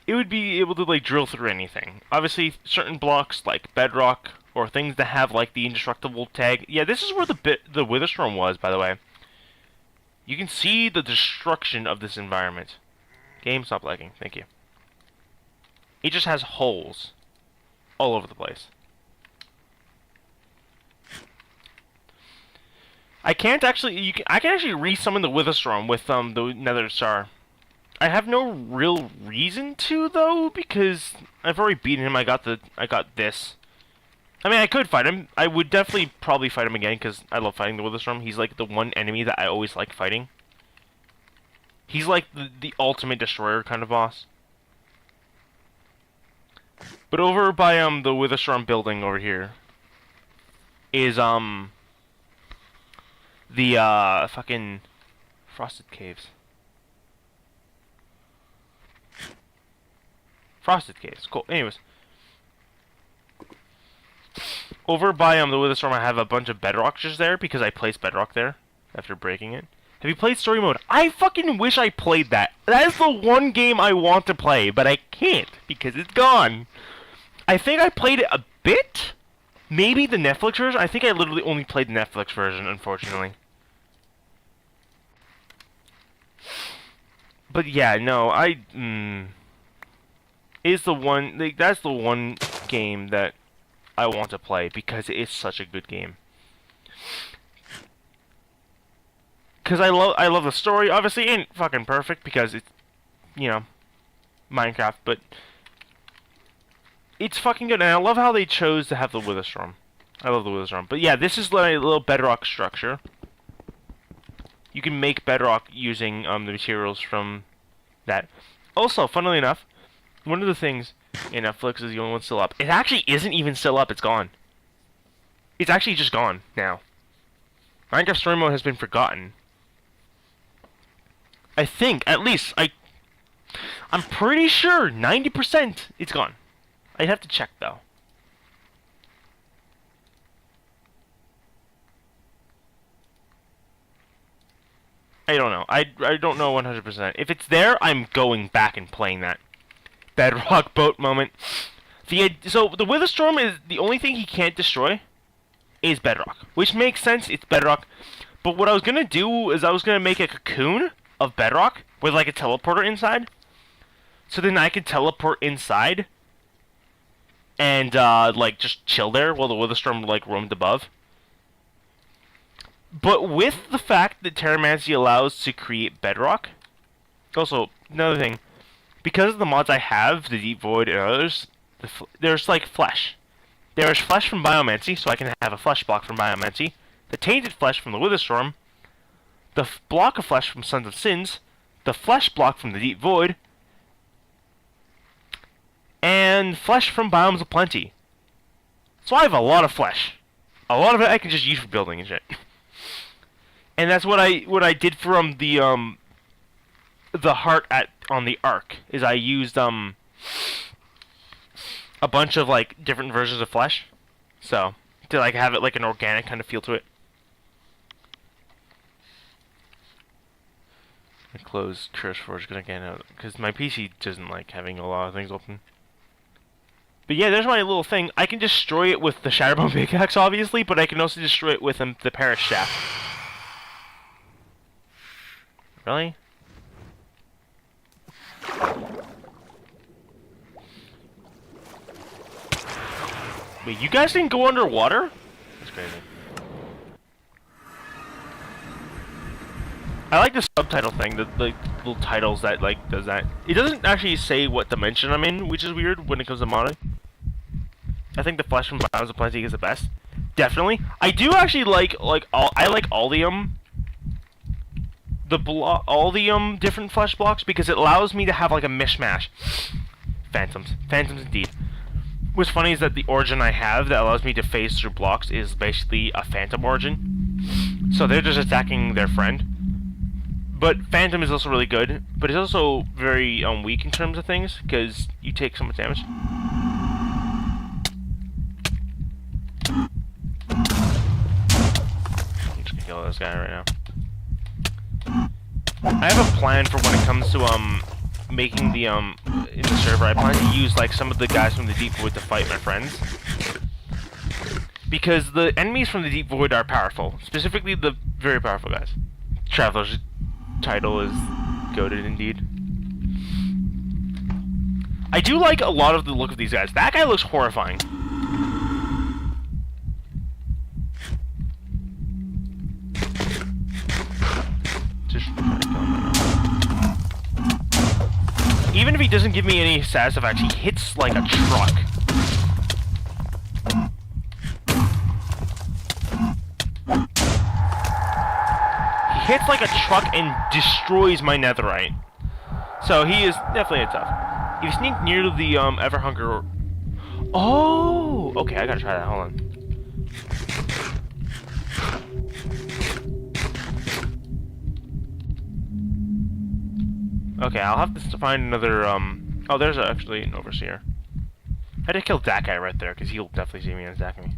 it would be able to like drill through anything. Obviously, certain blocks like bedrock or things that have like the indestructible tag. Yeah, this is where the Witherstorm was, by the way. You can see the destruction of this environment. Game, stop lagging. Thank you. It just has holes all over the place. I can't actually. I can actually re-summon the Witherstorm with the Nether Star. I have no real reason to though, because I've already beaten him. I got this. I mean, I could fight him. I would definitely probably fight him again because I love fighting the Witherstorm. He's like the one enemy that I always like fighting. He's like the ultimate destroyer kind of boss. But over by the Witherstorm building over here is the fucking Frosted Caves. Frosted Caves, cool. Anyways, over by the Witherstorm, I have a bunch of bedrock just there because I placed bedrock there after breaking it. Have you played story mode? I fucking wish I played that. That is the one game I want to play, but I can't because it's gone. I think I played it a bit. Maybe the Netflix version. I think I literally only played the Netflix version, unfortunately. But yeah, no, is the one, like, that's the one game that I want to play because it's such a good game. Because I love the story. Obviously, it ain't fucking perfect because it's, you know, Minecraft, but it's fucking good. And I love how they chose to have the Witherstorm. I love the Witherstorm. But yeah, this is like a little bedrock structure. You can make bedrock using the materials from that. Also, funnily enough, one of the things in Netflix is the only one still up. It actually isn't even still up. It's gone. It's actually just gone now. Minecraft Story Mode has been forgotten. I think, at least, I'm pretty sure 90% it's gone. I'd have to check though. I don't know. I don't know 100%. If it's there, I'm going back and playing that. Bedrock boat moment. So the Witherstorm is the only thing he can't destroy is bedrock, which makes sense. It's bedrock. But what I was gonna do is I was gonna make a cocoon of bedrock with like a teleporter inside, so then I could teleport inside and like just chill there while the Witherstorm like roamed above. But with the fact that Terramancy allows to create bedrock, also another thing, because of the mods I have, the Deep Void and others, there's like flesh. There's flesh from Biomancy, so I can have a flesh block from Biomancy, the tainted flesh from the Witherstorm, the block of flesh from Sons of Sins, the flesh block from the Deep Void, and flesh from Biomes of Plenty. So I have a lot of flesh. A lot of it I can just use for building and shit. And that's what I did from the heart on the Ark, is I used a bunch of like different versions of flesh, so to like have it like an organic kind of feel to it. I close CurseForge again because my PC doesn't like having a lot of things open. But yeah, there's my little thing. I can destroy it with the Shatterbone pickaxe, obviously, but I can also destroy it with the Paris shaft. Really? Wait, you guys didn't go underwater? That's crazy. I like the subtitle thing, the little titles that like does that. It doesn't actually say what dimension I'm in, which is weird when it comes to modding. I think the flesh from Biomes of Plenty is the best. Definitely. I do actually like all the different flesh blocks because it allows me to have like a mishmash. Phantoms indeed. What's funny is that the origin I have that allows me to phase through blocks is basically a phantom origin. So they're just attacking their friend. But Phantom is also really good, but it's also very weak in terms of things, because you take so much damage. I'm just gonna kill this guy right now. I have a plan for when it comes to making the in the server. I plan to use like some of the guys from the Deep Void to fight my friends, because the enemies from the Deep Void are powerful, specifically the very powerful guys. Traveler's title is goated indeed. I do like a lot of the look of these guys. That guy looks horrifying. Just try to kill him right now. Even if he doesn't give me any satisfaction, he hits like a truck. Hits like a truck and destroys my netherite. So he is definitely a tough. If you sneak near to the Everhunger... Oh! Okay, I gotta try that. Hold on. Okay, I'll have to find another... Oh, there's actually an Overseer. I had to kill that guy right there, because he'll definitely see me and attack me.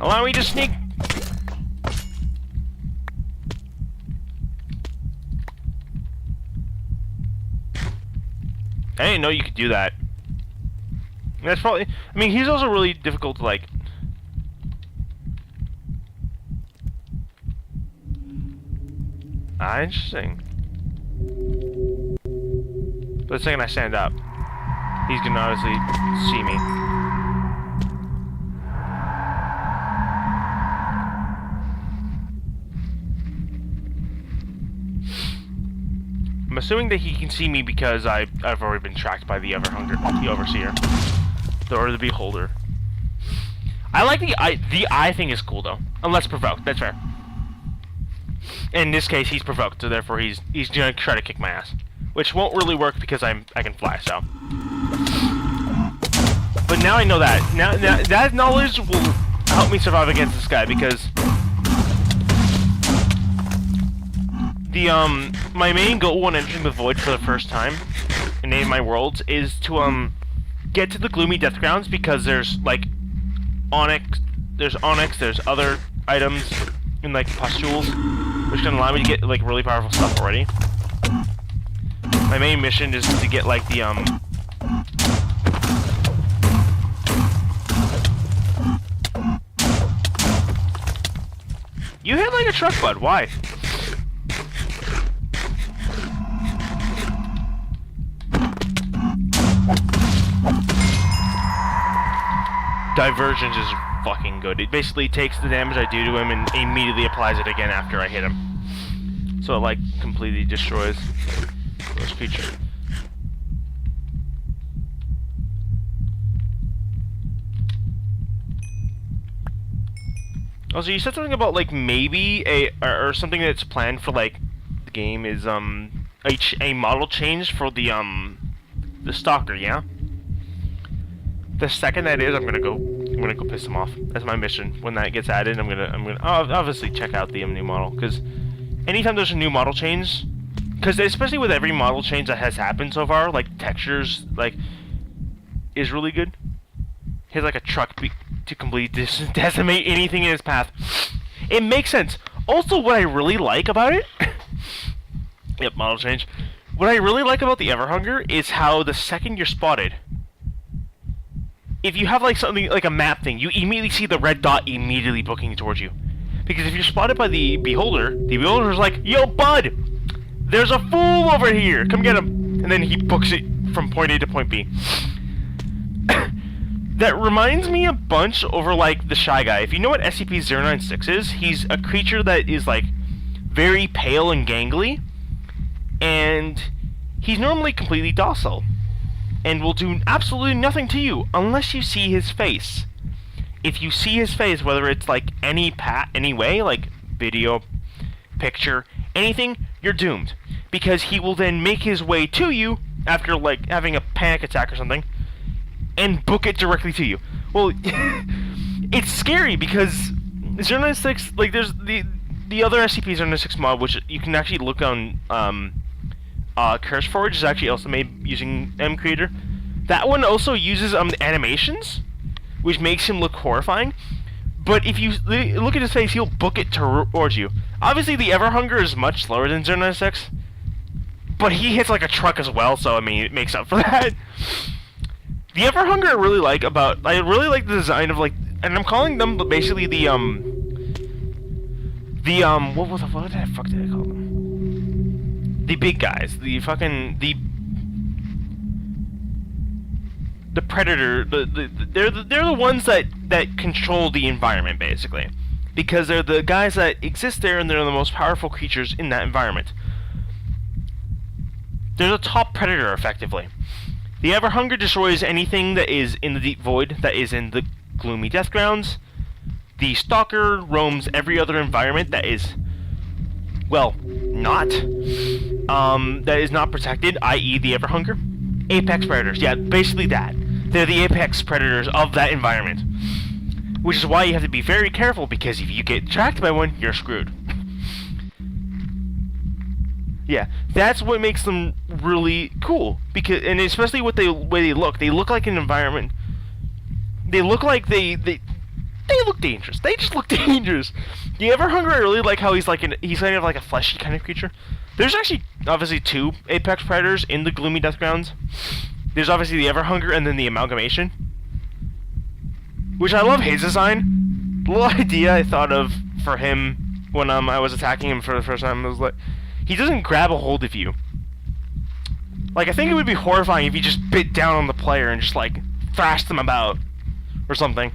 Allow me to sneak. I didn't know you could do that. That's probably... I mean, he's also really difficult to, like... Ah, interesting. But the second I stand up, he's gonna obviously see me. I'm assuming that he can see me because I've already been tracked by the Everhunger, the Overseer, or the Beholder. I like the eye thing is cool though, unless provoked. That's fair. In this case, he's provoked, so therefore he's gonna try to kick my ass, which won't really work because I can fly. So, but now I know that. Now that knowledge will help me survive against this guy because. My main goal when entering the Void for the first time in any of my worlds is to, get to the Gloomy Deathgrounds because there's, like, Onyx, there's other items in, like, pustules, which can allow me to get, like, really powerful stuff already. My main mission is to get, like, the, You hit like a truck, bud. Why? Divergence is fucking good. It basically takes the damage I do to him and immediately applies it again after I hit him. So it, like, completely destroys those creatures. Also, you said something about, like, maybe or something that's planned for, like, the game is, a model change for the Stalker, yeah? The second that is, I'm gonna go piss him off. That's my mission. When that gets added, I'm gonna obviously check out the new model, because anytime there's a new model change, because especially with every model change that has happened so far, like textures, like, is really good. He has like a truck to completely decimate anything in his path. It makes sense. Also, what I really like about it, yep, model change. What I really like about the Everhunger is how the second you're spotted, if you have like something like a map thing, you immediately see the red dot immediately booking towards you. Because if you're spotted by the Beholder's like, "Yo, bud, there's a fool over here. Come get him." And then he books it from point A to point B. That reminds me a bunch over like the Shy Guy. If you know what SCP-096 is, he's a creature that is like very pale and gangly, and he's normally completely docile and will do absolutely nothing to you unless you see his face. If you see his face, whether it's like any way, like video, picture, anything, you're doomed. Because he will then make his way to you after like having a panic attack or something and book it directly to you. Well, it's scary because 096, like there's the other SCP-096 mod, which you can actually look on CurseForge, is actually also made using MCreator. That one also uses animations, which makes him look horrifying. But if you look at his face, he'll book it towards you. Obviously, the Everhunger is much slower than 096, but he hits like a truck as well, so I mean, it makes up for that. The Everhunger I really like the design of like, and I'm calling them basically the what the fuck did I call them? The big guys, the predator, they're the ones that control the environment basically, because they're the guys that exist there and they're the most powerful creatures in that environment. They're the top predator effectively. The Everhunger destroys anything that is in the Deep Void, that is in the Gloomy Deathgrounds. The Stalker roams every other environment that is, well, that is not protected, i.e. the Everhunger. Apex predators, yeah, basically that. They're the apex predators of that environment. Which is why you have to be very careful, because if you get tracked by one, you're screwed. Yeah, that's what makes them really cool, because, and especially with the way they look like an environment. They look like they they look dangerous. They just look dangerous. The Everhunger, I really like how he's kind of like a fleshy kind of creature. There's actually obviously 2 apex predators in the Gloomy Deathgrounds. There's obviously the Everhunger and then the Amalgamation, which I love his design. The little idea I thought of for him when I was attacking him for the first time was like, he doesn't grab a hold of you. Like, I think it would be horrifying if he just bit down on the player and just like thrashed them about or something.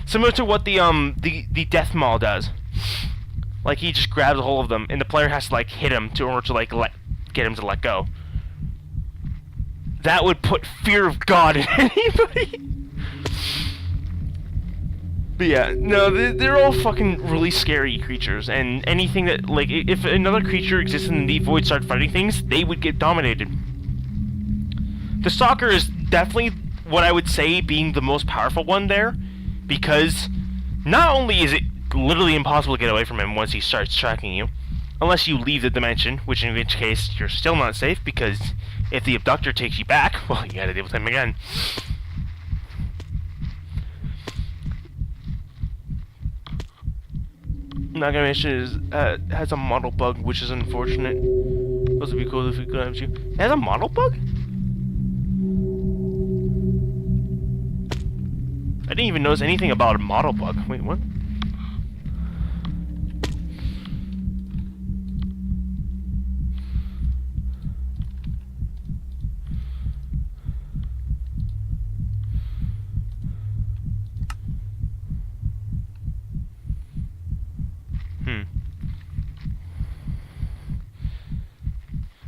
Similar to what the Death Maul does. Like, he just grabs a hold of them, and the player has to like hit him in order to like get him to let go. That would put fear of God in anybody. But yeah, no, they're all fucking really scary creatures, and anything that, like, if another creature existed in the Void started fighting things, they would get dominated. The Stalker is definitely what I would say being the most powerful one there, because not only is it literally impossible to get away from him once he starts tracking you, unless you leave the dimension, which in which case you're still not safe, because if the Abductor takes you back, well, you gotta deal with him again. Not gonna mention it has a model bug, which is unfortunate. Supposed to be cool if it grabs you. It has a model bug? I didn't even notice anything about a model bug. Wait, what?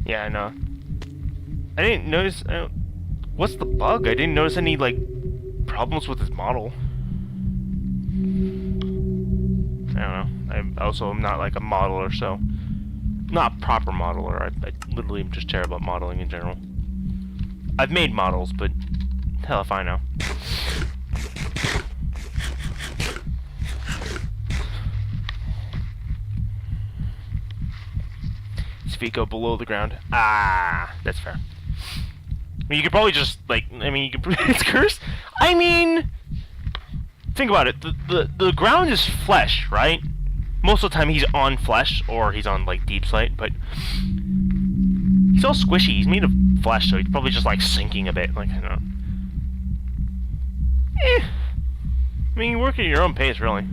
Yeah, I know. I didn't notice. What's the bug? I didn't notice any like problems with his model. I don't know. I also am not like a modeler, so not a proper modeler. I literally am just terrible at modeling in general. I've made models, but hell if I know. Feet go below the ground. Ah, that's fair. I mean, you could probably just like. I mean, you could. It's cursed. I mean, think about it. The ground is flesh, right? Most of the time, he's on flesh or he's on like deep slate, but he's all squishy. He's made of flesh, so he's probably just like sinking a bit. Like, I don't know. I mean, you work at your own pace, really.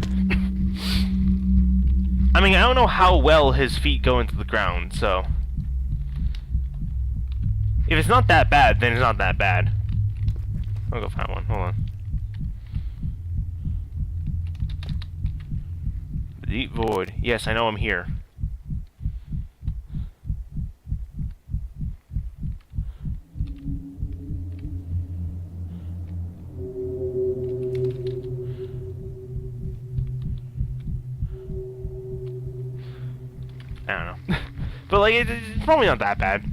I mean, I don't know how well his feet go into the ground, so if it's not that bad, then it's not that bad. I'll go find one. Hold on. The Deep Void. Yes, I know I'm here. I don't know. But, like, it's probably not that bad.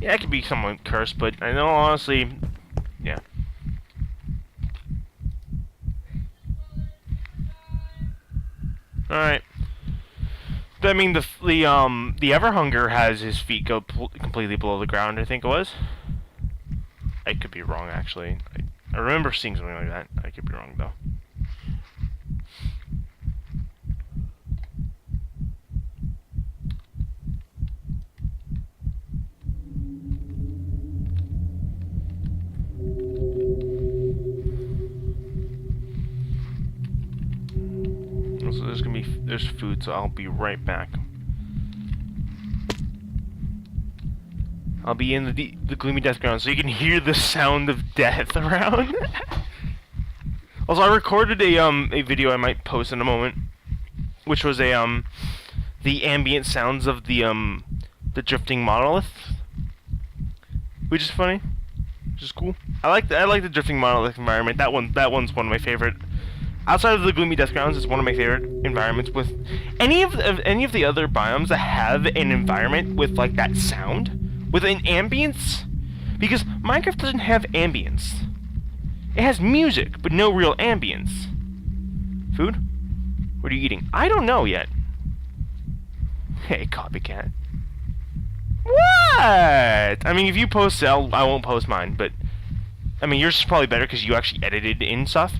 Yeah, it could be somewhat cursed, but I know, honestly, yeah. Alright. I mean, the Everhunger has his feet go completely below the ground, I think it was. I could be wrong, actually. I remember seeing something like that. I could be wrong, though. So there's food, so I'll be right back. I'll be in the Gloomy Deathground, so you can hear the sound of death around. Also, I recorded a video I might post in a moment, which was the ambient sounds of the drifting monolith, which is funny, which is cool. I like the drifting monolith environment. That one's one of my favorite. Outside of the Gloomy Deathgrounds, it's one of my favorite environments. With any of the other biomes that have an environment with like that sound, with an ambience, because Minecraft doesn't have ambience. It has music, but no real ambience. Food? What are you eating? I don't know yet. Hey, copycat. What? I mean, if you post it, I won't post mine, but I mean, yours is probably better because you actually edited in stuff.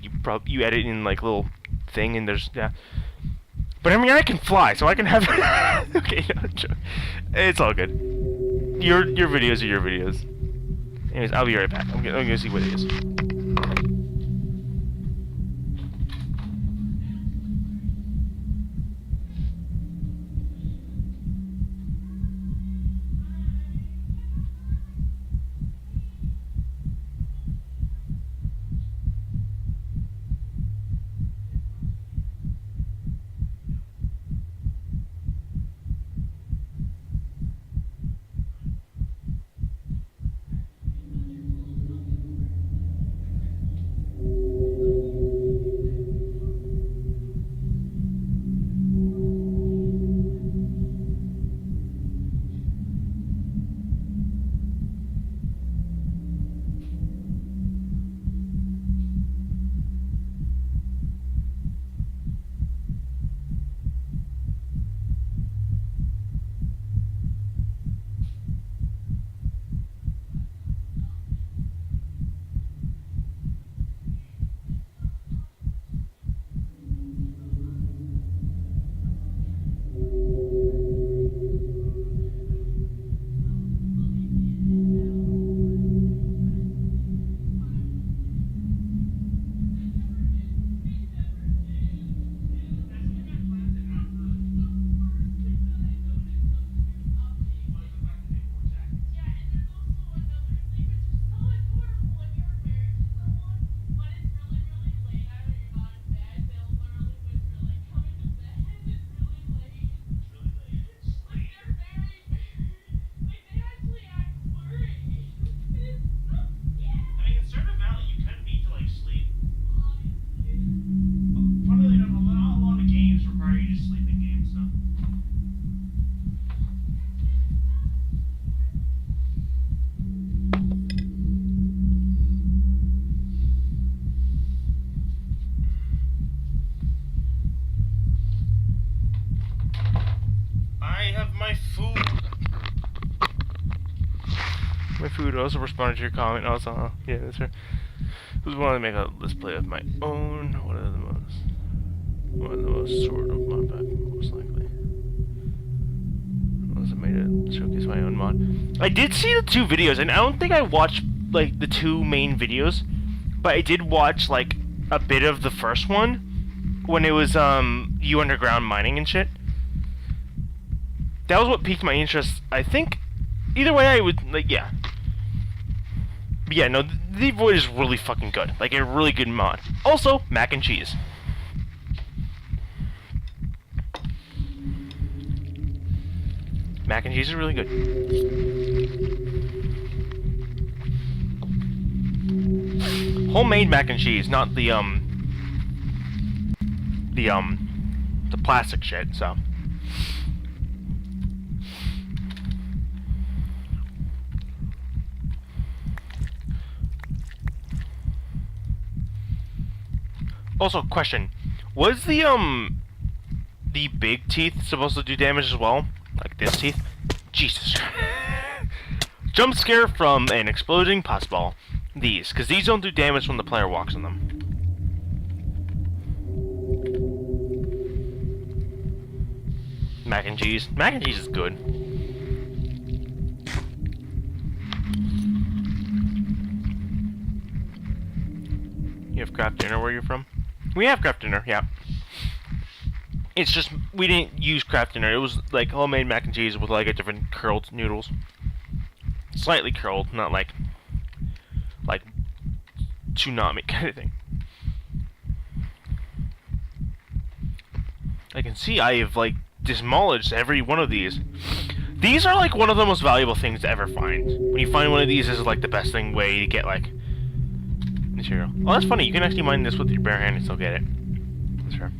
You you edit in like little thing, and there's yeah. But I mean, I can fly, so I can have. Okay, no, joke. It's all good. Your videos are your videos. Anyways, I'll be right back. I'm gonna see what it is. My food also responded to your comment. Also, yeah, that's right. Who's wanting to make a let's play of my own? One of the most sort of mod pack, most likely. Unless I made it showcase my own mod. I did see the 2 videos, and I don't think I watched like the 2 main videos, but I did watch like a bit of the first one when it was you underground mining and shit. That was what piqued my interest. I think either way I would like yeah. But yeah, no, the Void is really fucking good. Like a really good mod. Also, mac and cheese. Mac and cheese is really good. Homemade mac and cheese, not the plastic shit, so. Also, question: was the big teeth supposed to do damage as well, like this teeth? Jesus! Jump scare from an exploding puzzball. These, because these don't do damage when the player walks on them. Mac and cheese. Mac and cheese is good. You have craft dinner where you're from? We have craft dinner, yeah. It's just, we didn't use craft dinner. It was like homemade mac and cheese with like a different curled noodles. Slightly curled, not like tsunami kind of thing. I can see I have like demolished every one of these. These are like one of the most valuable things to ever find. When you find one of these, this is like the best way to get like material. Oh, that's funny. You can actually mine this with your bare hand and still get it. That's fair.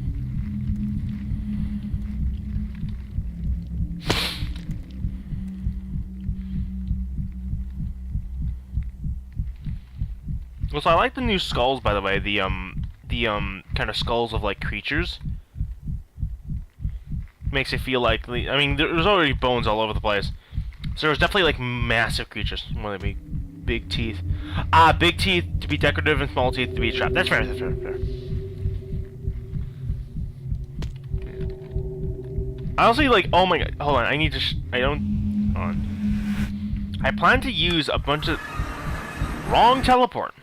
Also, I like the new skulls, by the way. The kind of skulls of like creatures. Makes it feel like, I mean, there's already bones all over the place. So there's definitely like massive creatures, whether they be big teeth. Ah, big teeth to be decorative and small teeth to be a trap. That's fair, that's fair, fair. Honestly, like, oh my god, hold on, I need to hold on. I plan to use a bunch of... Wrong teleport.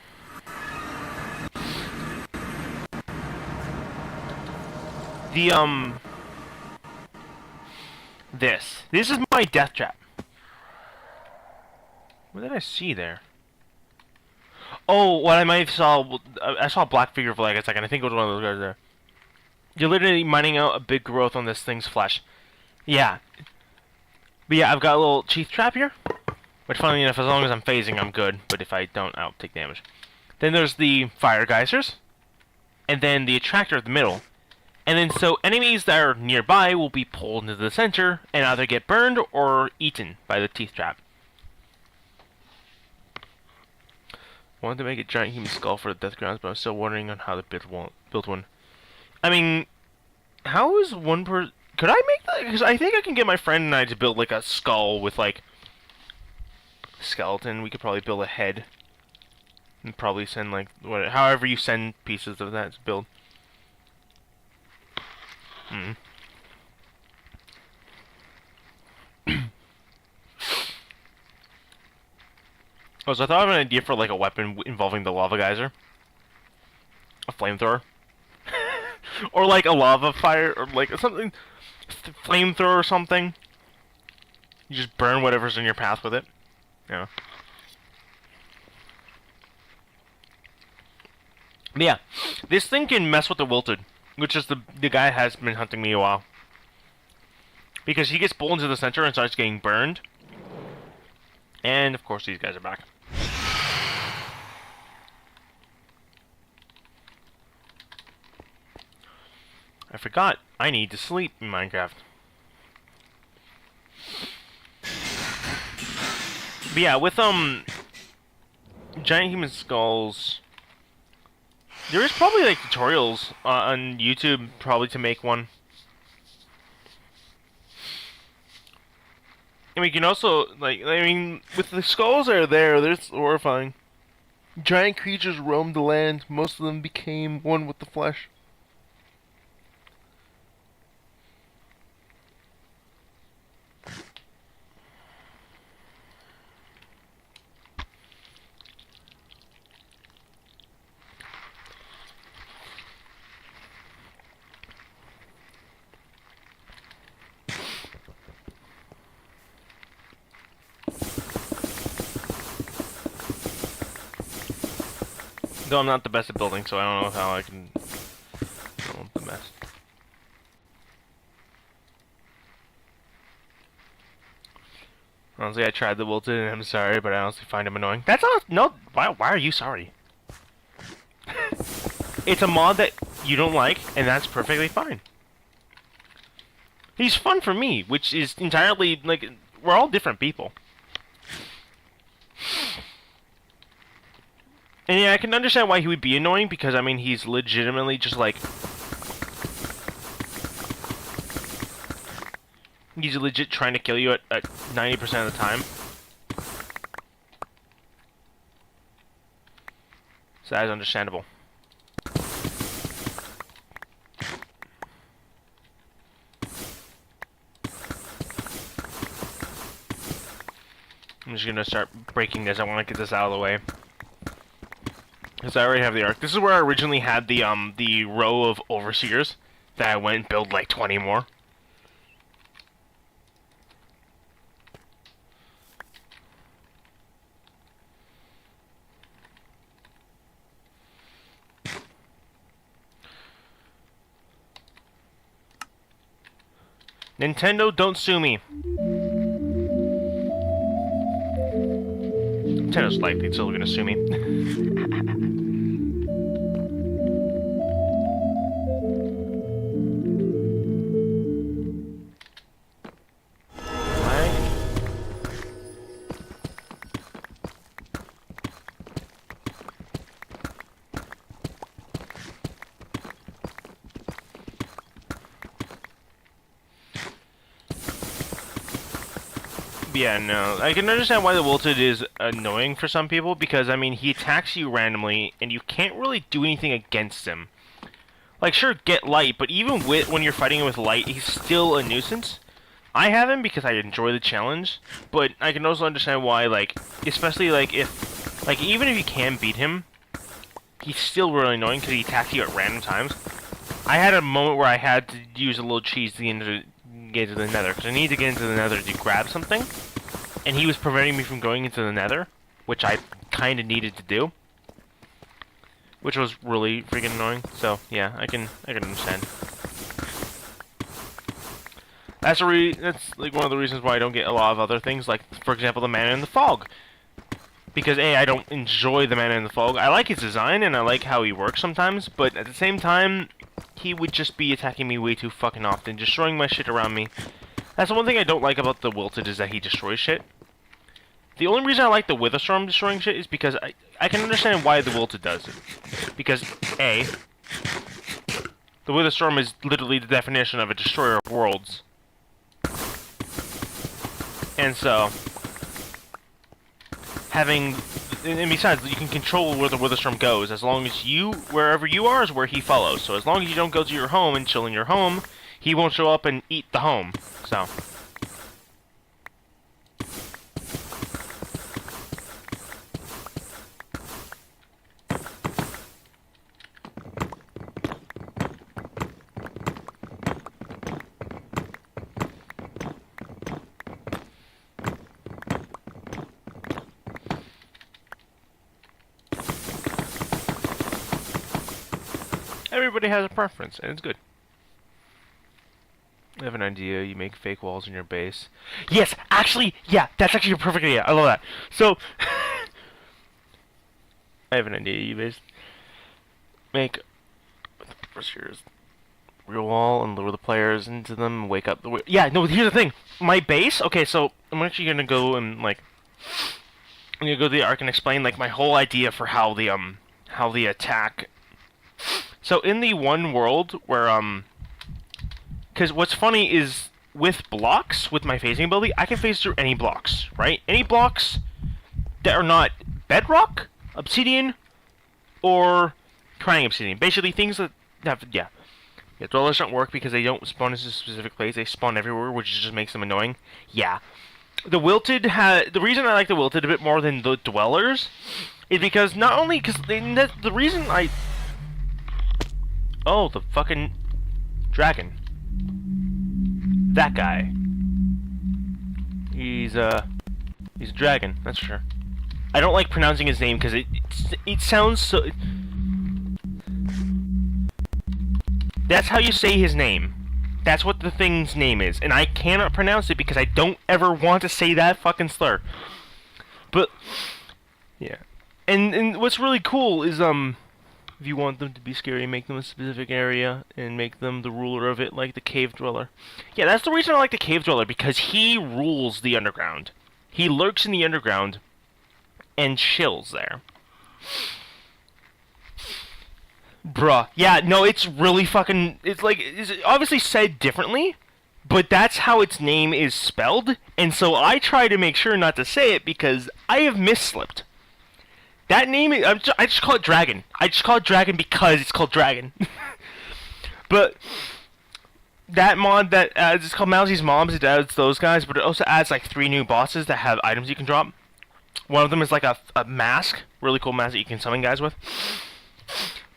The, This is my death trap. What did I see there? Oh, what I might have saw... I saw a black figure for like a second. I think it was one of those guys there. You're literally mining out a big growth on this thing's flesh. Yeah. But yeah, I've got a little teeth trap here. Which, funnily enough, as long as I'm phasing, I'm good. But if I don't, I'll take damage. Then there's the fire geysers. And then the attractor at the middle. And then so enemies that are nearby will be pulled into the center and either get burned or eaten by the teeth trap. Wanted to make a giant human skull for the death grounds, but I'm still wondering on how to build one. I mean, how is one per... Could I make that? Because I think I can get my friend and I to build like a skull with like... skeleton. We could probably build a head. And probably send like... however you send pieces of that to build. Hmm. Oh, so I thought of an idea for like a weapon involving the lava geyser. A flamethrower. Or like a lava fire, or like something... flamethrower or something. You just burn whatever's in your path with it. Yeah. But yeah, this thing can mess with the wilted. Which is the guy has been hunting me a while. Because he gets pulled into the center and starts getting burned. And of course these guys are back. I forgot, I need to sleep in Minecraft. But yeah, with giant human skulls... There is probably like tutorials on YouTube probably to make one. And we can also like with the skulls that are there, they're horrifying. Giant creatures roamed the land, most of them became one with the flesh. Though I'm not the best at building, so I don't know how I can build the best. Honestly, I tried the wilted and I'm sorry, but I honestly find him annoying. That's all. No, why are you sorry? It's a mod that you don't like, and that's perfectly fine. He's fun for me, which is entirely, like, we're all different people. And yeah, I can understand why he would be annoying, because, I mean, he's legitimately just, like... He's legit trying to kill you at 90% of the time. So that is understandable. I'm just gonna start breaking this. I want to get this out of the way. Because I already have the arc. This is where I originally had the row of overseers that I went and built like 20 more. Nintendo, don't sue me. Nintendo's likely still gonna sue me. Yeah, no. I can understand why the Wilted is annoying for some people, because, I mean, he attacks you randomly, and you can't really do anything against him. Like, sure, get light, but even when you're fighting him with light, he's still a nuisance. I have him because I enjoy the challenge, but I can also understand why, like, especially, like, even if you can beat him, he's still really annoying because he attacks you at random times. I had a moment where I had to use a little cheese to get into the nether, because I needed to get into the nether to grab something, and he was preventing me from going into the nether, which I kind of needed to do, which was really freaking annoying. So yeah, I can understand. That's like one of the reasons why I don't get a lot of other things, like for example the Mana in the Fog, because A, I don't enjoy the Mana in the Fog. I like his design and I like how he works sometimes, but at the same time, he would just be attacking me way too fucking often, destroying my shit around me. That's the one thing I don't like about the Wilted, is that he destroys shit. The only reason I like the Witherstorm destroying shit is because I can understand why the Wilted does it. Because, A, the Witherstorm is literally the definition of a destroyer of worlds. And so, and besides, you can control where the Witherstorm goes, as long as wherever you are is where he follows. So as long as you don't go to your home and chill in your home, he won't show up and eat the home. So. Everybody has a preference, and it's good. I have an idea. You make fake walls in your base. Yes, actually, yeah, that's actually a perfect idea. I love that. So, I have an idea. You make real wall and lure the players into them and wake up the... Yeah, no, here's the thing. My base... Okay, so I'm actually going to go and, like... I'm going to go to the Ark and explain, like, my whole idea for how the attack... So in the one world where, because what's funny is with blocks, with my phasing ability, I can phase through any blocks, right? Any blocks that are not bedrock, obsidian, or crying obsidian. Basically things that have, yeah. Dwellers don't work because they don't spawn in a specific place. They spawn everywhere, which just makes them annoying. Yeah. The Wilted the reason I like the Wilted a bit more than the Dwellers is because not only, because the reason I... Oh, the fucking dragon. That guy. He's a dragon, that's for sure. I don't like pronouncing his name because it sounds so... That's how you say his name. That's what the thing's name is. And I cannot pronounce it because I don't ever want to say that fucking slur. But, yeah. And what's really cool is, if you want them to be scary, make them a specific area, and make them the ruler of it, like the Cave Dweller. Yeah, that's the reason I like the Cave Dweller, because he rules the underground. He lurks in the underground, and chills there. Bruh. Yeah, no, it's really fucking... It's like, it's obviously said differently, but that's how its name is spelled, and so I try to make sure not to say it, because I have misslipped. That name, I just call it Dragon. I just call it Dragon because it's called Dragon. But that mod that it's called Mousy's Mobs, it adds those guys, but it also adds like 3 new bosses that have items you can drop. One of them is like a mask, really cool mask that you can summon guys with.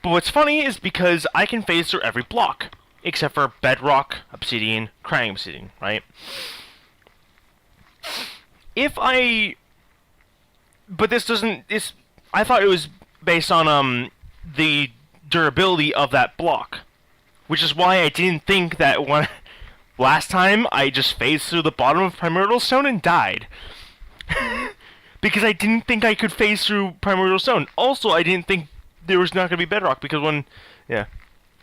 But what's funny is because I can phase through every block, except for Bedrock, Obsidian, Crying Obsidian, right? But this doesn't... I thought it was based on the durability of that block, which is why I didn't think that last time I just phased through the bottom of Primordial Stone and died. Because I didn't think I could phase through Primordial Stone. Also, I didn't think there was not going to be Bedrock, because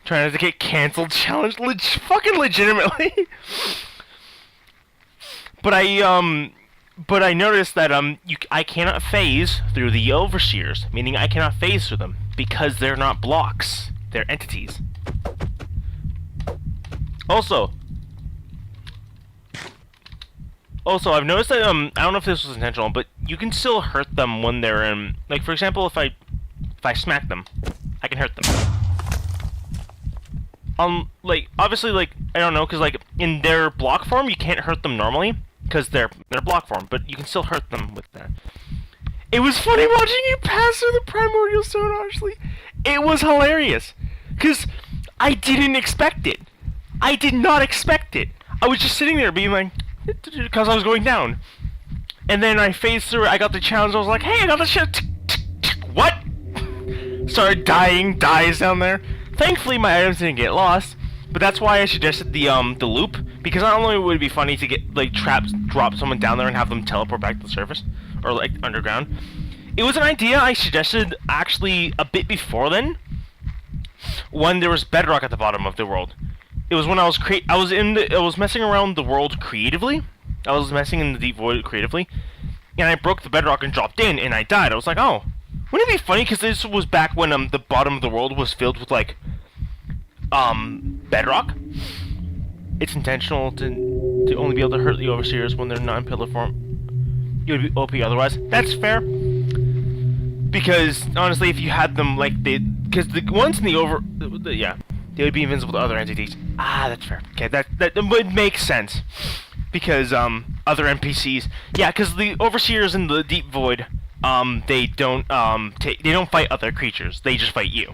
trying not to get cancelled challenge, fucking legitimately. But I noticed that I cannot phase through the Overseers, meaning I cannot phase through them because they're not blocks; they're entities. Also, Also, I've noticed that I don't know if this was intentional, but you can still hurt them when they're in. Like for example, if I smack them, I can hurt them. Like obviously, like I don't know, because like in their block form, you can't hurt them normally because they're block form, but you can still hurt them with that. It was funny watching you pass through the primordial stone, Ashley. It was hilarious, because I didn't expect it. I did not expect it. I was just sitting there being like, because I was going down. And then I phased through it, I got the challenge, I was like, hey, I got the shit. What? Started dying, dies down there. Thankfully, my items didn't get lost, but that's why I suggested the loop, because not only would it be funny to get, like, drop someone down there and have them teleport back to the surface, or, like, underground. It was an idea I suggested, actually, a bit before then, when there was bedrock at the bottom of the world. It was when I was messing around the world creatively. I was messing in the deep void creatively, and I broke the bedrock and dropped in, and I died. I was like, oh, wouldn't it be funny? Because this was back when the bottom of the world was filled with like bedrock. It's intentional to only be able to hurt the overseers when they're not in pillar form. You would be OP otherwise. That's fair. Because honestly, if you had them like because the ones in the yeah. They would be invincible to other entities. Ah, that's fair. Okay, that would make sense. Because, other NPCs... Yeah, because the Overseers in the Deep Void, they don't fight other creatures. They just fight you.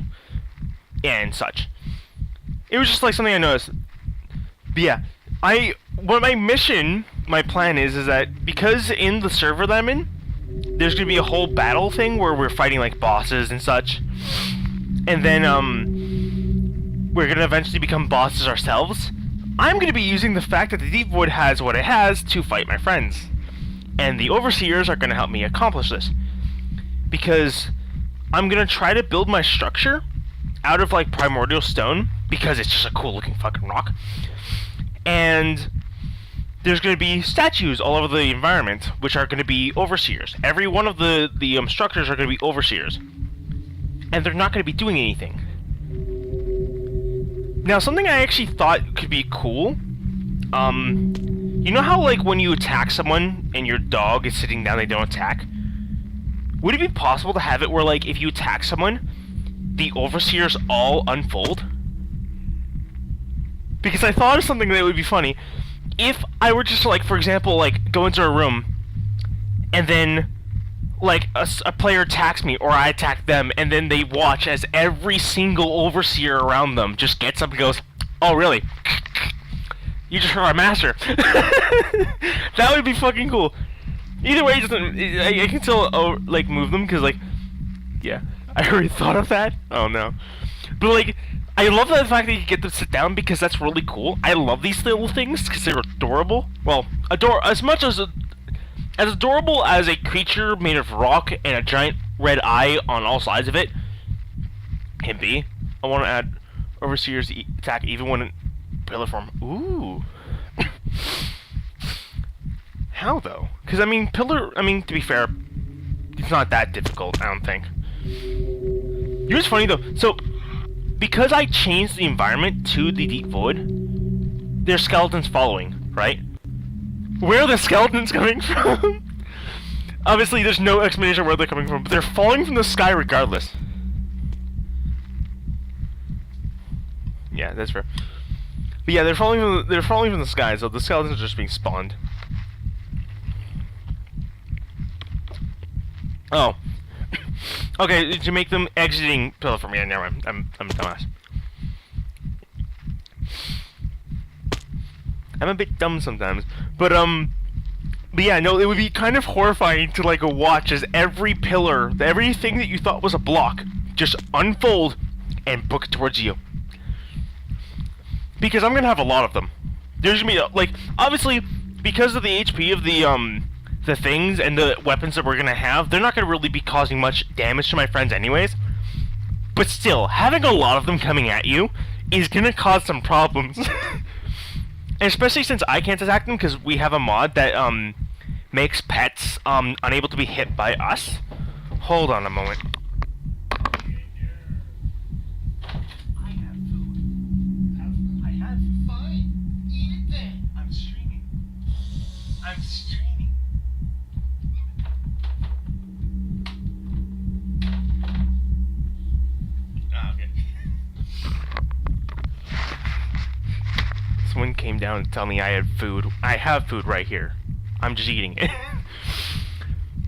And such. It was just like something I noticed. But yeah, my plan is that because in the server that I'm in, there's gonna be a whole battle thing where we're fighting, like, bosses and such. And then, we're gonna eventually become bosses ourselves. I'm gonna be using the fact that the Deep Void has what it has to fight my friends. And the Overseers are gonna help me accomplish this. Because I'm gonna try to build my structure out of like primordial stone, because it's just a cool looking fucking rock. And there's gonna be statues all over the environment, which are gonna be Overseers. Every one of the structures are gonna be Overseers. And they're not gonna be doing anything. Now, something I actually thought could be cool, you know how, like, when you attack someone and your dog is sitting down, they don't attack? Would it be possible to have it where, like, if you attack someone, the Overseers all unfold? Because I thought of something that would be funny. If I were just, like, for example, like, go into a room, and then... like, a player attacks me, or I attack them, and then they watch as every single Overseer around them just gets up and goes, oh, really? You just hurt our master. That would be fucking cool. Either way, I can still, like, move them, because, like, yeah. I already thought of that. Oh, no. But, like, I love the fact that you get them to sit down, because that's really cool. I love these little things, because they're adorable. Well, as much as adorable as a creature made of rock and a giant red eye on all sides of it can be, I want to add Overseer's attack even when in pillar form. Ooh. How though? Because to be fair, it's not that difficult, I don't think. You know what's funny though? So, because I changed the environment to the Deep Void, there's skeletons following, right? Where are the skeletons coming from? Obviously, there's no explanation where they're coming from, but they're falling from the sky regardless. Yeah, that's fair. But yeah, they're falling from the sky, so the skeletons are just being spawned. Oh. Okay, to make them exiting pillar for me. Yeah, never mind. I'm a dumbass. I'm a bit dumb sometimes, but yeah, no, it would be kind of horrifying to like watch as every pillar, everything that you thought was a block, just unfold and book it towards you. Because I'm gonna have a lot of them. There's gonna be like, obviously, because of the HP of the things and the weapons that we're gonna have, they're not gonna really be causing much damage to my friends anyways. But still, having a lot of them coming at you is gonna cause some problems. And especially since I can't attack them because we have a mod that makes pets unable to be hit by us. Hold on a moment. I have food. I have fine. Eat it then. I'm streaming. came down to tell me I had food. I have food right here. I'm just eating it.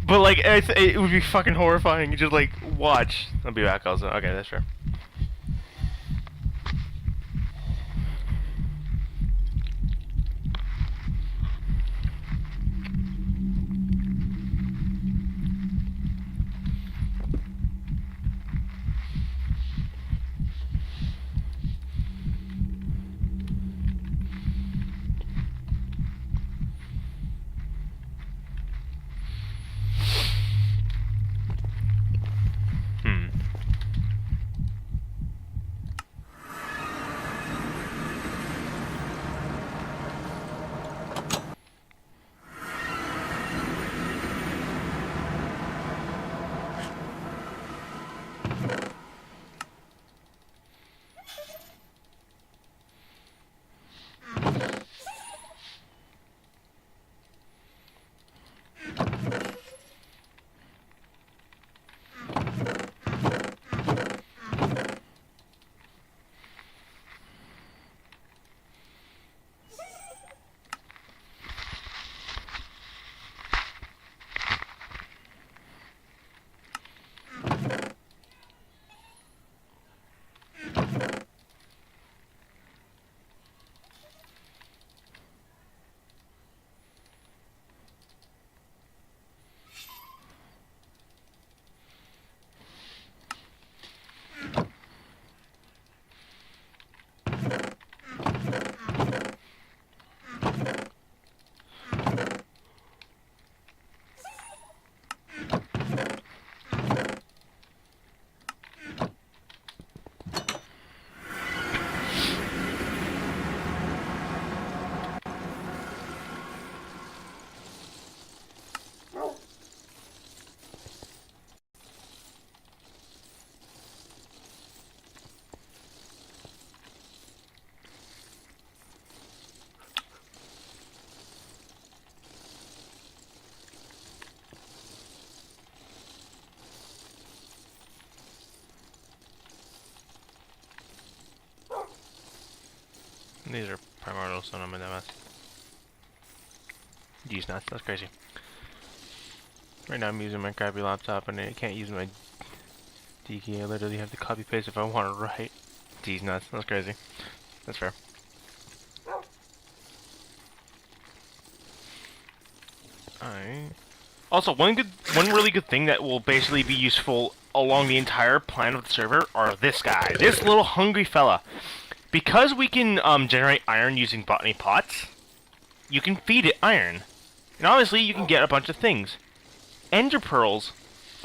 But like, it would be fucking horrifying. You just like watch. I'll be back also. Okay, that's fair. These are primordial, so I'm in the mess. These nuts, that's crazy. Right now I'm using my crappy laptop and I can't use my D key. I literally have to copy paste if I want to write. These nuts, that's crazy. That's fair. Alright. Also, one really good thing that will basically be useful along the entire plan of the server are this guy. This little hungry fella. Because we can generate iron using botany pots, you can feed it iron. And obviously you can get a bunch of things. Ender pearls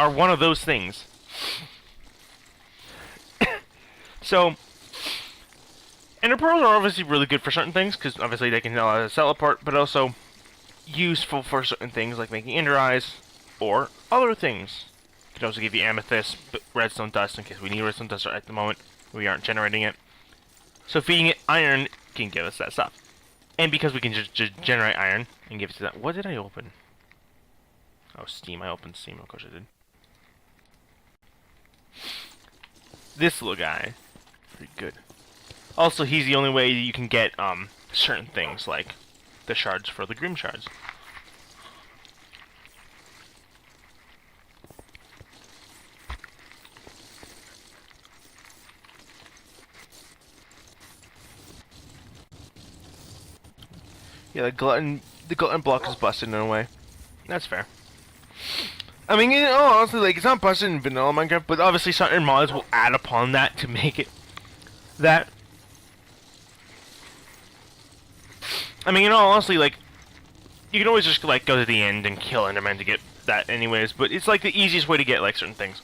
are one of those things. So, ender pearls are obviously really good for certain things, because obviously they can teleport, but also useful for certain things like making ender eyes, or other things. It can also give you amethyst, redstone dust, in case we need redstone dust at the moment. We aren't generating it. So feeding it iron can give us that stuff. And because we can just generate iron and give it to that. What did I open? Oh, Steam. I opened Steam. Of course I did. This little guy. Pretty good. Also, he's the only way you can get certain things, like the shards for the Grim Shards. Yeah, the glutton block is busted in a way. That's fair. I mean, you know, honestly, like, it's not busted in vanilla Minecraft, but obviously certain mods will add upon that to make it that. I mean, you know, honestly, like, you can always just, like, go to the end and kill Enderman to get that anyways, but it's, like, the easiest way to get, like, certain things.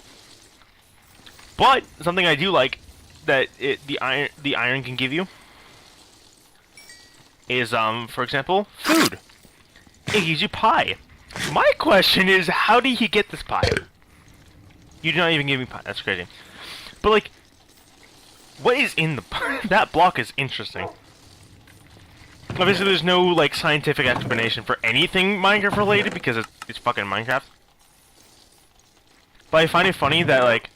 But, something I do like that the iron can give you is, for example, food. It gives you pie. My question is, how did he get this pie? You do not even give me pie. That's crazy. But, like, what is in the pie? That block is interesting. Obviously, there's no, like, scientific explanation for anything Minecraft related because it's fucking Minecraft. But I find it funny that, like,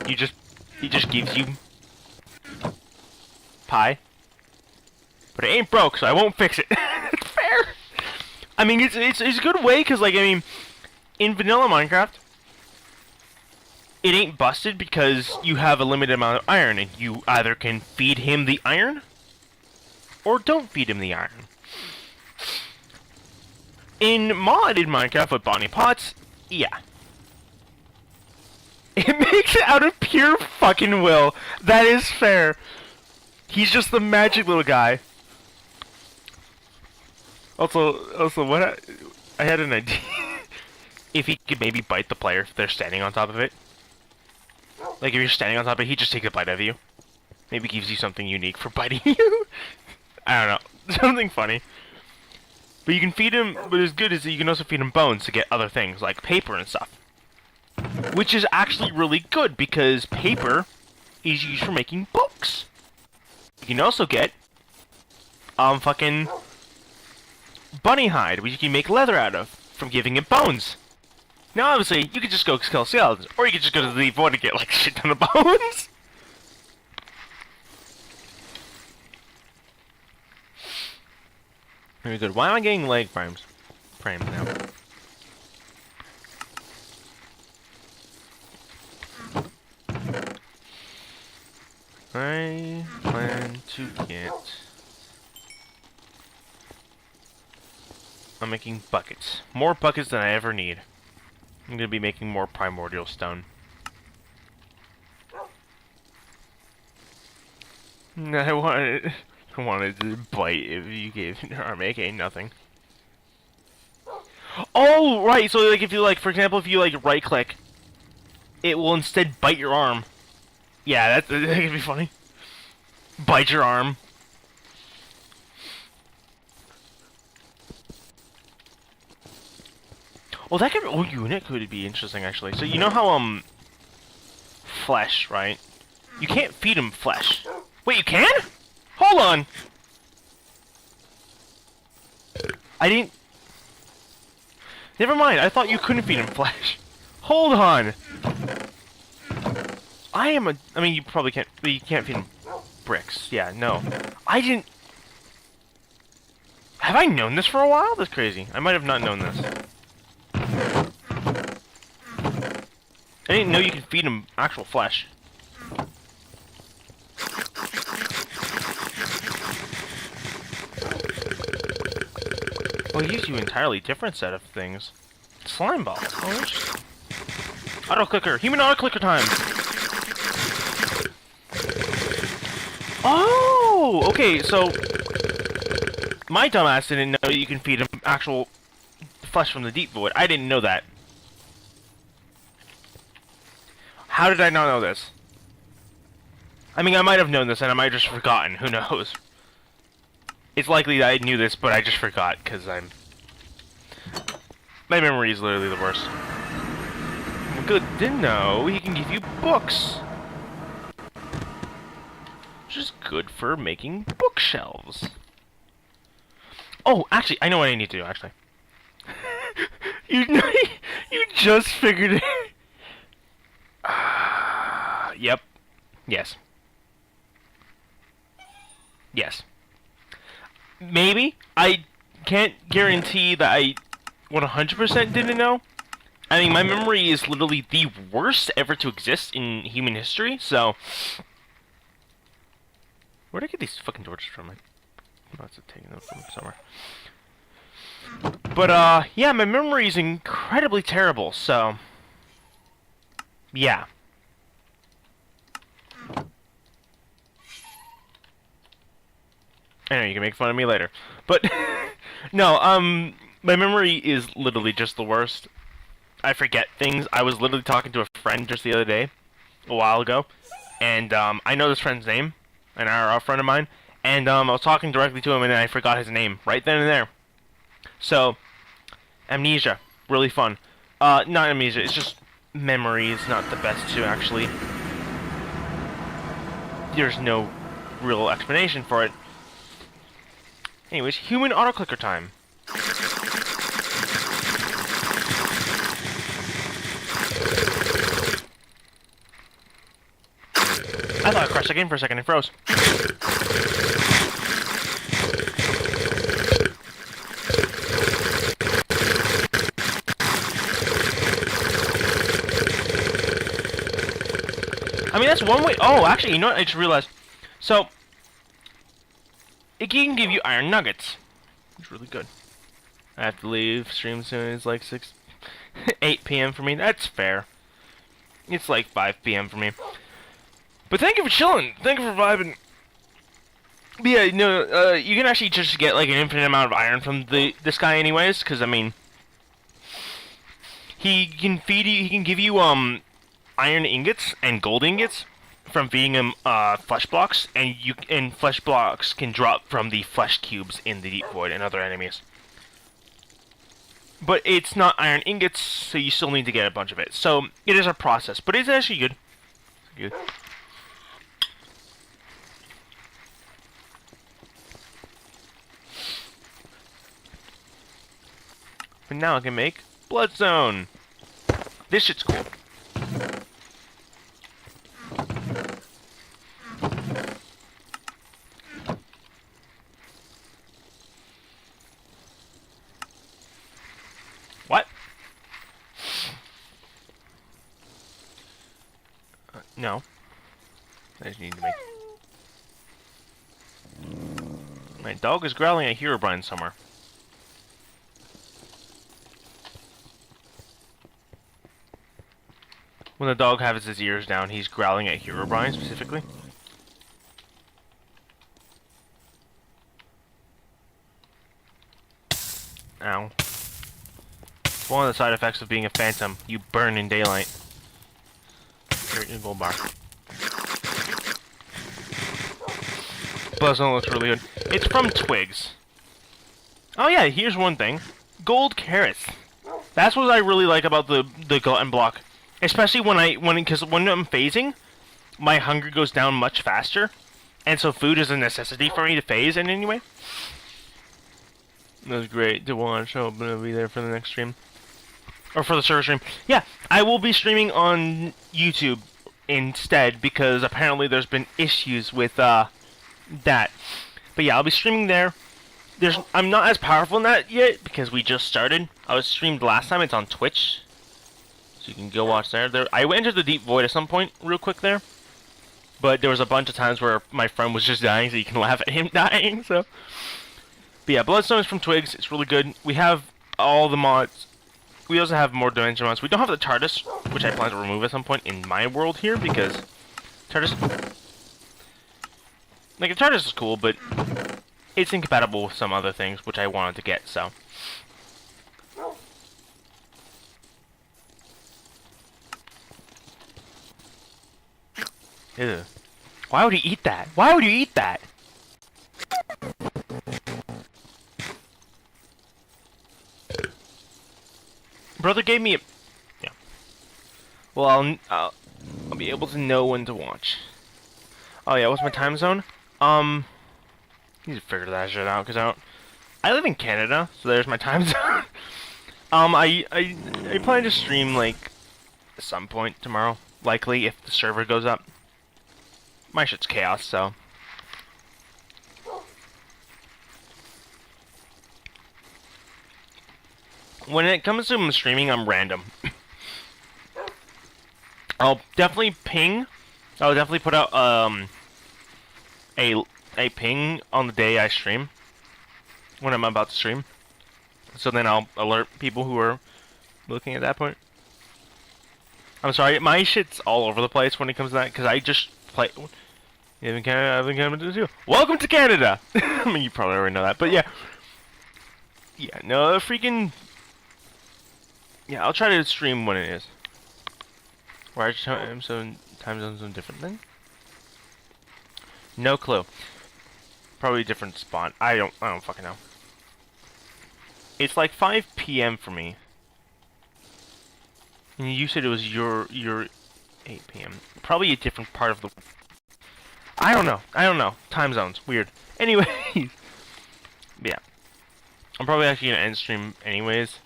he just gives you pie. but it ain't broke, so I won't fix it. It's fair. I mean, it's a good way, because, like, I mean, in vanilla Minecraft, it ain't busted because you have a limited amount of iron, and you either can feed him the iron, or don't feed him the iron. In modded Minecraft with Bonnie Pots, yeah. It makes it out of pure fucking will. That is fair. He's just the magic little guy. Also, what I had an idea. If he could maybe bite the player if they're standing on top of it. Like, if you're standing on top of it, he just takes a bite of you. Maybe gives you something unique for biting you. I don't know. Something funny. But you can feed him, but as good as you can also feed him bones to get other things, like paper and stuff. Which is actually really good, because paper is used for making books. You can also get, fucking bunny hide, which you can make leather out of, from giving it bones. Now, obviously, you could just go kill skeletons, or you could just go to the void and get, like, shit ton of bones. Very good. Why am I getting leg frames now? I plan to get... I'm making buckets. More buckets than I ever need. I'm gonna be making more primordial stone. I wanted to bite if you gave your arm, aka nothing. Oh, right, so like if you like, for example, if you like right click, it will instead bite your arm. Yeah, that could be funny. Bite your arm. Oh, that could be, oh, unit could be interesting actually. So you know how flesh, right? You can't feed him flesh. Wait, you can? Hold on. I didn't. Never mind. I thought you couldn't feed him flesh. Hold on. I mean, you probably can't. But you can't feed him bricks. Yeah, no. I didn't. Have I known this for a while? That's crazy. I might have not known this. I didn't know you could feed him actual flesh. Well, he gives you an entirely different set of things. Slime ball. Oh, interesting. Auto clicker. Human auto clicker time. Oh, okay. So my dumbass didn't know you can feed him actual flesh from the deep void. I didn't know that. How did I not know this? I mean, I might have known this, and I might have just forgotten. Who knows? It's likely that I knew this, but I just forgot, because my memory is literally the worst. Good to know. He can give you books. Which is good for making bookshelves. Oh, actually, I know what I need to do, actually. You just figured it. Yep. Yes. Yes. Maybe. I can't guarantee that I 100% didn't know. I mean, my memory is literally the worst ever to exist in human history, so... Where'd I get these fucking torches from? I must have taken them from somewhere. But, yeah, my memory is incredibly terrible, so... Yeah. I know, you can make fun of me later. But, no, my memory is literally just the worst. I forget things. I was literally talking to a friend just the other day, a while ago, and, I know this friend's name, an IRL friend of mine, and, I was talking directly to him, and then I forgot his name, right then and there. So, amnesia. Really fun. Not amnesia, it's just memory is not the best to actually... There's no real explanation for it. Anyways, human auto-clicker time. I thought I crashed again for a second and froze. mean, that's one way. Oh, actually, you know what? I just realized. So, it can give you iron nuggets. It's really good. I have to leave stream soon. It's like 8 p.m. for me. That's fair. It's like 5 p.m. for me. But thank you for chilling. Thank you for vibing. But yeah, no, you can actually just get like an infinite amount of iron from this guy, anyways. Because I mean, he can feed you. He can give you iron ingots and gold ingots from feeding him flesh blocks, and flesh blocks can drop from the flesh cubes in the deep void and other enemies. But it's not iron ingots, so you still need to get a bunch of it. So it is a process, but it's actually good. Good. But now I can make Bloodstone. This shit's cool. What? No. I just need to make... My dog is growling at Herobrine somewhere. When the dog has his ears down, he's growling at Herobrine specifically. Ow. It's one of the side effects of being a phantom. You burn in daylight. Here, your gold bar. Bloodstone looks really good. It's from Twigs. Oh yeah, here's one thing. Gold carrots. That's what I really like about the glutton block. Especially when I'm phasing, my hunger goes down much faster. And so food is a necessity for me to phase in any way. That was great to watch. I hope I'll be there for the next stream. Or for the server stream. Yeah, I will be streaming on YouTube instead, because apparently there's been issues with that. But yeah, I'll be streaming there. I'm not as powerful in that yet, because we just started. I was streamed last time, it's on Twitch. So you can go watch there. I entered the deep void at some point real quick there. But there was a bunch of times where my friend was just dying, so you can laugh at him dying, so... But yeah, Bloodstone is from Twigs. It's really good. We have all the mods. We also have more dimension mods. We don't have the TARDIS, which I plan to remove at some point in my world here, because... TARDIS... Like, the TARDIS is cool, but... It's incompatible with some other things, which I wanted to get, so... Ew. Why would he eat that? Why would you eat that? Brother gave me a... Yeah. Well, I'll be able to know when to watch. Oh yeah, what's my time zone? Need to figure that shit out, because I live in Canada, so there's my time zone. I plan to stream, like, at some point tomorrow. Likely, if the server goes up. My shit's chaos, so... When it comes to streaming, I'm random. I'll definitely ping. I'll definitely put out, a ping on the day I stream. When I'm about to stream. So then I'll alert people who are looking at that point. I'm sorry, my shit's all over the place when it comes to that, because I just play... You live in Canada, I live in Canada too. Welcome to Canada! I mean, you probably already know that, but yeah. Yeah, no, freaking... Yeah, I'll try to stream when it is. Why are time zones so different then? No clue. Probably a different spot. I don't fucking know. It's like 5 p.m. for me. And you said it was your 8 p.m. Probably a different part of the... I don't know. Time zones. Weird. Anyway. Yeah. I'm probably actually gonna end stream anyways.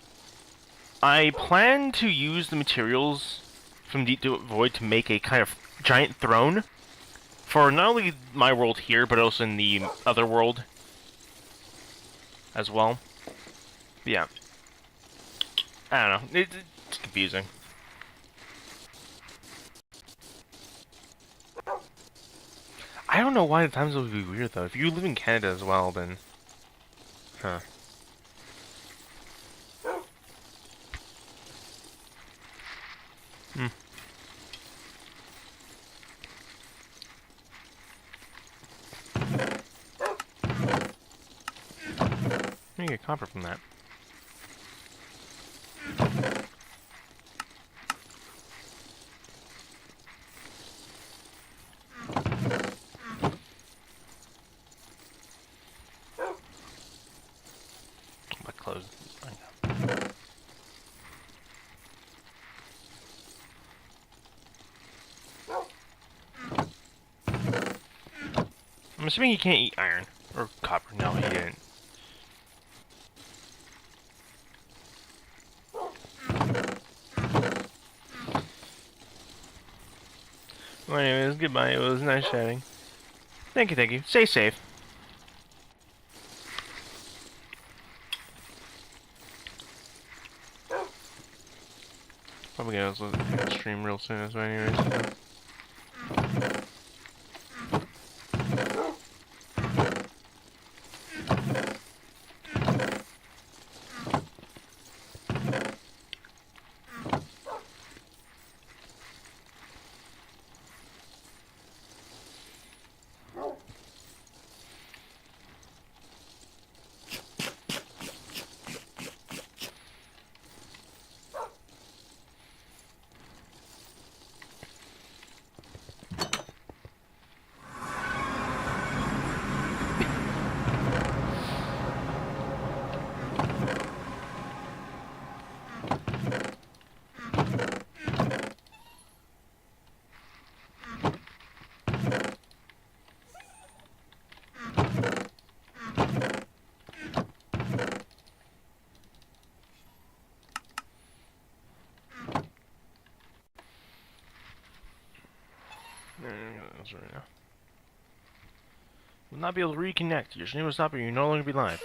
I plan to use the materials from Deep Void to make a kind of giant throne for not only my world here, but also in the other world as well. But yeah. I don't know. It's confusing. I don't know why the time zone would be weird though. If you live in Canada as well, then, huh? Hmm. You get copper from that. My clothes. I'm assuming he can't eat iron or copper. No, he didn't. Well, anyways, goodbye. It was nice chatting. Thank you, thank you. Stay safe. Probably gonna stream real soon as well, anyways. So. That's right now. Will not be able to reconnect. Your stream will stop and you'll no longer be live.